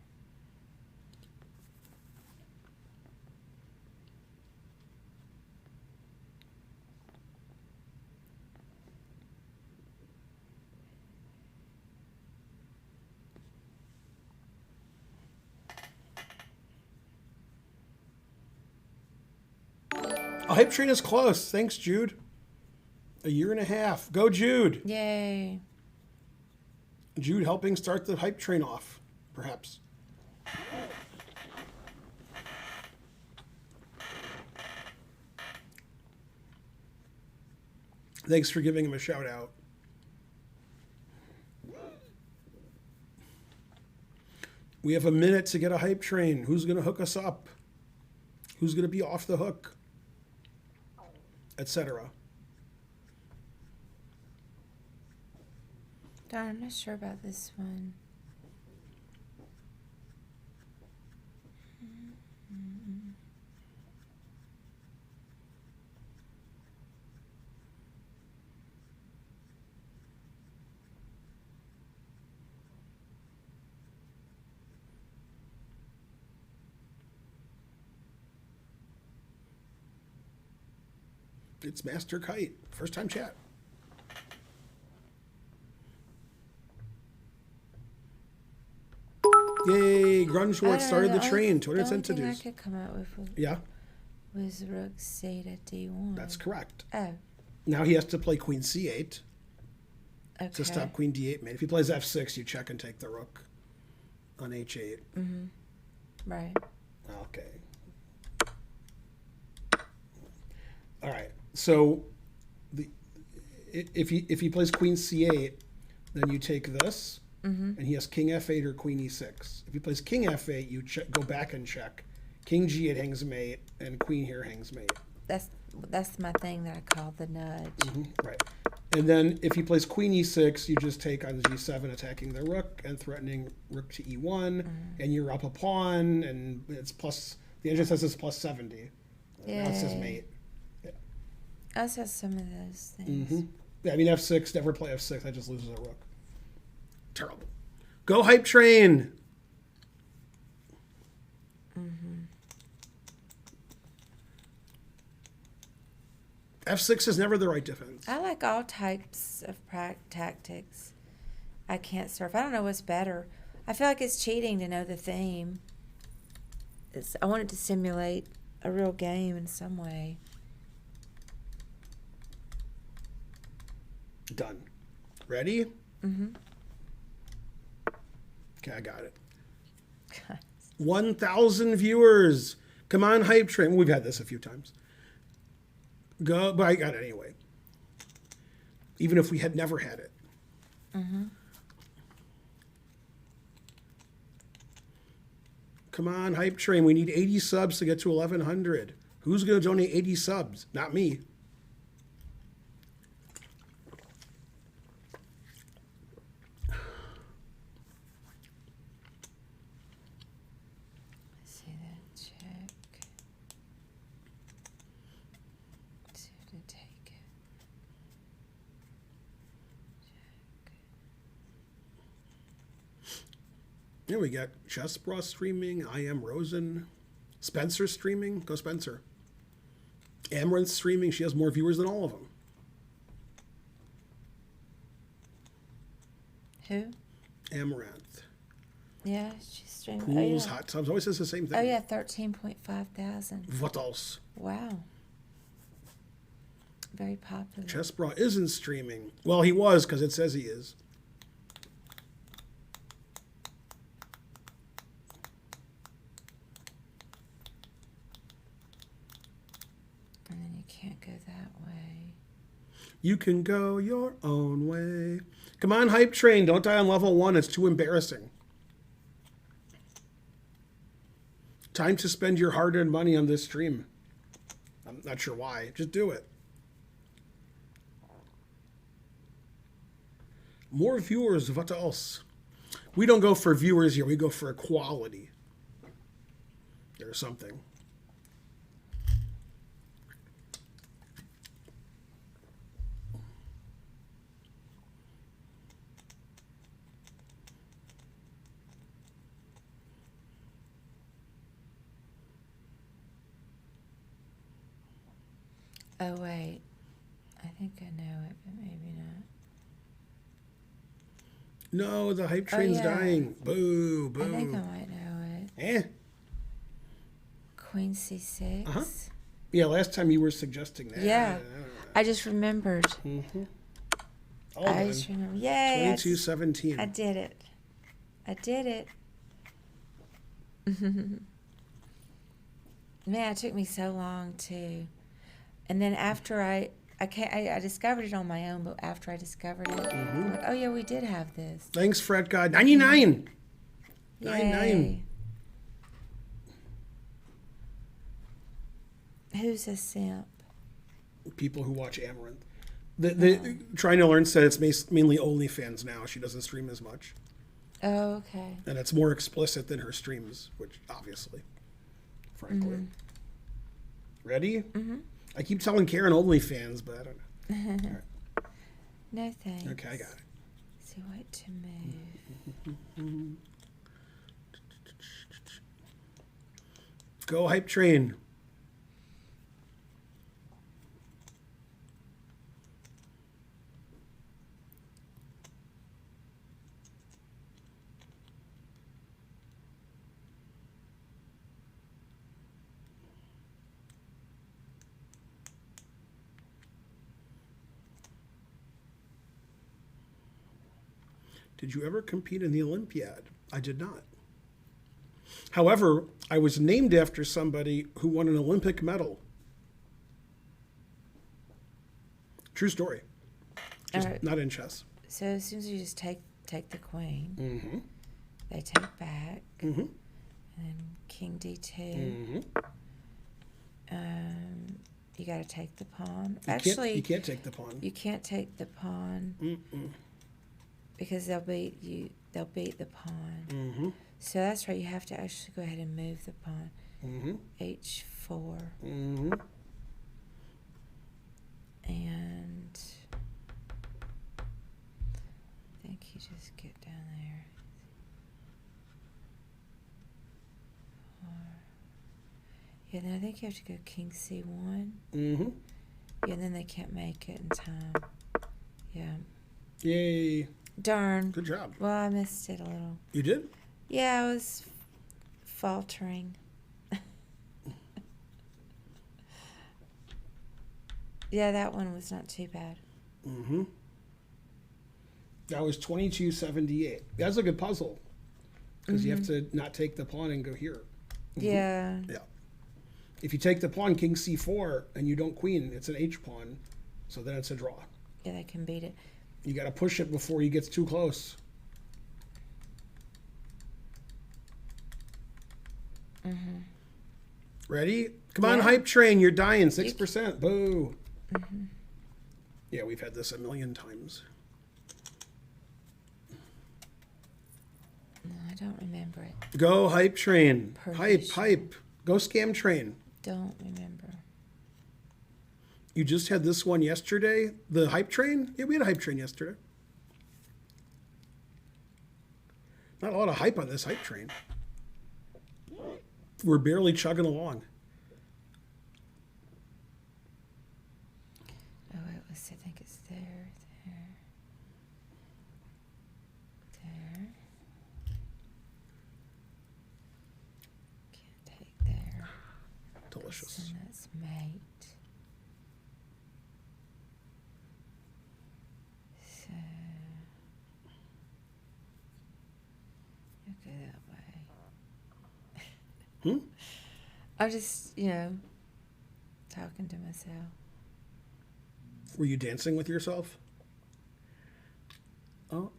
A hype train is close. Thanks, Jude. A year and a half. Go, Jude. Yay. Jude helping start the hype train off, perhaps. Thanks for giving him a shout out. We have a minute to get a hype train. Who's going to hook us up? Who's going to be off the hook? Etc. Darn, I'm not sure about this one. It's Master Kite. First time chat. Yay, Grunschwartz started the train. 200 cents to The only dues. thing I could come up with Yeah, was rook c to d1. that's correct. Oh, Now he has to play Queen C8 okay. to stop Queen D8 mate. If he plays F6, you check and take the rook on H8. Right. Okay. All right. So if he plays Queen C8, then you take this, and he has King F8 or Queen E6. If he plays King F8, you go back and check. King G8 hangs mate, and Queen here hangs mate. That's my thing that I call the nudge. Right. And then if he plays Queen E6, you just take on G7, attacking the rook and threatening rook to E1, and you're up a pawn, and it's plus. The engine says it's plus 70. Now it says Yay. mate. I also have some of those things. Yeah, I mean F6. Never play F6. That just loses a rook. Terrible. Go hype train. F6 is never the right defense. I like all types of tactics. I can't surf. I don't know what's better. I feel like it's cheating to know the theme. I want it to simulate a real game in some way. Done. Ready? Okay, I got it. 1,000 viewers. Come on, hype train. We've had this a few times. Go, but I got it anyway. Even if we had never had it. Come on, Hype Train. We need 80 subs to get to 1,100. Who's going to donate 80 subs? Not me. See that check. See if they take it. Yeah, we got Chessbra streaming, I Am Rosen, Spencer streaming. Go Spencer. Amaranth streaming. She has more viewers than all of them. Who? Amaranth. Yeah, she's streaming. Pools, oh, yeah. hot tubs. Always says the same thing. Oh, yeah, 13.5 thousand. What else? Wow. Very popular. Chessbra isn't streaming. Well, he was because it says he is. And then you can't go that way. You can go your own way. Come on, Hype Train. Don't die on level 1. It's too embarrassing. Time to spend your hard-earned money on this stream. I'm not sure why. Just do it. More viewers. What else? We don't go for viewers here. We go for equality. Or something. Oh, wait. I think I know it, but maybe not. No, the Hype Train's yeah. dying. Boo, boo. I think I might know it. Eh. Queen C6. Uh-huh. Yeah, last time you were suggesting that. Yeah. I just remembered. Mm-hmm. I just remember. Yay. 22-17. I did it. I did it. Man, it took me so long to... And then after I discovered it on my own, but after I discovered it, I'm like, oh yeah, we did have this. Thanks, Fret God. 99. Yay. 99. Who's a simp? People who watch Amaranth. The Trying to Learn said it's mainly OnlyFans now. She doesn't stream as much. Oh, okay. And it's more explicit than her streams, which obviously, frankly. Ready? Mm-hmm. I keep telling Karen OnlyFans, but I don't know. All right. No thanks. Okay, I got it. See what to move. Go Hype Train. Did you ever compete in the Olympiad? I did not. However, I was named after somebody who won an Olympic medal. True story. Just not in chess. So as soon as you just take the queen, Mm-hmm. they take back, Mm-hmm. and then king Mm-hmm. d2. You got to take the pawn. You can't take the pawn. You can't take the pawn. Mm-mm. Because they'll beat you. They'll beat the pawn. Mm-hmm. So that's right. You have to actually go ahead and move the pawn. Mm-hmm. H4. Mm-hmm. And I think you just get down there. Yeah, then I think you have to go king c1. Mm-hmm. Yeah, and then they can't make it in time. Yeah. Yay. Darn. Good job. Well, I missed it a little. You did? Yeah, I was faltering. Yeah, that one was not too bad. Mm-hmm. That was 22-78. That's a good puzzle. Because you have to not take the pawn and go here. Mm-hmm. Yeah. Yeah. If you take the pawn, king c4, and you don't queen, it's an h pawn. So then it's a draw. Yeah, they can beat it. You got to push it before he gets too close. Ready? Come on, Yeah. hype train. You're dying. 6%. Boo. Yeah, we've had this a million times. No, I don't remember it. Go hype train. Perdition. Hype. Go scam train. Don't remember. You just had this one yesterday? The hype train? Yeah, we had a hype train yesterday. Not a lot of hype on this hype train. We're barely chugging along. Oh, I think it's there. Can't take there. Delicious. And that's mate. So, go that way. I'm just, talking to myself. Were you dancing with yourself? Oh.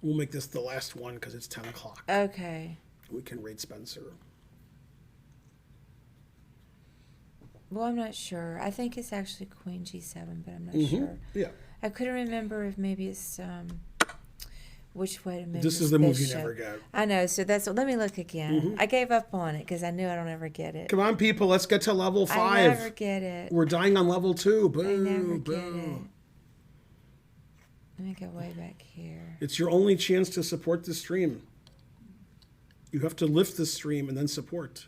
We'll make this the last one because it's 10 o'clock. Okay. We can raid Spencer. Well, I'm not sure. I think it's actually Queen G7, but I'm not sure. Yeah. I couldn't remember if maybe it's which way to move. This is the move you never get. I know. So let me look again. I gave up on it because I knew I don't ever get it. Come on, people. Let's get to level 5. I never get it. We're dying on level 2. Boo, I never boo. get it. Let me go way back here. It's your only chance to support the stream. You have to lift the stream and then support.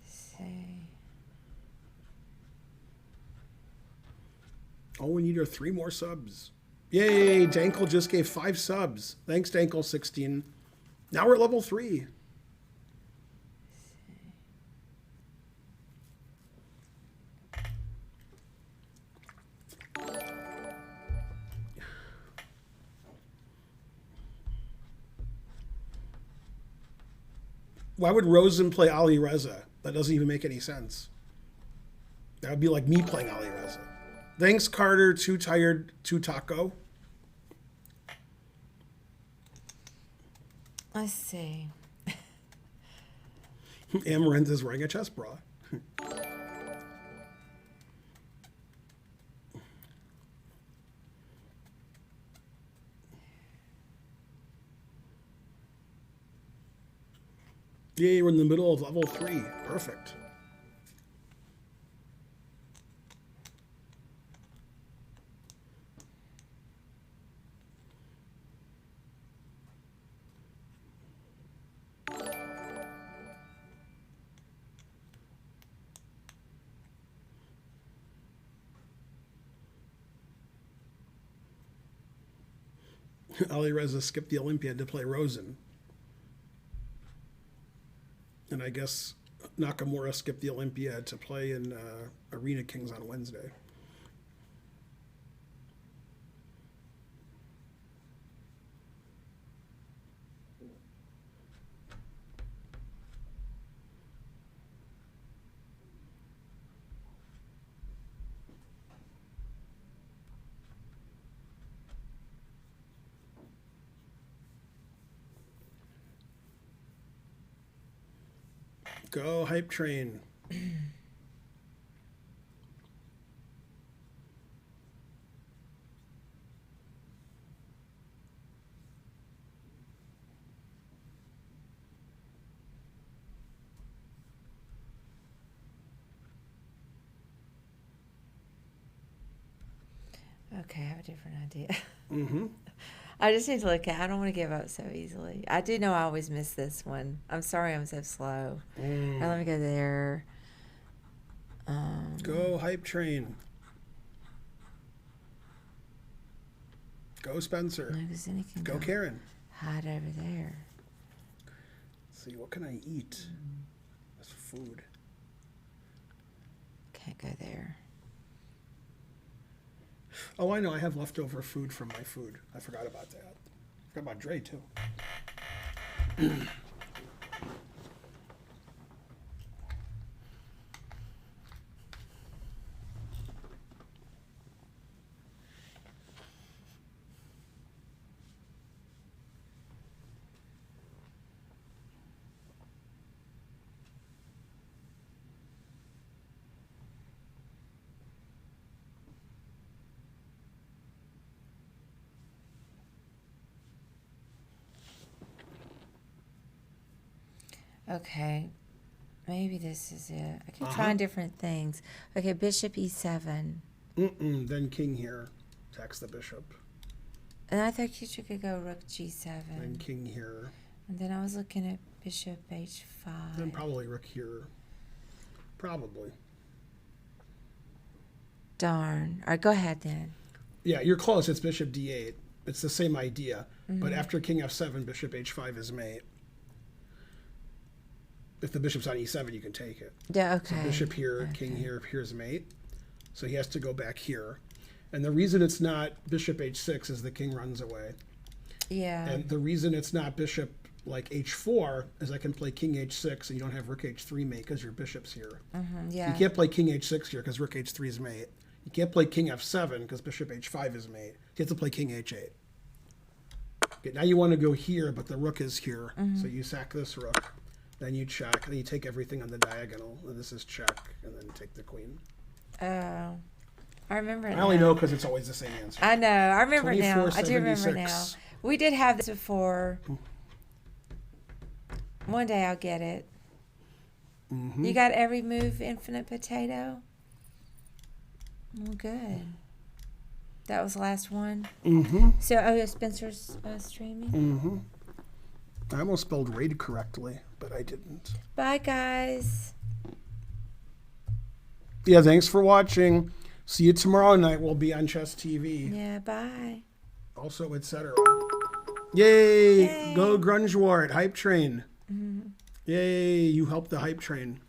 See. All we need are 3 more subs. Yay, Dankle just gave 5 subs. Thanks, Dankle16. Now we're at level 3. Why would Rosen play Ali Reza? That doesn't even make any sense. That would be like me playing Ali Reza. Thanks, Carter. Too tired. Too taco. Let's see. Amaranth is wearing a chest bra. Yay, we're in the middle of level 3. Perfect. Ali Reza skipped the Olympiad to play Rosen. And I guess Nakamura skipped the Olympiad to play in Arena Kings on Wednesday. Go, hype train. Okay, I have a different idea. I just need to look at I don't want to give up so easily. I do know I always miss this one. I'm sorry I'm so slow. All right, let me go there. Go, hype train. Go, Spencer. No, because then he can Go, Karen. hide over there. Let's see, what can I eat? That's food. Can't go there. Oh, I know. I have leftover food from my food. I forgot about that. Forgot about Dre, too. Okay. Maybe this is it. I keep trying different things. Okay, bishop e7. Then king here. Attacks the bishop. And I thought you could go rook g7. Then king here. And then I was looking at bishop h5. Then probably rook here. Probably. Darn. All right, go ahead then. Yeah, you're close. It's bishop d8. It's the same idea. But after king f7, bishop h5 is mate. If the bishop's on e7, you can take it. Yeah, okay. So bishop here, king here, here's mate. So he has to go back here. And the reason it's not bishop h6 is the king runs away. Yeah. And the reason it's not bishop like h4 is I can play king h6 and you don't have rook h3 mate because your bishop's here. Yeah. You can't play king h6 here because rook h3 is mate. You can't play king f7 because bishop h5 is mate. You have to play king h8. Okay, now you want to go here, but the rook is here. So you sack this rook. Then you check, then you take everything on the diagonal, and this is check, and then take the queen. Oh, I remember it I only now. know because it's always the same answer. I know. I remember it now. I do remember 2476. now. We did have this before. One day I'll get it. You got every move, infinite potato? Well, good. That was the last one? So, oh, yeah, Spencer's streaming? I almost spelled raid correctly, but I didn't. Bye, guys. Yeah, thanks for watching. See you tomorrow night. We'll be on Chess TV. Yeah, bye. Also, etc. Yay! Yay. Go Grunge Wart. Hype Train. Yay! You helped the Hype Train.